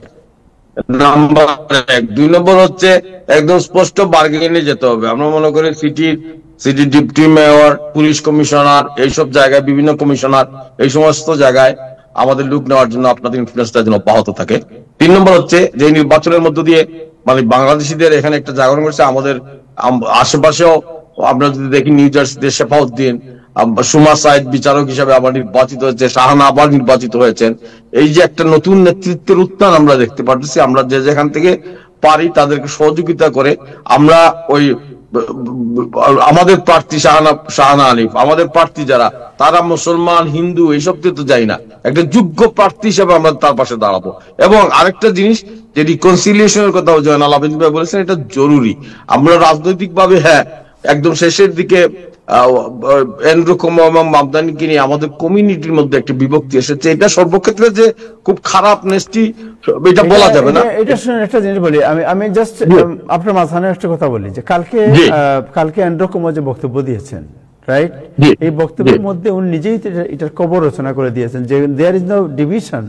নাম্বার 1। 2 নম্বর হচ্ছে একদম স্পষ্ট বার্গেনিংয়ে যেতে হবে। আমরা মনে করি city deputy mayor, police commissioner, এইসব জায়গায় বিভিন্ন কমিশনার, এই সমস্ত জায়গায় আমাদের লুক নেওয়ার জন্য আপনাদের ইনফ্লুয়েন্সটা যেন অব্যাহত থাকে। 3 নম্বর হচ্ছে যে নির্বাচনের মধ্য দিয়ে মানে বাংলাদেশিদের এখানে একটা জাগরণ করছে, আমাদের আশেপাশেও আমরা যদি দেখি নিউ জার্সিতে শেফাউদ্দিন সুমা সাইদ বিচারক হিসাবে আবার নির্বাচিত হয়েছে, শাহানা আবার নির্বাচিত হয়েছেন। এই যে একটা নতুন নেতৃত্বের উত্থান আমরা দেখতে পাচ্ছি। আমরা যে যেখান থেকে পারি তাদেরকে সহযোগিতা করে আমরা ওই আমাদের প্রার্থী শাহানা আলিফ, আমাদের প্রার্থী যারা তারা মুসলমান হিন্দু এইসব তো যাই না, একটা যোগ্য প্রার্থী হিসেবে আমরা তার পাশে দাঁড়াবো। এবং আরেকটা জিনিস যে রিকনসিলিয়েশনের কথা জয়নাল আবেদিন ভাই বলেছেন, এটা জরুরি। আমরা রাজনৈতিক ভাবে একদম শেষের দিকে এরকম মামদানিকে নিয়ে আমাদের কমিউনিটির মধ্যে একটা বিভক্তি এসেছে, এটা সর্বক্ষেত্রে যে খুব খারাপ নেস্টি এটা বলা যাবে না। এটা শুনে একটা জিনিস বলি, আমি জাস্ট আপনার মাঝখানে একটা কথা বলি যে কালকে এন্ড্রো যে বক্তব্য দিয়েছেন, রাইট, এই বক্তব্যের মধ্যে উনি নিজেই এটার কবর রচনা করে দিয়েছেন যে দেয়ার ইজ নো ডিভিশন।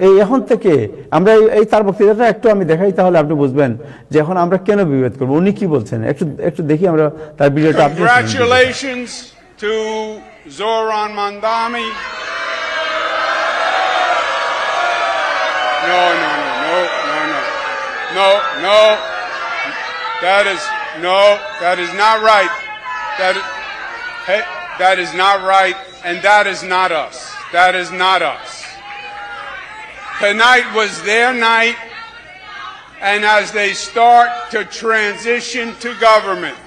এই এখন থেকে আমরা এই তার বক্তৃতাটা একটু আমি দেখাই, তাহলে আপনি বুঝবেন যে এখন আমরা কেন বিভেদ করবো, উনি কি বলছেন। একটু দেখি আমরা তার ভিডিওটা। Congratulations to Zohran Mamdani. No. That is not right. That is not right, and that is not us. That is not us. Tonight was their night, and as they start to transition to government,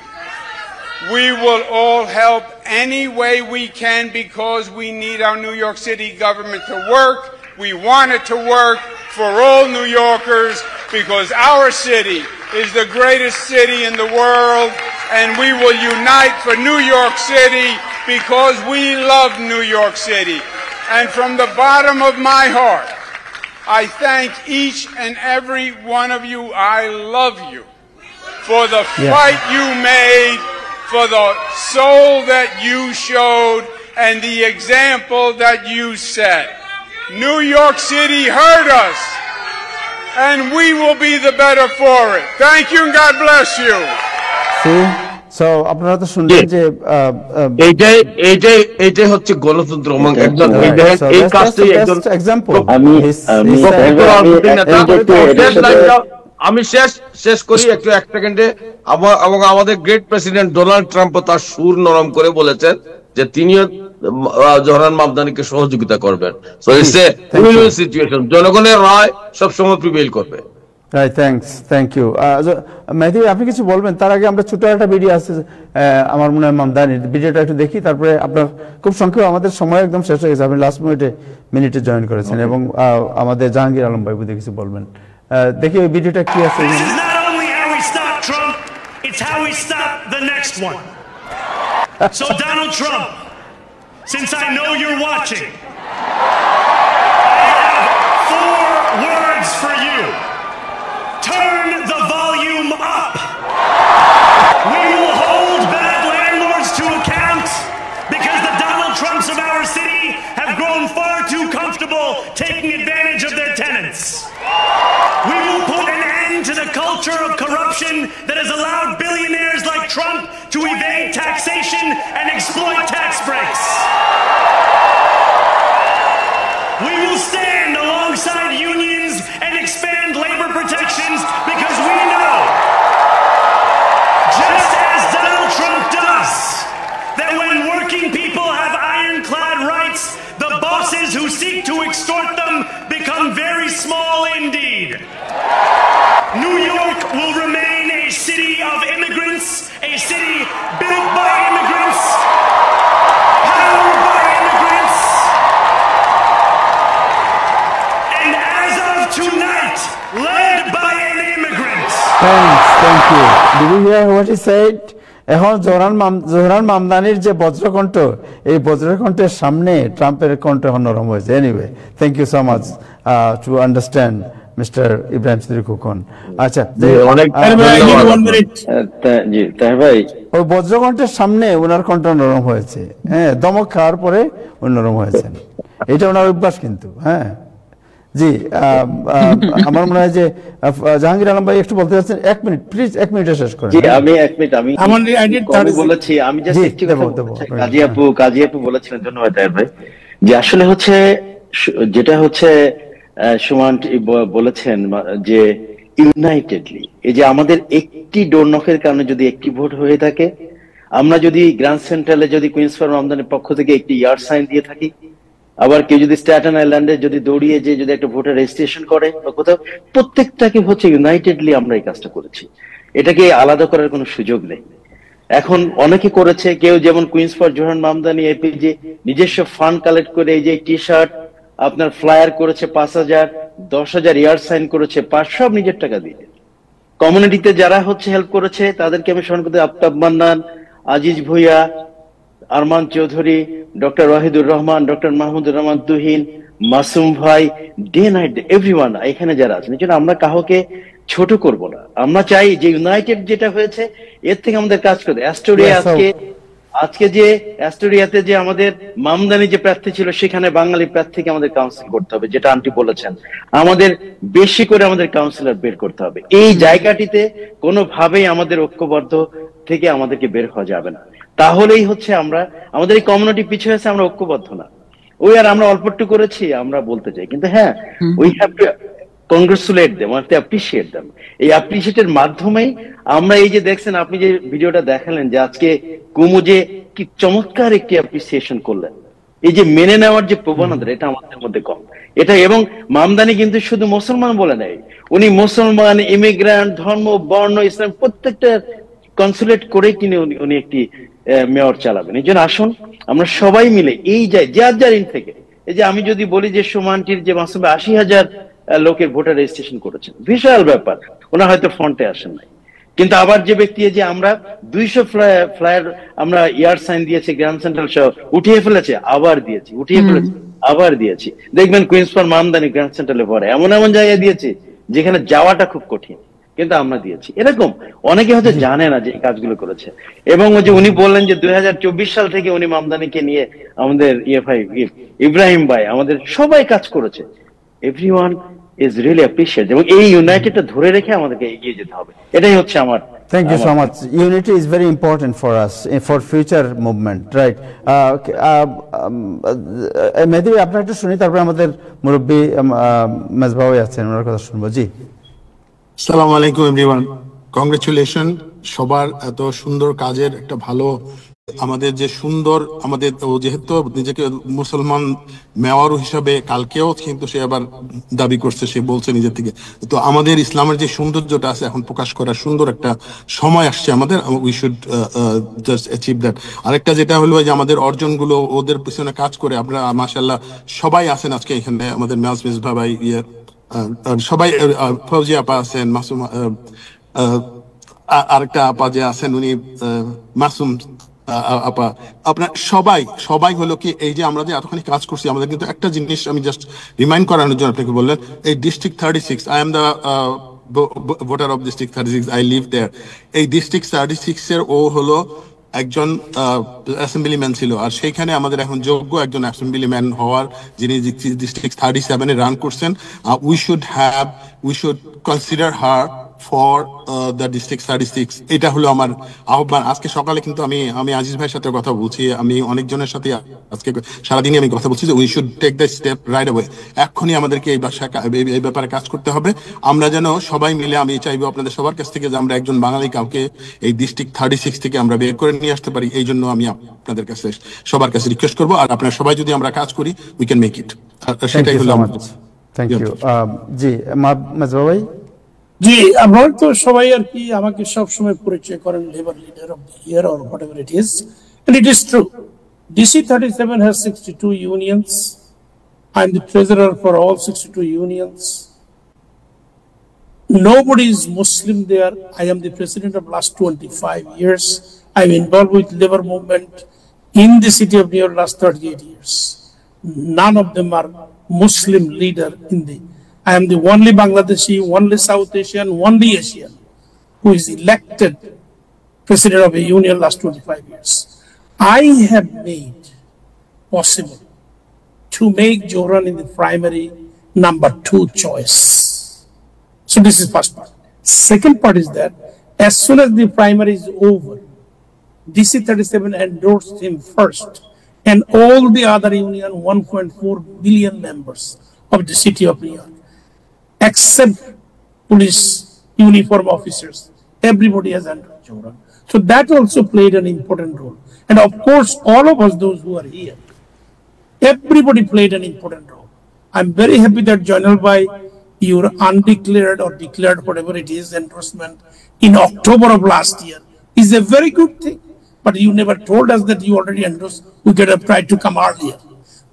we will all help any way we can because we need our New York City government to work. We want it to work for all New Yorkers because our city is the greatest city in the world, and we will unite for New York City because we love New York City. And from the bottom of my heart, I thank each and every one of you. I love you for the fight you made, for the soul that you showed, and the example that you set. New York City heard us, and we will be the better for it. Thank you and God bless you. See? So আপনারা তো শুনলেন যে এইটাই হচ্ছে গণতন্ত্র এবং একজন এই কাজটি একজন এক্সাম্পল আমি শেষ করি একটু এক সেকেন্ডে। এবং আমাদের গ্রেট প্রেসিডেন্ট ডোনাল্ড ট্রাম্প তার সুর নরম করে বলেছেন যে তিনিও জোহরান মামদানিকে সহযোগিতা করবেন। So it's a win-win situation, জনগণের রায় সবসময় প্রিভেইল করবে। Right, thank you. মেহেদী আপনি কিছু বলবেন? তার আগে আমরা ছোট একটা ভিডিও আছে আমার মনে হয় মামদানির, ভিডিওটা একটু দেখি, তারপরে আপনার খুব সংক্ষেপে, আমাদের সময় একদম শেষ হয়ে গেছে, আপনি লাস্ট মিনিটে জয়েন করেছেন এবং আমাদের জাহাঙ্গীর আলম ভাই বুঝে কিছু বলবেন। দেখি ওই ভিডিওটা কি আছে। It's how we stop the next one. So Donald Trump, since I know you're watching, I have 4 words for you. Turn the volume up. We will hold bad landlords to account because the Donald Trumps of our city have grown far too comfortable taking advantage of their tenants. We will put an end to the culture of corruption that has allowed billionaires like Trump to evade taxation and exploit tax breaks. We will stand alongside unions and expand labor protections because we know, just as Donald Trump does, that when working people have ironclad rights, the bosses who seek to extort them become very small indeed. New York will remain a city of immigrants, a city built by immigrants, powered by immigrants, and as of tonight, led by an immigrant. Thank you. Did you hear what he said? এখন জোহরান মামদানির যে বজ্রকণ্ঠ, এই বজ্রকণ্ঠের সামনে ট্রাম্পের কণ্ঠ নরম হয়েছে। Anyway, thank you so much to understand mister Ibrahim Siddique Khokon. আচ্ছা, ওই বজ্রকণ্ঠের সামনে ওনার কণ্ঠ নরম হয়েছে, হ্যাঁ, দমক খাওয়ার পরে উনি নরম হয়েছেন, এটা ওনার অভ্যাস কিন্তু। হ্যাঁ জি, আমার মনে হয় যে জাহাঙ্গীর আলম ভাই একটু বলতে চাচ্ছেন। 1 মিনিট প্লিজ, 1 মিনিটে শেষ করেন। আমি 1 মিনিট, আমি বলেছি, আমি জাস্ট একটু কাজী আপু বলেছিলেন, ধন্যবাদ তাহের ভাই, যে আসলে হচ্ছে যেটা হচ্ছে সুমন বলেছেন যে ইউনাইটেডলি, এই যে আমাদের একটি ডোর নকের কারণে যদি একটি ভোট হয়ে থাকে, আমরা যদি গ্র্যান্ড সেন্ট্রালে যদি কুইন্স ফার্ম আমদানির পক্ষ থেকে একটি ইয়ার্ড সাইন দিয়ে থাকি, আবার কেউ যদি স্ট্যাটেন আইল্যান্ডে যদি দৌড়িয়ে যে যদি একটা ভোটার রেজিস্ট্রেশন করে বা কোথাও, প্রত্যেকটাকে হচ্ছে ইউনাইটেডলি আমরা এই কাজটা করেছি, এটাকে আলাদা করার কোনো সুযোগ নেই। এখন অনেকে করেছে, কেউ যেমন Queens for Zohran Mamdani APJ নিজস্ব ফান্ড কালেক্ট করে এই যে টি শার্ট আপনার ফ্লায়ার করেছে 5,000, 10,000 ইয়ার্ড সাইন করেছে, সব নিজের টাকা দিয়ে। কমিউনিটিতে যারা হচ্ছে হেল্প করেছে তাদেরকে আমি স্মরণ করতে, আফতাব মান্নান, আজিজ ভুইয়া, আরমান চৌধুরী, ডক্টর ওয়াহিদুর রহমান, ডক্টর মাহমুদুর রহমান তুহিন, মাসুম ভাই, ডে নাইট এভরিওয়ান এখানে যারা আছেন, এই জন্য আমরা কাউকে ছোট করব না। আমরা চাই যে ইউনাইটেড যেটা হয়েছে এর থেকে আমাদের কাজ করতে। অ্যাস্টোরিয়া আজকে যে অ্যাস্টোরিয়াতে যে আমাদের মামদানি যে প্রার্থী ছিল, সেখানে বাঙালি প্রার্থীকে আমাদের কাউন্সিল করতে হবে, যেটা আন্টি বলেছেন, আমাদের বেশি করে আমাদের কাউন্সিলর বের করতে হবে। এই জায়গাটিতে কোনোভাবেই আমাদের ঐক্যবদ্ধ থেকে আমাদেরকে বের হওয়া যাবে না, তাহলেই হচ্ছে আমরা আমাদের এই কমিউনিটি পিছিয়ে আছে, আমরা ঐক্যবদ্ধ না। ওই আর আমরা অল্প একটু করেছি আমরা বলতে চাই, কিন্তু হ্যাঁ, we have to congratulate them, appreciate them. এই অ্যাপ্রিসিয়েটের মাধ্যমেই আমরা এই যে দেখছেন, আপনি যে ভিডিওটা দেখালেন যে আজকে কুমু যে কি চমৎকার একটি অ্যাপ্রিসিয়েশন করলেন, এই যে মেনে নেওয়ার যে প্রবণতা, এটা আমাদের মধ্যে কম। এটা এবং মামদানি কিন্তু শুধু মুসলমান বলে নাই, উনি মুসলমান, ইমিগ্রান্ট, ধর্ম, বর্ণ, ইসলাম প্রত্যেকটা কনসুলেট করেই তিনি উনি একটি মেয়র চালাবেন। এই জন্য আসুন আমরা সবাই মিলে এই যার ইন থেকে, এই যে আমি যদি বলি যে সুমানটির যে মাসুমে 80,000 লোকের ভোটার রেজিস্ট্রেশন করেছেন, বিশাল ব্যাপার, ওনার হয়তো ফ্রন্টে আসেন নাই, কিন্তু আবার যে ব্যক্তি যে আমরা 200 ফ্লায়ার আমরা ইয়ার সাইন দিয়েছি, গ্র্যান্ড সেন্ট্রাল সহ উঠিয়ে ফেলেছে, আবার দিয়েছি, উঠিয়ে ফেলেছে, আবার দিয়েছি। দেখবেন কুইন্স পার্ক মামদানি গ্র্যান্ড সেন্ট্রালে পরে এমন জায়গায় দিয়েছি যেখানে যাওয়াটা খুব কঠিন, কিন্তু আমরা দিয়েছি। এরকম অনেকে হয়তো জানে না যে এই কাজগুলো করেছে। এবং ওই যে উনি বললেন যে 2024 সাল থেকে উনি মামদানিকে নিয়ে আমাদের ইব্রাহিম ভাই আমাদের সবাই কাজ করেছে। এভরিওয়ান ইজ রিয়েলি অ্যাপ্রিশিয়েট, এবং এই ইউনাইটেডটা ধরে রেখে আমাদেরকে এগিয়ে যেতে হবে। এটাই হচ্ছে আমার। Thank you so much. Unity is very important for us for future movement, right? মেহেদী আপনার একটু শুনি, তারপরে আমাদের মুরব্বী মেজবাহ আছেন, ওনার কথা শুনবো। জি, আসসালামু আলাইকুম এভরিওয়ান। কংগ্রেচুলেশন সবার এত সুন্দর কাজের একটা ভালো, আমাদের যে সুন্দর আমাদের যেহেতু নিজেকে মুসলমান মেয়র হিসাবে কালকেও কিন্তু সে আবার দাবি করছে, সে বলছে নিজের থেকে, তো আমাদের ইসলামের যে সৌন্দর্যটা আছে এখন প্রকাশ করার সুন্দর একটা সময় আসছে আমাদের, we should just achieve that. আরেকটা যেটা হলো যে আমাদের অর্জনগুলো ওদের পিছনে কাজ করে আপনারা মাশাআল্লাহ সবাই আছেন আজকে এখানে, আমাদের মেজবাহ ভাই, সবাই, ফৌজি আপা আছেন, মাসুম আরেকটা আপা যে আছেন উনি মাসুম আপা, আপনার সবাই হলো কি এই যে আমরা যে এতখানি কাজ করছি, আমাদের কিন্তু একটা জিনিস আমি জাস্ট রিমাইন্ড করানোর জন্য আপনাকে বললেন, এই district 36, I am the voter of district 36, I live there. এই ডিস্ট্রিক্ট 36 এর ও হলো একজন অ্যাসেম্বলিম্যান ছিল, আর সেইখানে আমাদের এখন যোগ্য একজন অ্যাসেম্বলিম্যান হওয়ার, যিনি ডিস্ট্রিক্ট 37-এ রান করছেন। We should consider her for the district 36। এটা হলো আমার আহ্বান। আজকে সকালে কিন্তু আমি আজিজ ভাইয়ের সাথে কথা বলছি, আমি অনেকজনের সাথে আজকে সারাদিনই আমি কথা বলছি যে we should take the step right away. এখনই আমাদেরকে এই ব্যাপারে কাজ করতে হবে। আমরা যেন সবাই মিলে, আমি চাইবো আপনাদের সবার কাছ থেকে যে আমরা একজন বাঙালি কাউকে এই ডিস্ট্রিক্ট 36 থেকে আমরা বের করে নিয়ে আসতে পারি। এই জন্য আমি আপনাদের কাছে সবার কাছে রিকোয়েস্ট করবো, আর আপনারা সবাই যদি আমরা কাজ করি উই ক্যান মেক ইট। সেটাই হলো আমার। Thank you. জি, মেজবাহ ভাই। জি, আমরা তো সবাই আর কি আমাকে সব সময় পরিচয় করেন labour leader of the year or whatever it is, and it is true. DC 37 has 62 unions. I am the treasurer for all 62 unions. Nobody is Muslim there. I am the president of last 25 years. I am involved with labor movement in the city of New York last 38 years. None of them are Muslim leader in the. I am the only Bangladeshi, only South Asian, only Asian who is elected president of a union last 25 years. I have made possible to make Joran in the primary number 2 choice. So this is first part. Second part is that as soon as the primary is over, DC 37 endorsed him first, and all the other union 1.4 billion members of the city of New York, except police uniform officers, everybody has endorsed Joran. So that also played an important role. And of course, all of us, those who are here, everybody played an important role. I'm very happy that Joinal by your undeclared or declared, whatever it is, endorsement in October of last year is a very good thing. But you never told us that you already endorsed. We could have tried to come earlier.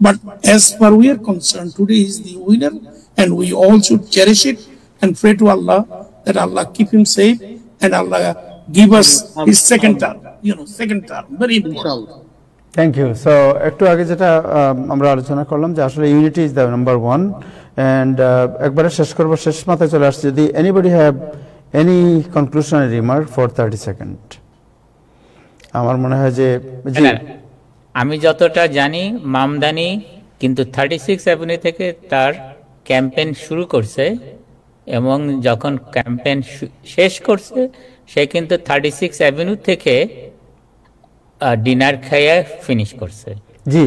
But as far we are concerned, today is the winner, and we all should cherish it and pray to Allah that Allah keep him safe and Allah give us his second term. Second term, very important. Thank you. So একটু আগে যেটা আমরা আলোচনা করলাম যে আসলে unity is the number 1, and একবারে শেষ করবো, শেষ মাথায় চলে আসছে। যদি anybody have any conclusionary remark for 30 second. আমার মনে হয় যে আমি যতটা জানি মামদানি কিন্তু 36 অ্যাভিনিউ থেকে তার ক্যাম্পেইন শুরু করছে, এবং যখন ক্যাম্পেইন শেষ করছে সে কিন্তু 36 অ্যাভিনিউ থেকে ডিনার খাইয়ে ফিনিশ করছে। জি,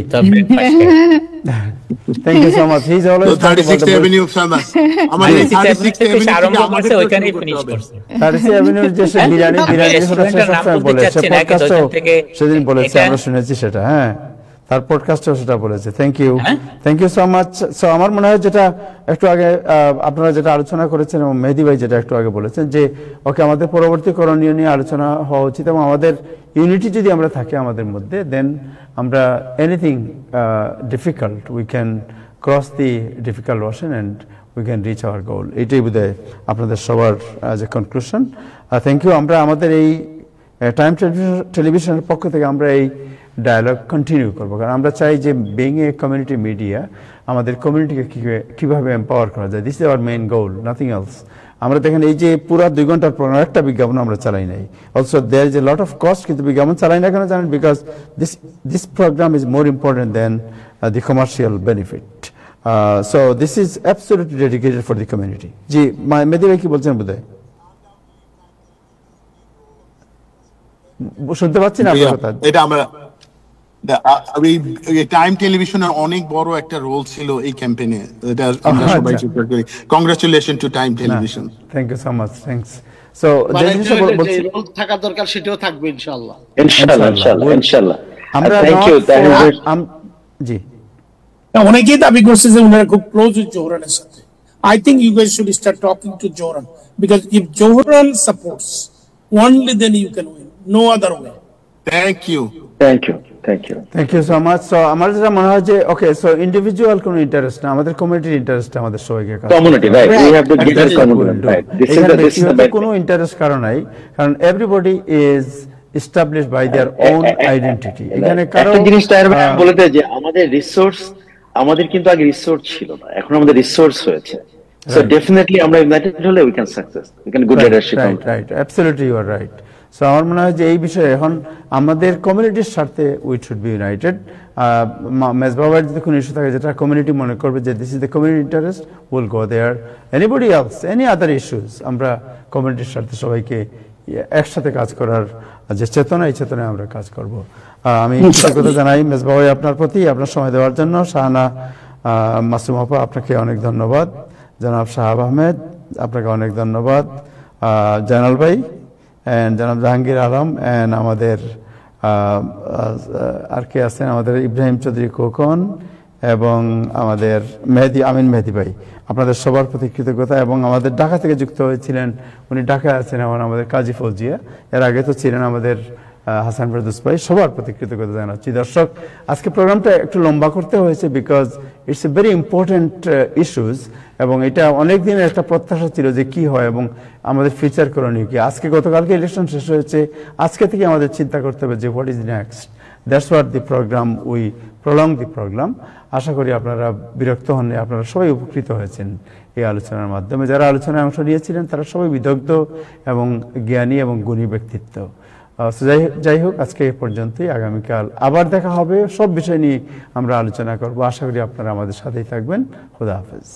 thank you so much. He is always 36 Avenue famous. আমাদের 36 অ্যাভিনিউ আরম্ভ করছে, ওইখানেই ফিনিশ করছে। 36 অ্যাভিনিউ যে বিরিয়ানি কথা সে সবসময় বলে, সে পডকাস্টে সেদিন বলেছে, আমরা শুনেছি সেটা। হ্যাঁ, তার পডকাস্টেও সেটা বলেছে। Thank you so much. So আমার মনে হয় যেটা একটু আগে আপনারা যেটা আলোচনা করেছেন এবং মেহেদী ভাই যেটা একটু আগে বলেছেন যে ওকে আমাদের পরবর্তী করণীয় নিয়ে আলোচনা হওয়া উচিত, এবং আমাদের ইউনিটি যদি আমরা থাকি আমাদের মধ্যে, দেন আমরা anything difficult we can cross the difficult ওয়াশন and we can reach hour গোল। এটাই বোধহয় আপনাদের সবার যে কনক্লুশন। Thank you. আমরা আমাদের এই টাইম টেলিভিশনের পক্ষ থেকে আমরা এই ডায়ালগ কন্টিনিউ করবো, কারণ আমরা চাই যে বিং এ কমিউনিটি মিডিয়া আমাদের কমিউনিটিকে কীভাবে এম্পাওয়ার করা যায়, this is our main goal, nothing else. আমরা দেখেন এই যে পুরো 2 ঘন্টার প্রোগ্রাম একটা বিজ্ঞাপন আমরা চালাই নাই, also there is a lot of cost, কিন্তু বিজ্ঞাপন চালাই না কেন জানেন? Because this programme is more important than the commercial benefit. So this is absolutely dedicated for the community. জি মেহেদী ভাই কি বলছেন? বোধহয় শুনতে পাচ্ছি না আপনার কথা। এটা আমরা টাইম টেলিভিশনের অনেক বড় একটা রোল ছিল এই ক্যাম্পেইনে, এটা আমরা সবাই স্বীকার করি। Congratulation to Time Television. Thank you so much, thanks. So যে রোল থাকা দরকার সেটাও থাকবে ইনশাআল্লাহ। ইনশাআল্লাহ। আমরা জি অনেকেই দাবি করছে যে উনারা খুব ক্লোজ উইথ জোহরানের সাথে। I think you guys should start talking to Johran, because if Johran supports, only then you can win, no other way. Thank you so much. So আমার যেটা মনে হয় যে ওকে, সো ইন্ডিভিজুয়াল কোনো interest না, আমাদের কমিউনিটির ইন্টারেস্ট আমাদের সবাইকে community, right, we have the greater community, right, this is the কোনো ইন্টারেস্ট কারণ নাই, কারণ everybody is established by their own identity. এখানে কারো একটা জিনিস তার বলে দেয় যে আমাদের রিসোর্স, আমাদের কিন্তু আগে রিসোর্স ছিল না, এখন আমাদের রিসোর্স হয়েছে। So definitely আমরা ইউনাইটেড হলে we can success, we can good leadership. Right, absolutely you are right. So আমার মনে হয় যে এই বিষয়ে এখন আমাদের কমিউনিটির স্বার্থে we should be united. মেজবাবার যদি কোনো ইস্যু থাকে যেটা কমিউনিটি মনে করবে যে this is the community interest, we'll go there. Anybody else, any other issues, আমরা কমিউনিটির স্বার্থে সবাইকে একসাথে কাজ করার যে চেতনা, এই চেতনায় আমরা কাজ করব। আমি কৃতজ্ঞতা জানাই মেজবা ভাই আপনার প্রতি, আপনার সময় দেওয়ার জন্য। শাহানা মাসুম আপা আপনাকে অনেক ধন্যবাদ। জনাব শাহাব আহমেদ আপনাকে অনেক ধন্যবাদ। জানাল ভাই অ্যান্ড জনাব জাহাঙ্গীর আলম অ্যান্ড আমাদের আর কে আছেন, আমাদের ইব্রাহিম চৌধুরী খোকন এবং আমাদের মেহেদী ভাই, আপনাদের সবার প্রতি কৃতজ্ঞতা। এবং আমাদের ঢাকা থেকে যুক্ত হয়েছিলেন, উনি ঢাকায় আছেন এখন আমাদের কাজী ফৌজিয়া, এর আগে তো ছিলেন আমাদের হাসান ফেরদৌস ভাই, সবার প্রতি কৃতজ্ঞতা জানাচ্ছি। দর্শক, আজকে প্রোগ্রামটা একটু লম্বা করতে হয়েছে because it's a very important issues, এবং এটা অনেক দিনের একটা প্রত্যাশা ছিল যে কি হয় এবং আমাদের ফিউচার করণীয় কি। আজকে গতকালকে ইলেকশন শেষ হয়েছে, আজকে থেকে আমাদের চিন্তা করতে হবে যে what is next. That's what the programme, we prolong the programme. আশা করি আপনারা বিরক্ত হননি, আপনারা সবাই উপকৃত হয়েছেন এই আলোচনার মাধ্যমে। যারা আলোচনায় অংশ নিয়েছিলেন তারা সবাই বিদগ্ধ এবং জ্ঞানী এবং গুণী ব্যক্তিত্ব। যাই হোক, আজকে এই পর্যন্তই। আগামীকাল আবার দেখা হবে, সব বিষয় নিয়ে আমরা আলোচনা করব। আশা করি আপনারা আমাদের সাথেই থাকবেন। খোদা হাফেজ।